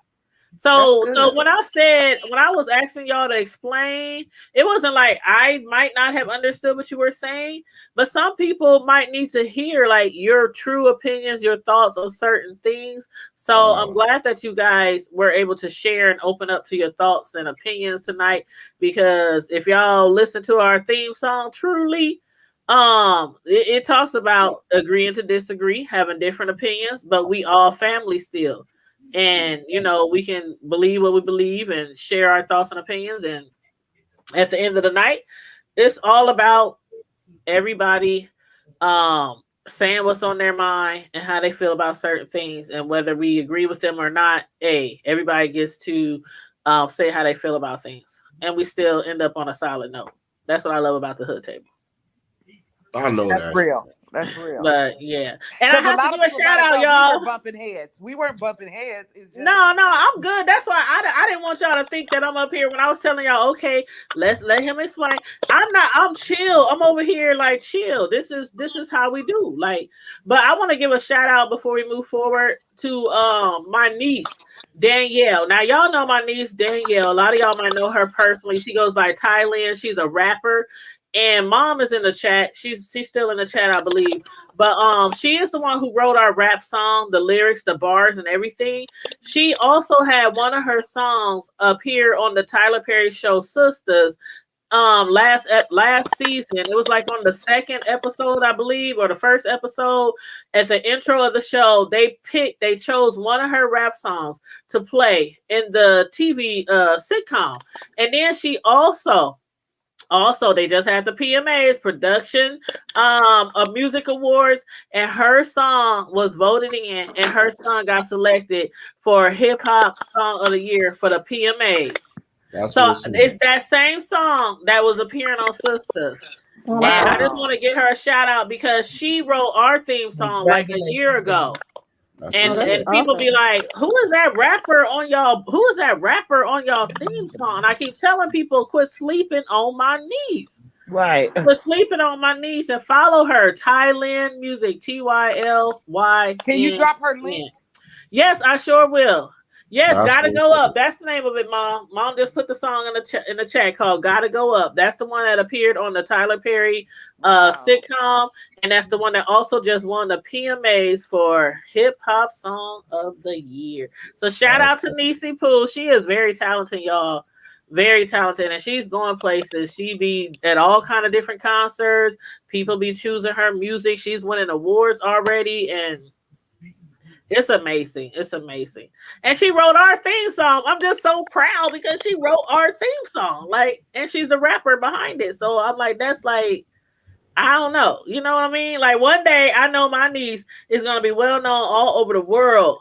So That's so good. when I was asking y'all to explain, it wasn't like I might not have understood what you were saying, but some people might need to hear like your true opinions, your thoughts on certain things. So I'm glad that you guys were able to share and open up to your thoughts and opinions tonight, because if y'all listen to our theme song truly, it talks about agreeing to disagree, having different opinions, but we all family still. And you know, we can believe what we believe and share our thoughts and opinions, and at the end of the night, it's all about everybody saying what's on their mind and how they feel about certain things, and whether we agree with them or not, everybody gets to say how they feel about things, and we still end up on a solid note. That's what I love about the hood table. I know That's that. real. That's real. But yeah, and I Because a have to lot give of a people shout might have out, thought we y'all. were bumping heads. We weren't bumping heads. It's just No, I'm good. That's why I didn't want y'all to think that I'm up here when I was telling y'all, okay, let's let him explain. I'm not, I'm chill. I'm over here like chill. This is how we do. Like, but I want to give a shout out before we move forward to my niece, Danielle. Now y'all know my niece Danielle. A lot of y'all might know her personally. She goes by Thailand. She's a rapper. And mom is in the chat. She's still in the chat, I believe. But she is the one who wrote our rap song, the lyrics, the bars, and everything. She also had one of her songs appear on the Tyler Perry show Sisters last season. It was like on the second episode, I believe, or the first episode. At the intro of the show, they chose one of her rap songs to play in the TV sitcom. And then she also, they just had the PMAs, production of music awards, and her song was voted in, and her song got selected for hip hop song of the year for the PMAs. That's So what's it's that same song that was appearing on Sisters. And I just want to give her a shout out because she wrote our theme song like a year ago. And people be like, who is that rapper on y'all? Who is that rapper on y'all theme song? And I keep telling people, quit sleeping on my knees. Right. Quit sleeping on my knees and follow her. Thailand Music, TYLY. Can you drop her link? Yes, I sure will. Yes, That's Gotta what- Go Up. That's the name of it, Mom. Mom just put the song in the chat called Gotta Go Up. That's the one that appeared on the Tyler Perry sitcom, and that's the one that also just won the PMAs for Hip Hop Song of the Year. So shout out to Niecy Pooh. She is very talented, y'all. Very talented, and she's going places. She be at all kind of different concerts. People be choosing her music. She's winning awards already, and it's amazing. It's amazing. And she wrote our theme song. I'm just so proud because she wrote our theme song. Like, and she's the rapper behind it. So I'm like, that's like, I don't know. You know what I mean? Like one day I know my niece is gonna be well known all over the world.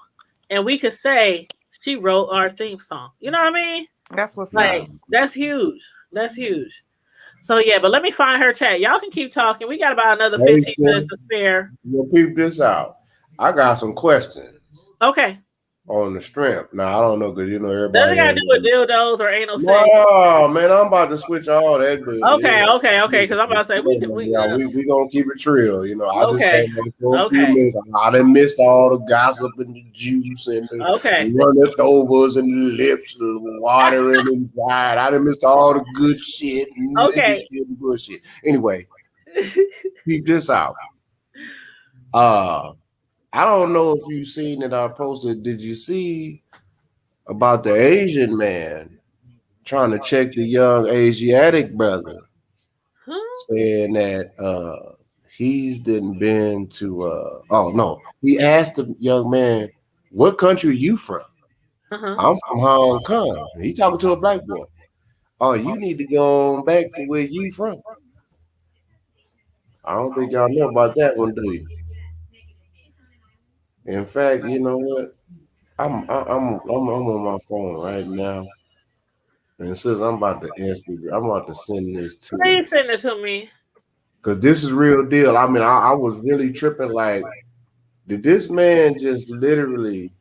And we could say she wrote our theme song. You know what I mean? That's what's like up. that's huge. That's huge. So yeah, but let me find her chat. Y'all can keep talking. We got about another 15 minutes to spare. Well, peep this out. I got some questions Okay. on the strength. Now I don't know because everybody. Doesn't got to do with dildos or anal sex. Oh man, I'm about to switch all that. But Okay. Because I'm about to say we gonna keep it real. I just Okay. came in for a few minutes. I done missed all the gossip and the juice and the runneth overs and the lips, the watering and pride. I done missed all the good shit and nigga shit and bullshit. Anyway, keep this out. I don't know if you've seen it. I posted. Did you see about the Asian man trying to check the young Asiatic brother, saying that he's didn't been to he asked the young man, what country are you from? I'm from Hong Kong. He talking to a black boy. Oh, you need to go on back to where you from. I don't think y'all know about that one, do you? In fact, you know what? I'm on my phone right now. And since I'm about to send this to you. Please send it to me. Because this is real deal. I mean, I was really tripping. Like, did this man just literally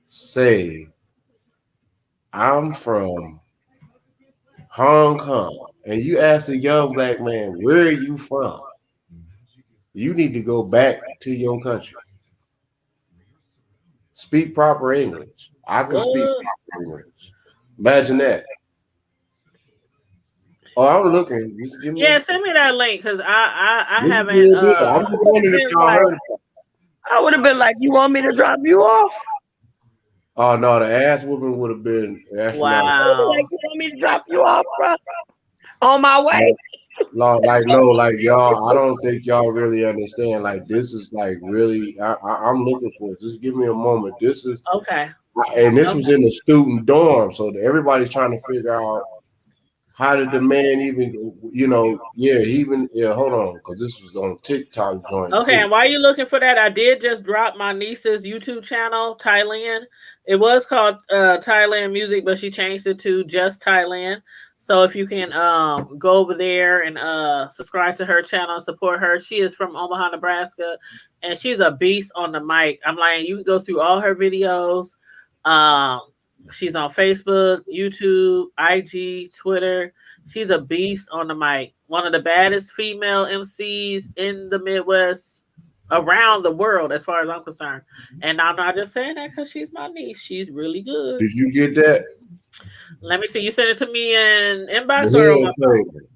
say, I'm from Hong Kong, and you ask a young black man, where are you from? You need to go back to your country. Speak proper English. I can speak What? my language. Imagine that. Oh, I'm looking. Just give me a Yeah, second. send me that link because I This is haven't. real good. I'm just wondering if It's y'all like, heard it. I would have been like, you want me to drop you off? Oh no, the ass whooping would have been astronomical. wow. Like, you want me to drop you off, bro? On my way? Like y'all, I don't think y'all really understand. Like this is like really, I'm looking for it. Just give me a moment. This is, Okay. and this was in the student dorm, so everybody's trying to figure out how did the man even, hold on, because this was on TikTok joint Okay, too. and while you're looking for that, I did just drop my niece's YouTube channel, Thailand. It was called Thailand Music, but she changed it to just Thailand. So if you can go over there and subscribe to her channel and support her. She is from Omaha, Nebraska, and she's a beast on the mic. I'm like, you can go through all her videos. She's on Facebook, YouTube, IG, Twitter. She's a beast on the mic. One of the baddest female MCs in the Midwest, around the world, as far as I'm concerned. And I'm not just saying that because she's my niece. She's really good. Did you get that? Let me see. You sent it to me in inbox The or on my hood phone? table.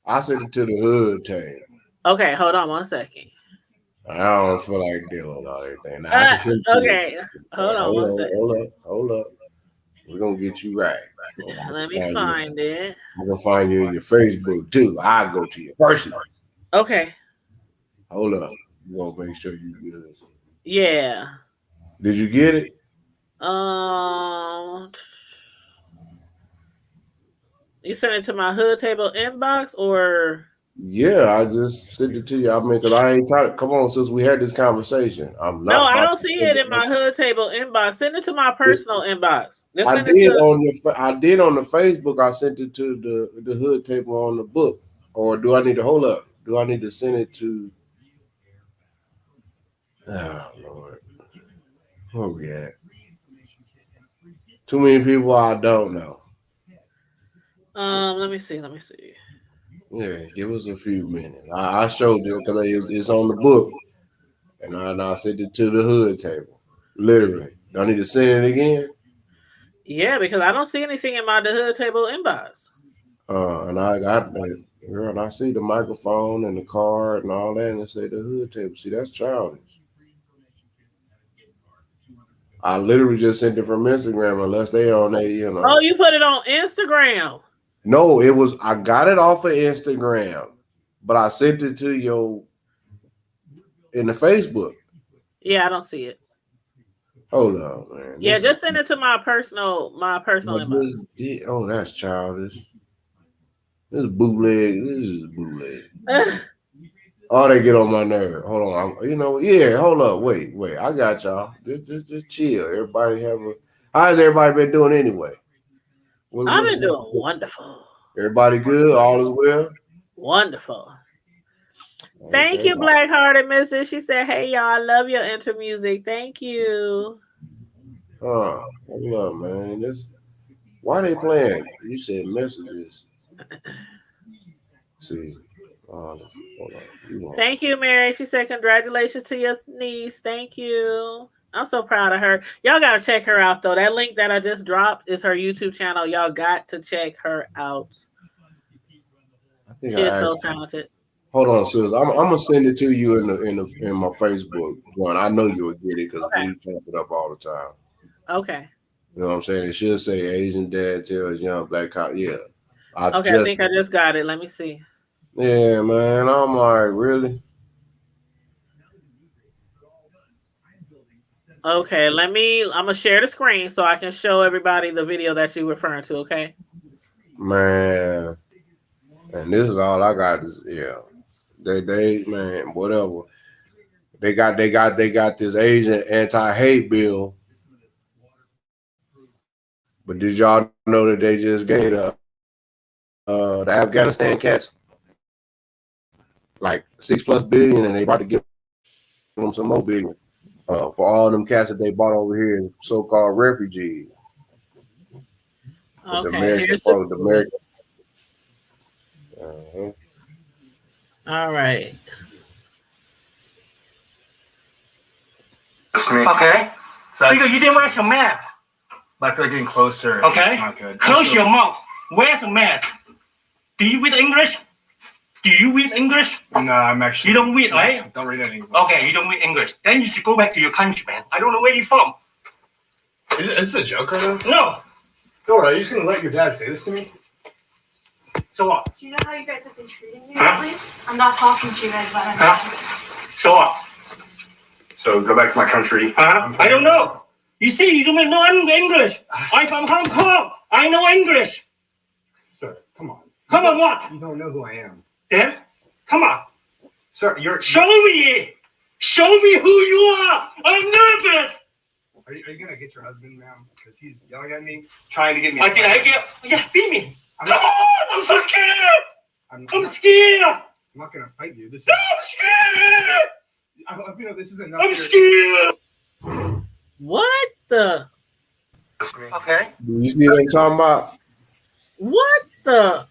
I sent it to the hood table. Okay, hold on 1 second. I don't feel like dealing with all everything. Now, I can send you Okay, hold on 1 second. Hold up. We're gonna get you right. Let me find it. I'm gonna find you in your Facebook too. I go to your personal. Okay. Hold up. You gonna make sure you good. Yeah. Did you get it? You sent it to my hood table inbox or? Yeah, I just sent it to you. I mean, because I ain't talking. Come on, since we had this conversation, I'm not. No, I don't see it in my hood table inbox. Send it to my personal inbox. I did on the Facebook. I sent it to the hood table on the book. Or do I need to hold up? Do I need to send it to? Oh Lord, where we at? Too many people I don't know. Let me see. Yeah, give us a few minutes. I showed you because it's on the book, and I sent it to the hood table. Literally, do I need to send it again? Yeah, because I don't see anything in the hood table inbox. And I got girl, and I see the microphone and the card and all that, and it say the hood table. See, that's childish. I literally just sent it from Instagram, unless they on there, Oh, you put it on Instagram. No, I got it off of Instagram, but I sent it to you in the Facebook. Yeah, I don't see it. Hold on, man. Yeah, just send it to my personal inbox. Oh, that's childish. This is bootleg. This is bootleg. Oh, they get on my nerve. Hold on. Hold up. Wait. I got y'all. Just chill. Everybody how's everybody been doing anyway? I've been doing wonderful. Everybody good? All is well? Wonderful. Thank you, Black Hearted Mrs. She said, hey, y'all, I love your intro music. Thank you. Hold up, man. Why they playing? You said messages. See. Hold on. Thank you, Mary. She said, congratulations to your niece. Thank you. I'm so proud of her. Y'all got to check her out, though. That link that I just dropped is her YouTube channel. Y'all got to check her out. She is so talented. Hold on, sis. I'm gonna send it to you in my Facebook one. I know you'll get it because we talk it up all the time. Okay. You know what I'm saying? It should say Asian dad tells young black cop. Yeah. I think I just got it. Let me see. Yeah, man. I'm like, really? Okay, I'm gonna share the screen so I can show everybody the video that you're referring to, okay? Man. And this is all I got is They man, whatever. They got this Asian anti-hate bill. But did y'all know that they just gave the Afghanistan cats like $6+ billion, and they about to give them some more billion for all them cats that they bought over here as so-called refugees. Okay, all right. Okay, so Because you didn't wear your mask. But I feel like getting closer. Okay. It's not good. Close your mouth. Where's a mask? Do you read English? Do you read English? No, I'm actually. You don't read, right? Don't read any English. Okay, you don't read English. Then you should go back to your country, man. I don't know where you're from. Is this a joke right now? No. Dora, are you just gonna let your dad say this to me? So what? Do you know how you guys have been treating me lately? I'm not talking to you guys about it. So what? So go back to my country. I don't know. You see, you don't know English. I'm from Hong Kong. I know English. Sir, come on. Come on, what? You don't know who I am. Then, come on. Sir, you're. Show me. Show me who you are. I'm nervous. Are you gonna get your husband now? Because he's yelling at me, trying to get me. Yeah, beat me. Come on, I'm so scared. I'm scared. I'm not gonna fight you. This is. I'm scared. You know, this isn't. I'm scared. What the? Okay. You see what I'm talking about? What the?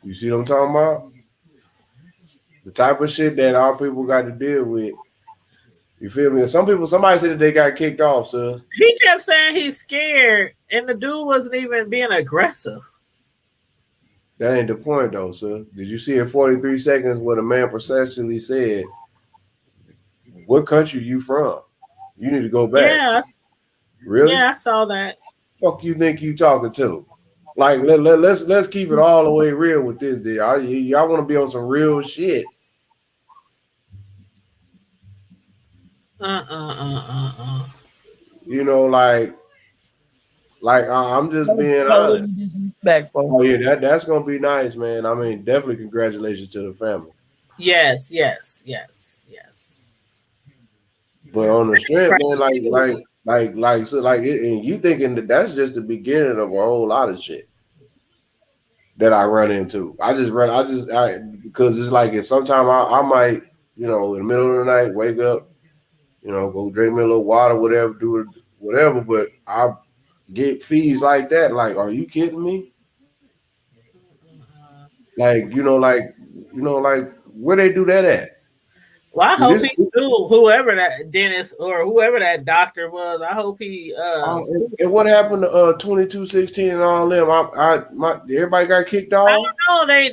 You see what I'm talking about? The type of shit that all people got to deal with. You feel me? Somebody said that they got kicked off, so He kept saying he's scared, and the dude wasn't even being aggressive. that ain't the point though, sir. Did you see in 43 seconds what a man processually said? What country you from? You need to go back. Yeah, Really? yeah, I saw that. Fuck you think you talking to? Like let's keep it all the way real with this deal. Y'all want to be on some real shit. You know, like I'm just being honest. Disrespectful. Oh yeah, that's gonna be nice, man. I mean, definitely congratulations to the family. Yes. But on the strength, man, so and you thinking that's just the beginning of a whole lot of shit that I run into. Because it's like sometimes I might, you know, in the middle of the night, wake up, you know, go drink me a little water, whatever, do whatever, but I get feeds like that. Like, are you kidding me? Like, where they do that at? Well, I hope he sued whoever that dentist or whoever that doctor was. I hope he. And what happened to 2216 and all them? Everybody got kicked off. I don't know.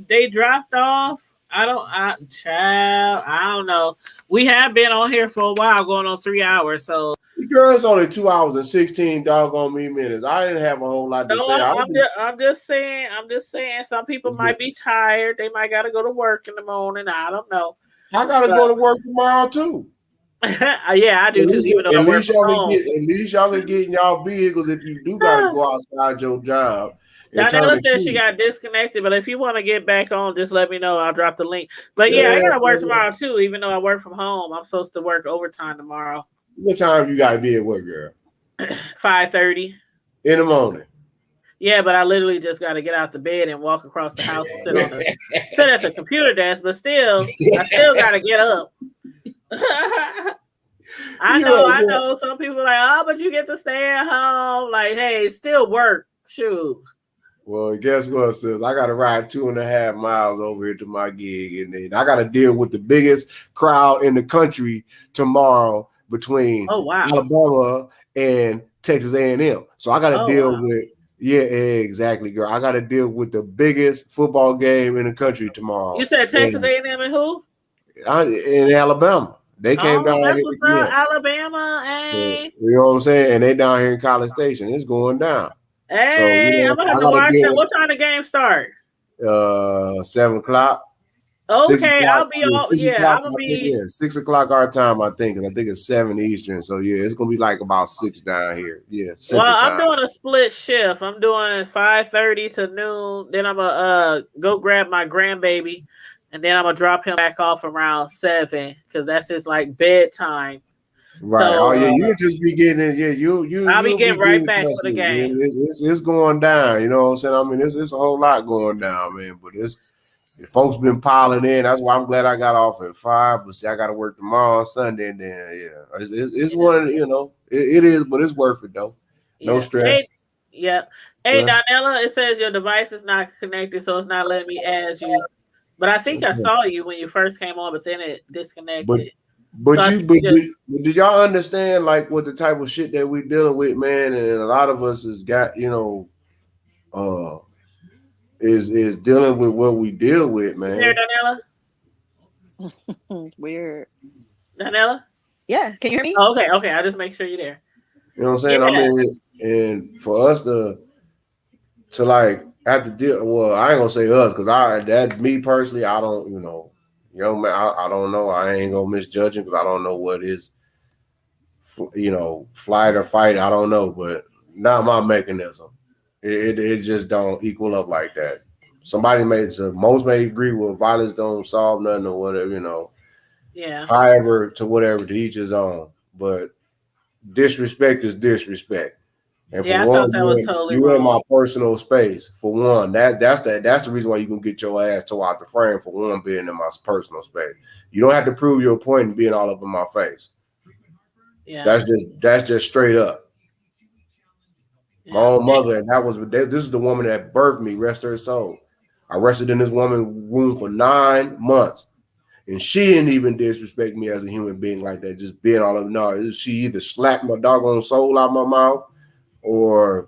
They dropped off. I don't know. We have been on here for a while, going on 3 hours. So Girl, it's only 2 hours and 16 doggone minutes. I didn't have a whole lot to say. I'm just saying. Some people might be tired. They might got to go to work in the morning. I don't know. I gotta go to work tomorrow too. Yeah, I do too. Even though at least y'all can get in y'all vehicles if you do gotta go outside your job. Daniela said she got disconnected, but if you want to get back on, just let me know. I'll drop the link. But yeah, I gotta work tomorrow too. Even though I work from home, I'm supposed to work overtime tomorrow. What time you gotta be at work, girl? 5:30 in the morning. Yeah, but I literally just got to get out the bed and walk across the house and sit at the computer desk. But still, I still got to get up. I know. Some people are like, oh, but you get to stay at home. Like, hey, still work. Shoot. Well, guess what, sis? I got to ride 2.5 miles over here to my gig, and then I got to deal with the biggest crowd in the country tomorrow between Alabama and Texas A&M. So I got to deal with. Yeah, exactly, girl. I got to deal with the biggest football game in the country tomorrow. You said Texas A&M and who? In Alabama. They came down here. Alabama, hey. You know what I'm saying? And they down here in College Station. It's going down. Hey, I'm going to have to watch that. What time the game start? 7 o'clock. Okay, I'll be on. Yeah, I'm gonna be 6 o'clock our time, I think. And I think it's 7 Eastern. So yeah, it's gonna be like about 6 down here. Yeah. Well, I'm doing a split shift. I'm doing 5:30 to noon. Then I'm gonna go grab my grandbaby, and then I'm gonna drop him back off around 7 because that's his like bedtime. Right. So, you'll just be getting it. Yeah, I'll be getting right back for the game. It's going down. You know what I'm saying? I mean, it's a whole lot going down, man. But folks been piling in. That's why I'm glad I got off at 5. But see, I got to work tomorrow, Sunday, and then it's one. You know, it is, but it's worth it though. No stress. Hey, Donella, it says your device is not connected, so it's not letting me add you. But I think I saw you when you first came on, but then it disconnected. But did y'all understand like what the type of shit that we dealing with, man? And a lot of us has got, is dealing with what we deal with, man. There, It's weird. Daniela? Yeah, can you hear me? Oh, okay. I'll just make sure you're there. You know what I'm saying? Yeah. I mean, and for us to like have to deal. Well, I ain't gonna say us because that's me personally. I don't, young man. I don't know. I ain't gonna misjudge him because I don't know what is, flight or fight. I don't know, but not my mechanism. It just don't equal up like that. Most may agree with violence don't solve nothing or whatever, Yeah. However, to each his own. But disrespect is disrespect. And for one, you in my personal space. For one, that's the reason why you can get your ass tore out the frame. For one, being in my personal space, you don't have to prove your point and being all up in my face. Yeah, that's just straight up. Yeah. My own mother, and this is the woman that birthed me. Rest her soul. I rested in this woman's womb for 9 months, and she didn't even disrespect me as a human being like that. Just being all of no, she either slapped my doggone soul out my mouth, or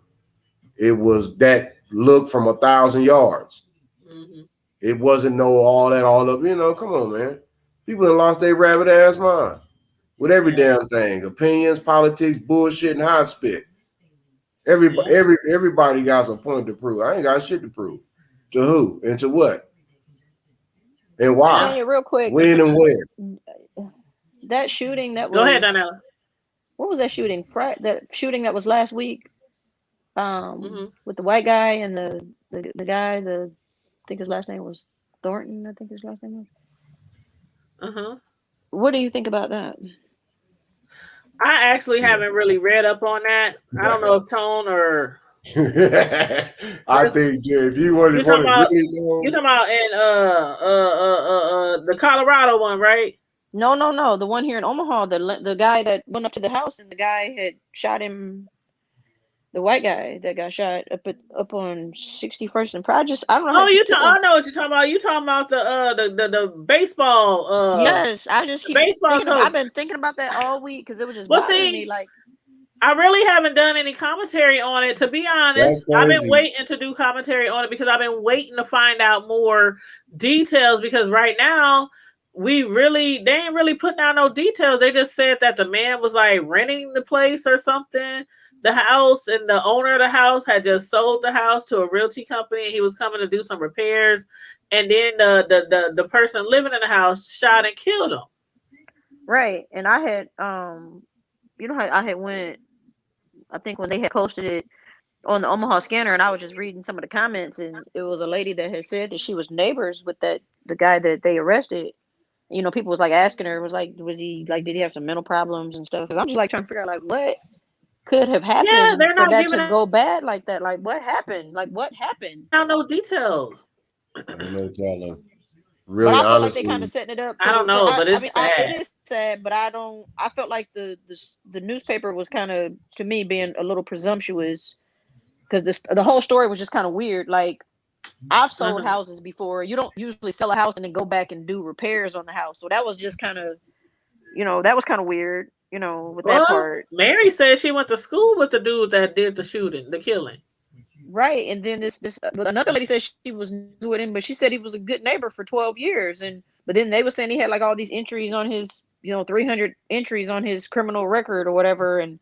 it was that look from 1,000 yards. Mm-hmm. It wasn't all up. Come on, man. People have lost their rabbit ass mind with every damn thing. Opinions, politics, bullshit, and high spit. Everybody got some point to prove. I ain't got shit to prove. To who and to what? And why? Real quick. When and where? That shooting that was. Go ahead, Daniela. What was that shooting? That shooting that was last week, with the white guy and the guy. I think his last name was Thornton. I think his last name was. What do you think about that? I actually haven't really read up on that. I don't know if Tone or. I think if you want to really know, you're talking about in the Colorado one, right? No. The one here in Omaha, the guy that went up to the house and the guy had shot him. The white guy that got shot up on 61st and Pride. I don't know. I know what you're talking about. You talking about the baseball? Yes, I just keep baseball. I've been thinking about that all week because it was just bothering me. Like, I really haven't done any commentary on it. To be honest, I've been waiting to do commentary on it because I've been waiting to find out more details. Because right now, they ain't really putting out no details. They just said that the man was like renting the place or something. The house, and the owner of the house had just sold the house to a realty company. And he was coming to do some repairs, and then the person living in the house shot and killed him. Right, and I had how I had went. I think when they had posted it on the Omaha Scanner, and I was just reading some of the comments, and it was a lady that had said that she was neighbors with the guy that they arrested. People was like asking her, was he like, did he have some mental problems and stuff? Because I'm just like trying to figure out like what could have happened. Yeah, they're not giving to go bad like that. Like what happened? I don't know details. No telling. Really, but I feel honestly, like they kind of setting it up. I don't know, but it's sad. It is sad, but I felt like the newspaper was kind of, to me, being a little presumptuous because the whole story was just kind of weird. Like, I've sold houses before. You don't usually sell a house and then go back and do repairs on the house. So that was just kind of, that was kind of weird. With that part. Mary said she went to school with the dude that did the shooting, the killing. Right, and then but another lady said she was with him, but she said he was a good neighbor for 12 years, but then they were saying he had like all these entries on his, 300 entries on his criminal record or whatever, and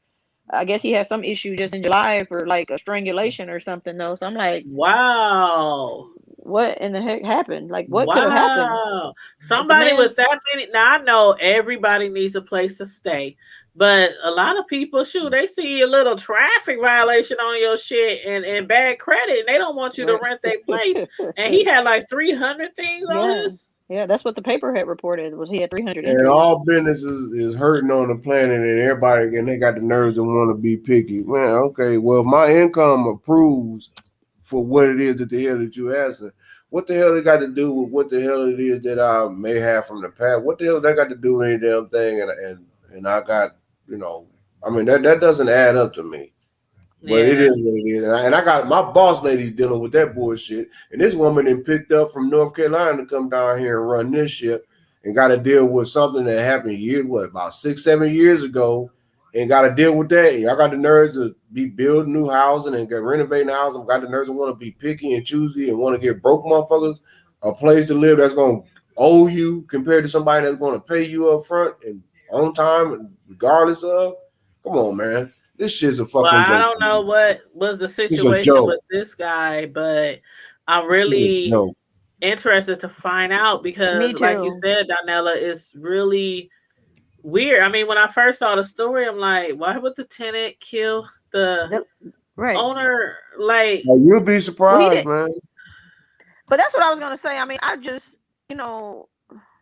I guess he had some issue just in July for like a strangulation or something though. So I'm like, wow. What in the heck happened? Like, what could have happened? Somebody with that many. Now, I know everybody needs a place to stay, but a lot of people, they see a little traffic violation on your shit and bad credit, and they don't want you to rent their place. And he had like 300 things on his. Yeah, that's what the paper had reported. Was he had 300? And all businesses is hurting on the planet, and everybody, and they got the nerves to want to be picky. Man, okay, well, if my income approves for what it is that the hell that you asking, what the hell they got to do with what the hell it is that I may have from the past? What the hell they got to do with any damn thing? And I got, I mean, that doesn't add up to me. But it is what it is. And I got my boss ladies dealing with that bullshit. And this woman then picked up from North Carolina to come down here and run this shit. and got to deal with something that happened about 6-7 years ago, and got to deal with that. And y'all got the nerves to be building new housing and renovating the house, and got the nerves to want to be picky and choosy and want to give broke motherfuckers a place to live that's going to owe you compared to somebody that's going to pay you up front and on time, regardless of. Come on, man. This shit's a fucking joke. I don't know what was the situation with this guy, but I'm really interested to find out because, like you said, Donella, it's really weird. I mean, when I first saw the story, I'm like, why would the tenant kill the owner? Like, you'll be surprised, man. But that's what I was gonna say. I mean, I just, you know,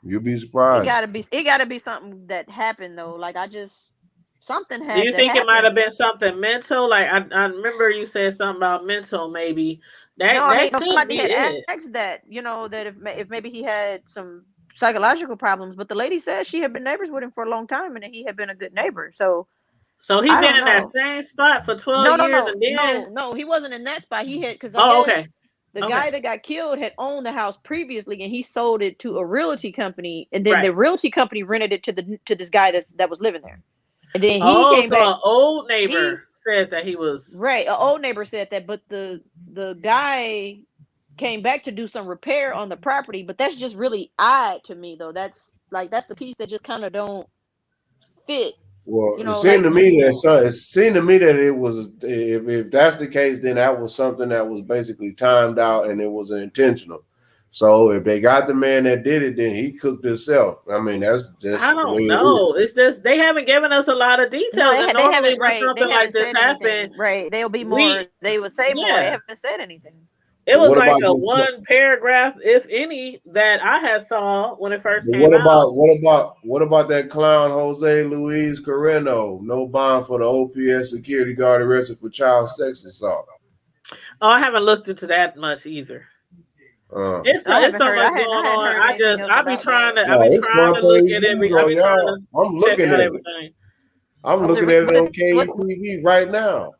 you'll be surprised. It gotta be something that happened though. Like something happened. Do you think it might have been something mental? Like I remember you said something about mental, maybe. Somebody had asked that, you know, that if maybe he had some psychological problems, but the lady said she had been neighbors with him for a long time and that he had been a good neighbor. So he been in that same spot for 12 years and then no, he wasn't in that spot. He had the guy that got killed had owned the house previously, and he sold it to a realty company, and then the realty company rented it to this guy that was living there. And then he came back. An old neighbor said that he was an old neighbor said that, but the guy came back to do some repair on the property. But that's just really odd to me, though. That's the piece that just kind of don't fit. Well, it seemed to me that it was, if that's the case, then that was something that was basically timed out and it was intentional. So if they got the man that did it, then he cooked himself. I mean, that's just I don't know. It's just they haven't given us a lot of details. And normally when something like this happens, they'll be more. They would say more. They haven't said anything. It was like a one paragraph, if any, that I had saw when it first came out. What about that clown Jose Luis Carreno? No bond for the OPS security guard arrested for child sex assault. Oh, I haven't looked into that much either. It's so much going on. I be trying to look at everything. I'm looking at everything. I'm looking at it on KTV right now.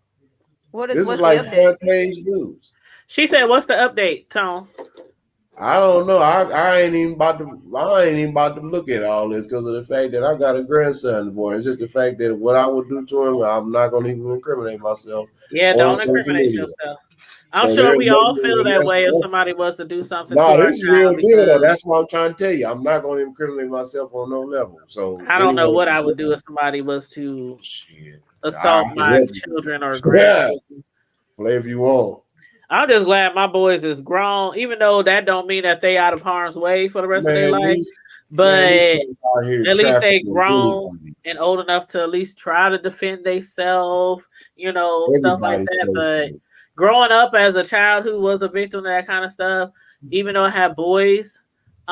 This is like front page news. She said, "What's the update, Tone?" I don't know. I ain't even about to look at all this because of the fact that I got a grandson born. It's just the fact that what I would do to him, I'm not going to even incriminate myself. Yeah, don't incriminate yourself. I'm sure we all feel that way if somebody was to do something. No, this is real deal though. That's what I'm trying to tell you. I'm not going to incriminate myself on no level. So I don't know what I would do if somebody was to assault my children or grandchildren. Play if you want. I'm just glad my boys is grown, even though that don't mean that they out of harm's way for the rest of their life. But at least they grown and old enough to at least try to defend themselves, you know, stuff like that. But growing up as a child who was a victim of that kind of stuff, even though I had boys,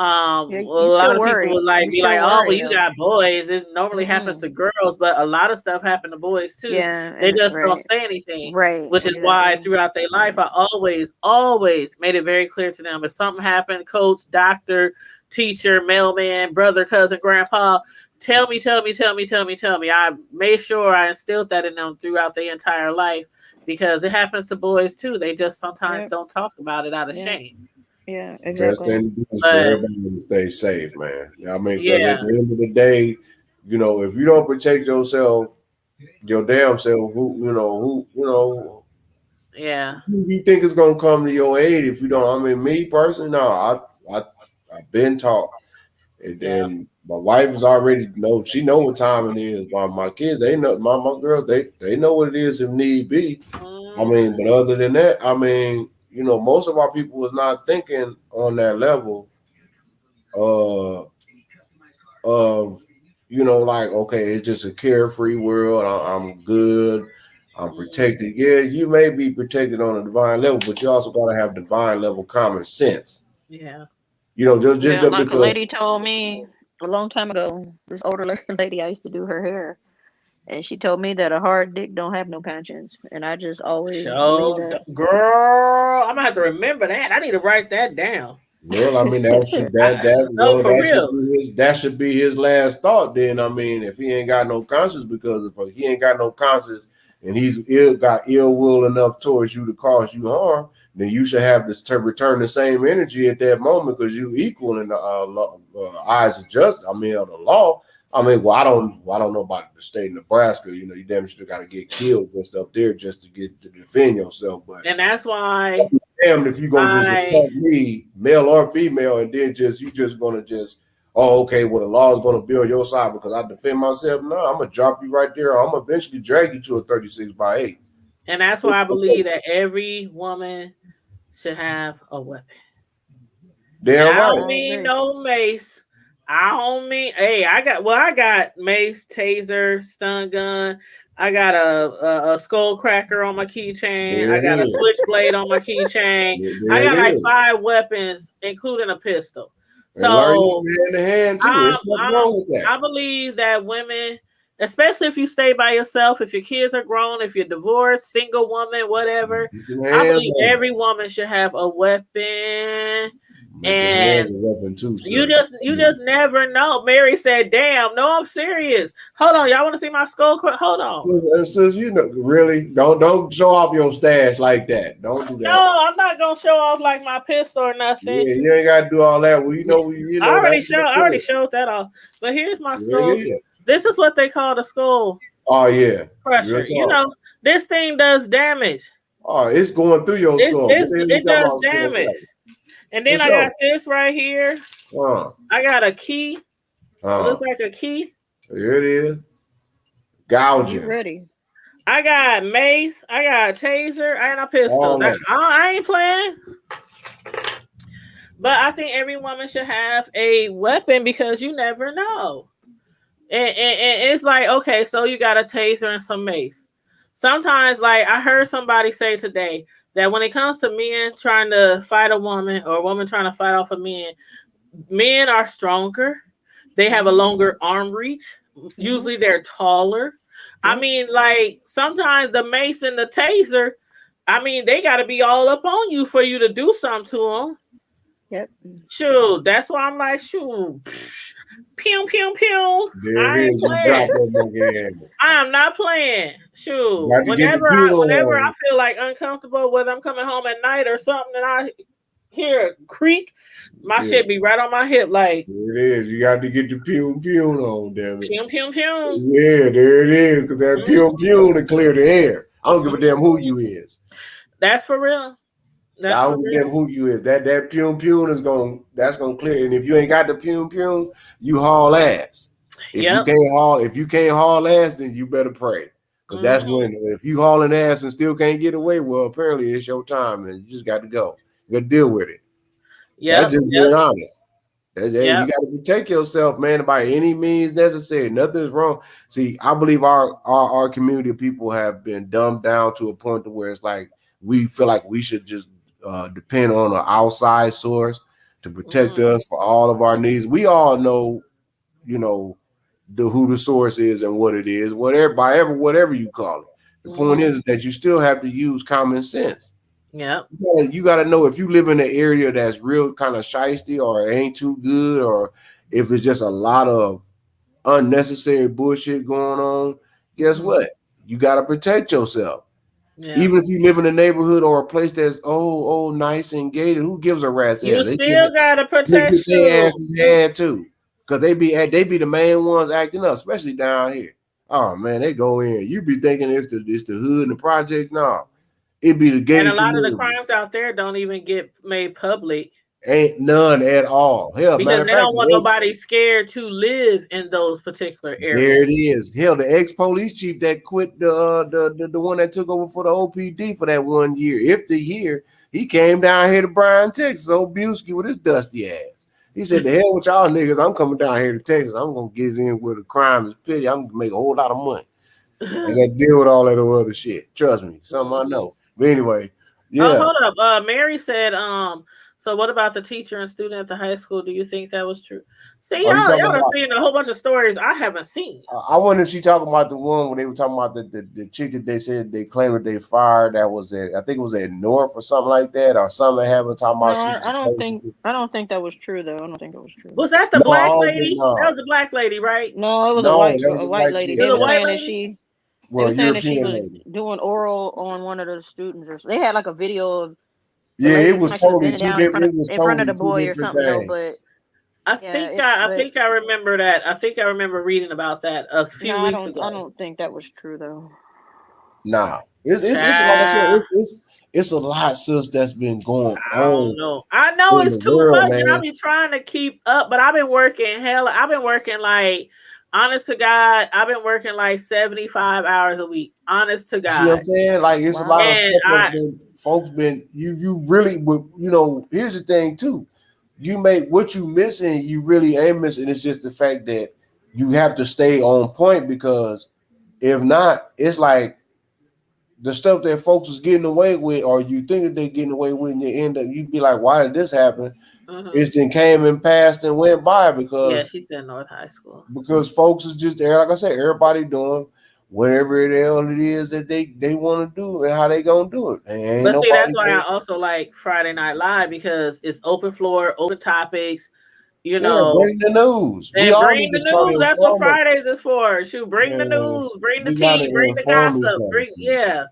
a lot of people would be like, "Oh, well, you got boys." It normally happens to girls, but a lot of stuff happened to boys too. Yeah, they just don't say anything, which is why throughout their life, I always made it very clear to them: if something happened, coach, doctor, teacher, mailman, brother, cousin, grandpa, tell me. I made sure I instilled that in them throughout their entire life because it happens to boys too. They just sometimes don't talk about it out of shame. Yeah, exactly. Best thing to do is for everybody to stay safe, man. I mean, at the end of the day, you know, if you don't protect yourself, your damn self, who you think is gonna come to your aid if you don't? I mean, me personally, no, I've been taught, and my wife is already she know what time it is. My kids, they know. My girls, they know what it is if need be. I mean, but other than that, I mean. You know, most of our people was not thinking on that level of, you know, like, okay, it's just a carefree world. I'm good. I'm protected. Yeah, you may be protected on a divine level, but you also got to have divine level common sense. Yeah. You know, just like because a lady told me a long time ago, this older lady, I used to do her hair. And she told me that a hard dick don't have no conscience. And I just always girl, I'm gonna have to remember that. I need to write that down. Well, I mean, that should be his last thought then. I mean, if he ain't got no conscience, because if he ain't got no conscience and he's got ill will enough towards you to cause you harm, then you should have this to return the same energy at that moment because you equal in the eyes of justice. I mean, of the law. I mean, well, I don't know about the state of Nebraska. You know, you damn sure got to get killed just up there just to get to defend yourself. But and that's why damn if you gonna just attack me, male or female, and then you just gonna okay, well the law is gonna be on your side because I defend myself. No, I'm gonna drop you right there. I'm gonna eventually drag you to a 36x8. And that's why I believe that every woman should have a weapon. Damn right. I don't mean no mace. I don't mean, hey, I got mace, taser, stun gun. I got a skull cracker on my keychain. I got a switchblade on my keychain. I got like 5 weapons, including a pistol. So I believe that women, especially if you stay by yourself, if your kids are grown, if you're divorced, single woman, whatever, I believe every woman should have a weapon. And you just never know. Mary said, "Damn, no, I'm serious. Hold on, y'all want to see my skull? Hold on, sis, you know, really don't show off your stash like that. Don't do that. No, I'm not gonna show off like my pistol or nothing. Yeah, you ain't gotta do all that. Well, you know, I already showed that off. But here's my skull. Yeah. This is what they call the skull. Oh yeah, pressure. You know, this thing does damage. Oh, it's going through your skull. It does damage. And then I got this right here. I got a key. It looks like a key. Here it is. Gouging. Ready. I got mace. I got a taser. I got a pistol. I ain't playing. But I think every woman should have a weapon because you never know. And it's like, okay, so you got a taser and some mace. Sometimes, like I heard somebody say today, that when it comes to men trying to fight a woman or a woman trying to fight off a man, men are stronger. They have a longer arm reach. Usually they're taller. I mean, like sometimes the mace and the taser, I mean, they got to be all up on you for you to do something to them. Yep. Shoot, that's why I'm like, shoot, pew, pew, pew. I ain't playing. I am not playing. Shoot, whenever I feel like uncomfortable, whether I'm coming home at night or something, and I hear a creak, my shit be right on my hip. Like there it is. You got to get the pew, pew on, damn it. Pew, pew, pew. Yeah, there it is. Because that pew, pew to clear the air. I don't give a damn who you is. That's for real. I don't give a damn who you is. That pew pew is gonna clear. And if you ain't got the pew pew, you haul ass. If you can't haul ass, then you better pray. Because that's when if you hauling ass and still can't get away, well, apparently it's your time and you just got to go. You got to deal with it. Yeah, that's just being honest. You got to protect yourself, man, by any means necessary. Nothing's wrong. See, I believe our community of people have been dumbed down to a point to where it's like we feel like we should just depend on an outside source to protect us for all of our needs. We all know, you know, who the source is and what it is, whatever you call it. The point is that you still have to use common sense. Yeah, you got to know if you live in an area that's real kind of shiesty or ain't too good, or if it's just a lot of unnecessary bullshit going on. Guess what? You got to protect yourself. Yeah. Even if you live in a neighborhood or a place that's nice and gated, who gives a rat's ass? You still gotta protect their asses too, because they be the main ones acting up, especially down here. Oh man, they go in. You be thinking it's the hood and the project. No, it be the gated. And a lot of the crimes out there don't even get made public. Ain't none at all. Hell, because they don't want nobody scared to live in those particular areas. There it is. Hell, the ex-police chief that quit the one that took over for the OPD for that 1 year, he came down here to Bryan, Texas, old Busky with his dusty ass. He said, "The hell with y'all niggas, I'm coming down here to Texas. I'm gonna get it in where the crime is petty. I'm gonna make a whole lot of money. I got to deal with all that other shit. Trust me, something I know." But anyway, yeah. Hold up. Mary said, so what about the teacher and student at the high school? Do you think that was true? See, y'all have seen a whole bunch of stories I haven't seen. I wonder if she talking about the one when they were talking about the chick that they said they claimed that they fired. That was I think it was at North or something like that, or something they haven't talking about. No, I don't think that was true though. I don't think it was true. Was that the black lady? That was a black lady, right? No, it was a white lady. They were saying that she was doing oral on one of the students, or they had like a video of The Yeah, lady it seemed was like she was totally bending two down different. It was in front of totally the two boy or different something though. things. But I yeah, think I remember that. I think I remember reading about that a few no, weeks ago. I don't think that was true though. Nah, it's like I said, Child, it's a lot, sis, that's been going I don't on know. I know in it's the too world, much, and I man. be trying to keep up, but I've been working hell. I've been working like, honest to God, I've been working like 75 hours a week. Honest to You see what God, I'm saying? Like it's a lot of and stuff that's been folks been you really would, you know, here's the thing too. You make what you missing, you really ain't missing. It's just the fact that you have to stay on point, because if not, it's like the stuff that folks is getting away with, or you think that they're getting away with, and you end up, you be like, why did this happen? It's then came and passed and went by yeah, because she said North High School. folks is just there. Like I said, everybody doing whatever the hell it is that they want to do and how they gonna do it. And ain't But see, that's nobody why I going, also like Friday Night Live, because it's open floor, open topics, you yeah, know, bring the news. We and all bring need to the start news. That's what informing. Fridays is for. Shoot, bring the Man, news, bring the we gotta tea, bring the inform each gossip, other. bring yeah.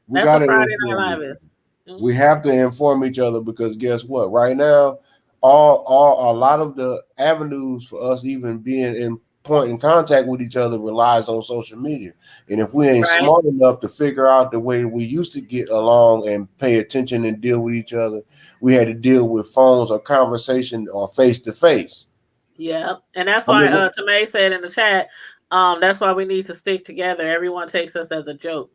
We That's what gotta Friday Night inform Live each is. other. We have to inform each other, because guess what? Right now, all a lot of the avenues for us even being in point in contact with each other relies on social media. And if we ain't Right. smart enough to figure out the way we used to get along and pay attention and deal with each other, we had to deal with phones or conversation or face to face. Yeah, and that's why Tomei said in the chat, that's why we need to stick together. Everyone takes us as a joke.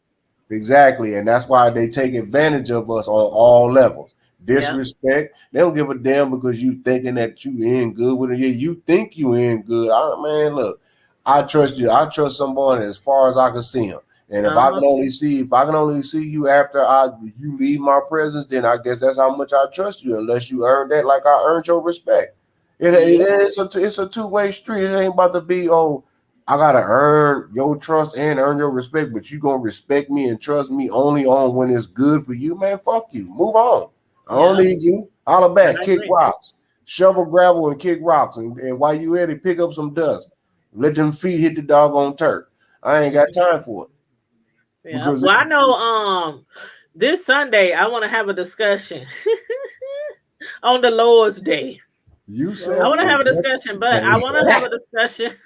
Exactly, and that's why they take advantage of us on all levels. Disrespect. They don't give a damn because you thinking that you in good with it. Yeah, you think you in good. Man, look, I trust you. I trust someone as far as I can see them. And if I can only see you after you leave my presence, then I guess that's how much I trust you. Unless you earn that, like I earned your respect. It's a two-way street. It ain't about to be, oh, I gotta earn your trust and earn your respect, but you gonna respect me and trust me only on when it's good for you, man. Fuck you. Move on. I don't need you. Holler back, kick rocks, shovel gravel and kick rocks, and while you at it, pick up some dust. Let them feet hit the doggone turf. I ain't got time for it. Yeah. Well, I know this Sunday I want to have a discussion on the Lord's Day. You said I want to have a discussion, but I want to have a discussion.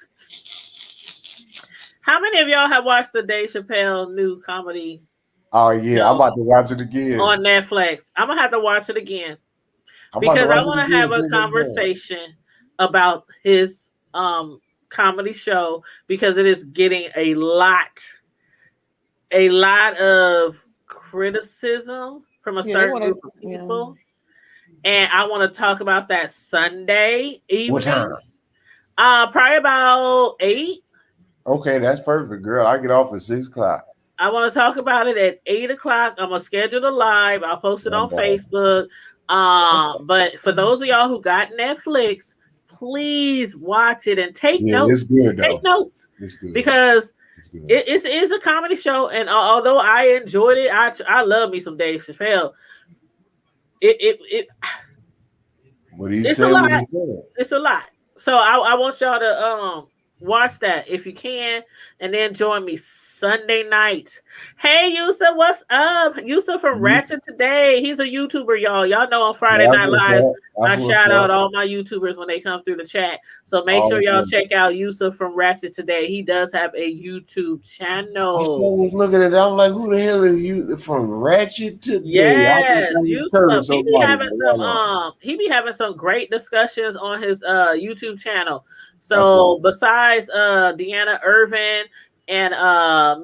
How many of y'all have watched the Dave Chappelle new comedy? Oh yeah, I'm about to watch it again on Netflix. I'm gonna have to watch it again because I want to have a conversation about his comedy show, because it is getting a lot of criticism from a certain group of people. And I want to talk about that Sunday evening. What time? Probably about 8. Okay, that's perfect, girl. I get off at 6 o'clock. I want to talk about it at 8 o'clock. I'm gonna schedule a live. I'll post it on Facebook. But for those of y'all who got Netflix, please watch it and take notes. It's good, take notes. It's good. Because it's a comedy show, and although I enjoyed it, I love me some Dave Chappelle. It's a lot. It's a lot. So I want y'all to watch that if you can, and then join me Sunday night. Hey Yusuf, what's up? Yusuf from Ratchet Today. He's a YouTuber, y'all. Y'all know on Friday Night Lives, I shout out all my YouTubers when they come through the chat. So make sure y'all check out Yusuf from Ratchet Today. He does have a YouTube channel. I was looking at it. I'm like, who the hell is you from Ratchet Today? Yes, Yusuf. He be having some great discussions on his YouTube channel. So besides Deanna Irvin and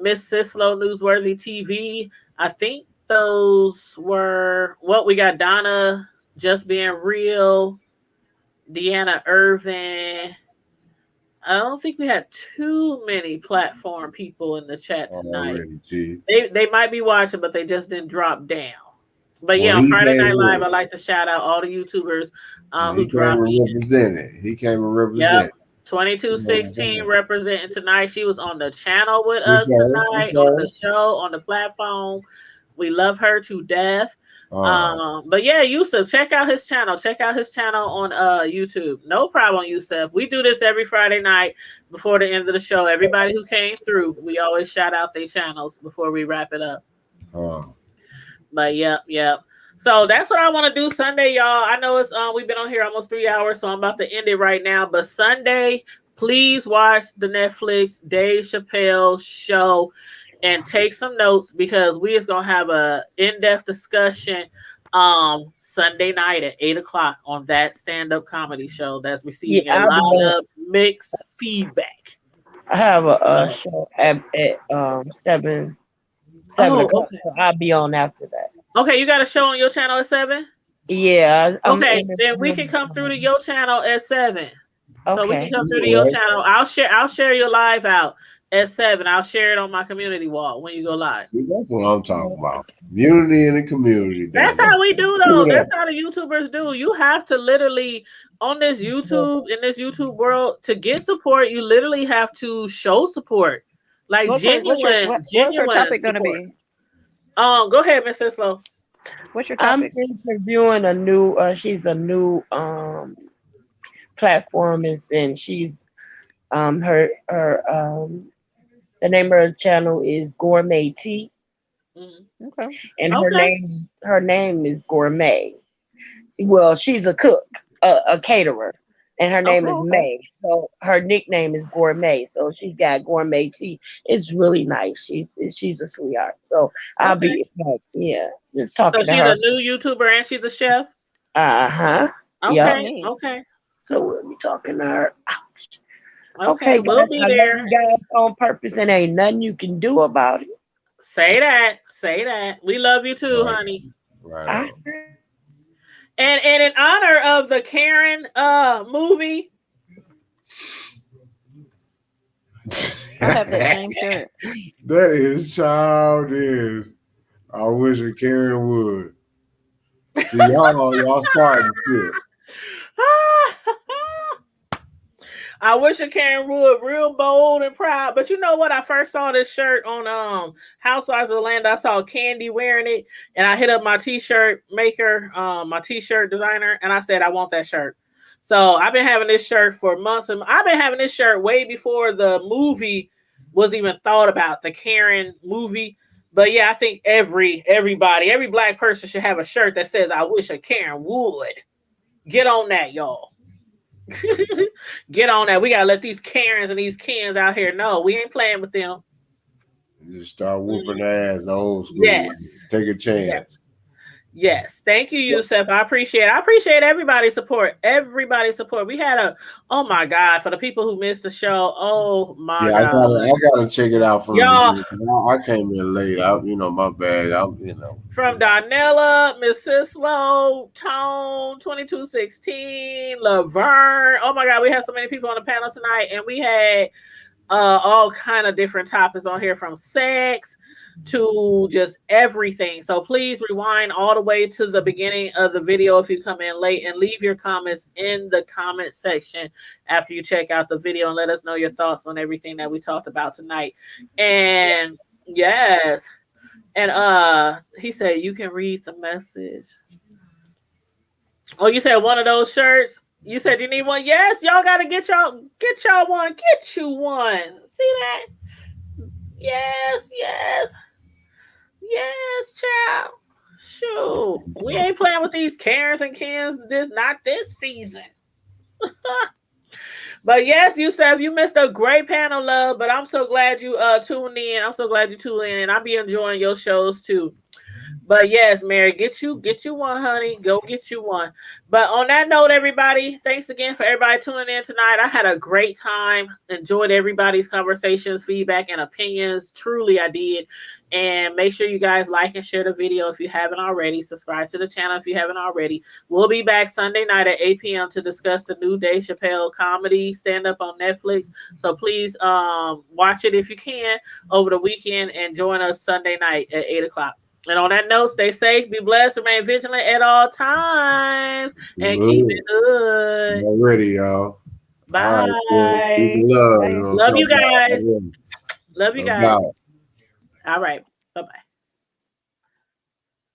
Miss Sislo Newsworthy TV, I think those were what we got. Donna Just Being Real, Deanna Irvin. I don't think we had too many platform people in the chat tonight. They might be watching, but they just didn't drop down. But yeah, on Friday Night Live, I like to shout out all the YouTubers who dropped in. He came and represented. 2216 representing tonight. She was on the channel with us tonight, on the show, on the platform. We love her to death. But yeah, Yusuf, check out his channel. Check out his channel on YouTube. No problem, Yusuf. We do this every Friday night before the end of the show. Everybody who came through, we always shout out their channels before we wrap it up. But yeah. So that's what I want to do Sunday, y'all. I know it's we've been on here almost 3 hours, so I'm about to end it right now. But Sunday, please watch the Netflix Dave Chappelle show and take some notes because we is gonna have a in-depth discussion Sunday night at 8 o'clock on that stand-up comedy show that's receiving a lot of mixed feedback. I have a show at 7 o'clock. Okay. So I'll be on after that. Okay, you got a show on your channel at 7? Yeah. Okay, then we can come through to your channel at 7. So we can come through to your channel. I'll share your live out at 7. I'll share it on my community wall when you go live. That's what I'm talking about. Community in the community. That's how we do though. That's how the YouTubers do. You have to literally on this YouTube, in this YouTube world, to get support, you literally have to show support. Like what's genuine your topic support. gonna be? Go ahead, Miss Sislo. What's your I'm topic? interviewing a new she's a new platformist, and she's her the name of her channel is Gourmet Tea. Okay. And her name is Gourmet. Well, she's a cook, a caterer, and her name is May. So her nickname is Gourmet. So she's got Gourmet Tea. It's really nice. She's a sweetheart. So I'll be just talking to her. So she's a new YouTuber and she's a chef. Okay. Yeah. Okay. So we'll be talking to her. Ouch. Okay, we'll be there. You guys on purpose, and ain't nothing you can do about it. Say that. Say that. We love you too, honey. Right. And in honor of the Karen movie, I have that same shirt. That is childish. I wish a Karen would. See, y'all starting shit. I wish a Karen would, real bold and proud. But you know what? I first saw this shirt on Housewives of Atlanta. I saw Candy wearing it, and I hit up my t-shirt maker, my t-shirt designer, and I said I want that shirt. So I've been having this shirt for months, and I've been having this shirt way before the movie was even thought about, the Karen movie. But yeah, I think every Black person should have a shirt that says I wish a Karen would. Get on that, y'all. Get on that. We gotta let these Karens and these Kens out here know we ain't playing with them. You just start whooping their ass, the old school. Yes. Take a chance. Yes. Thank you, Yusuf. I appreciate everybody's support. Everybody's support. We had oh my God, for the people who missed the show. Oh my God. I gotta check it out from y'all. I came in late. My bad. From Donella, Miss Sislo, Tone, 2216, Laverne. Oh my God, we have so many people on the panel tonight, and we had all kind of different topics on here, from sex to just everything. So please rewind all the way to the beginning of the video if you come in late, and leave your comments in the comment section after you check out the video, and let us know your thoughts on everything that we talked about tonight. And yes, and he said you can read the message. Oh, you said one of those shirts? You said you need one? Yes, y'all gotta get y'all one. Get you one. See that? Yes, child. Shoot. We ain't playing with these Karens and Kens not this season. But yes, Yusuf, you missed a great panel, love. But I'm so glad you tuned in. I'm so glad you tuned in. I'll be enjoying your shows too. But yes, Mary, get you one, honey. Go get you one. But on that note, everybody, thanks again for everybody tuning in tonight. I had a great time. Enjoyed everybody's conversations, feedback, and opinions. Truly, I did. And make sure you guys like and share the video if you haven't already. Subscribe to the channel if you haven't already. We'll be back Sunday night at 8 p.m. to discuss the new Dave Chappelle comedy stand-up on Netflix. So please watch it if you can over the weekend, and join us Sunday night at 8 o'clock. And on that note, stay safe, be blessed, remain vigilant at all times, and keep it good. Already, y'all. Bye. Right, love you guys. Love you guys. All right. Bye-bye.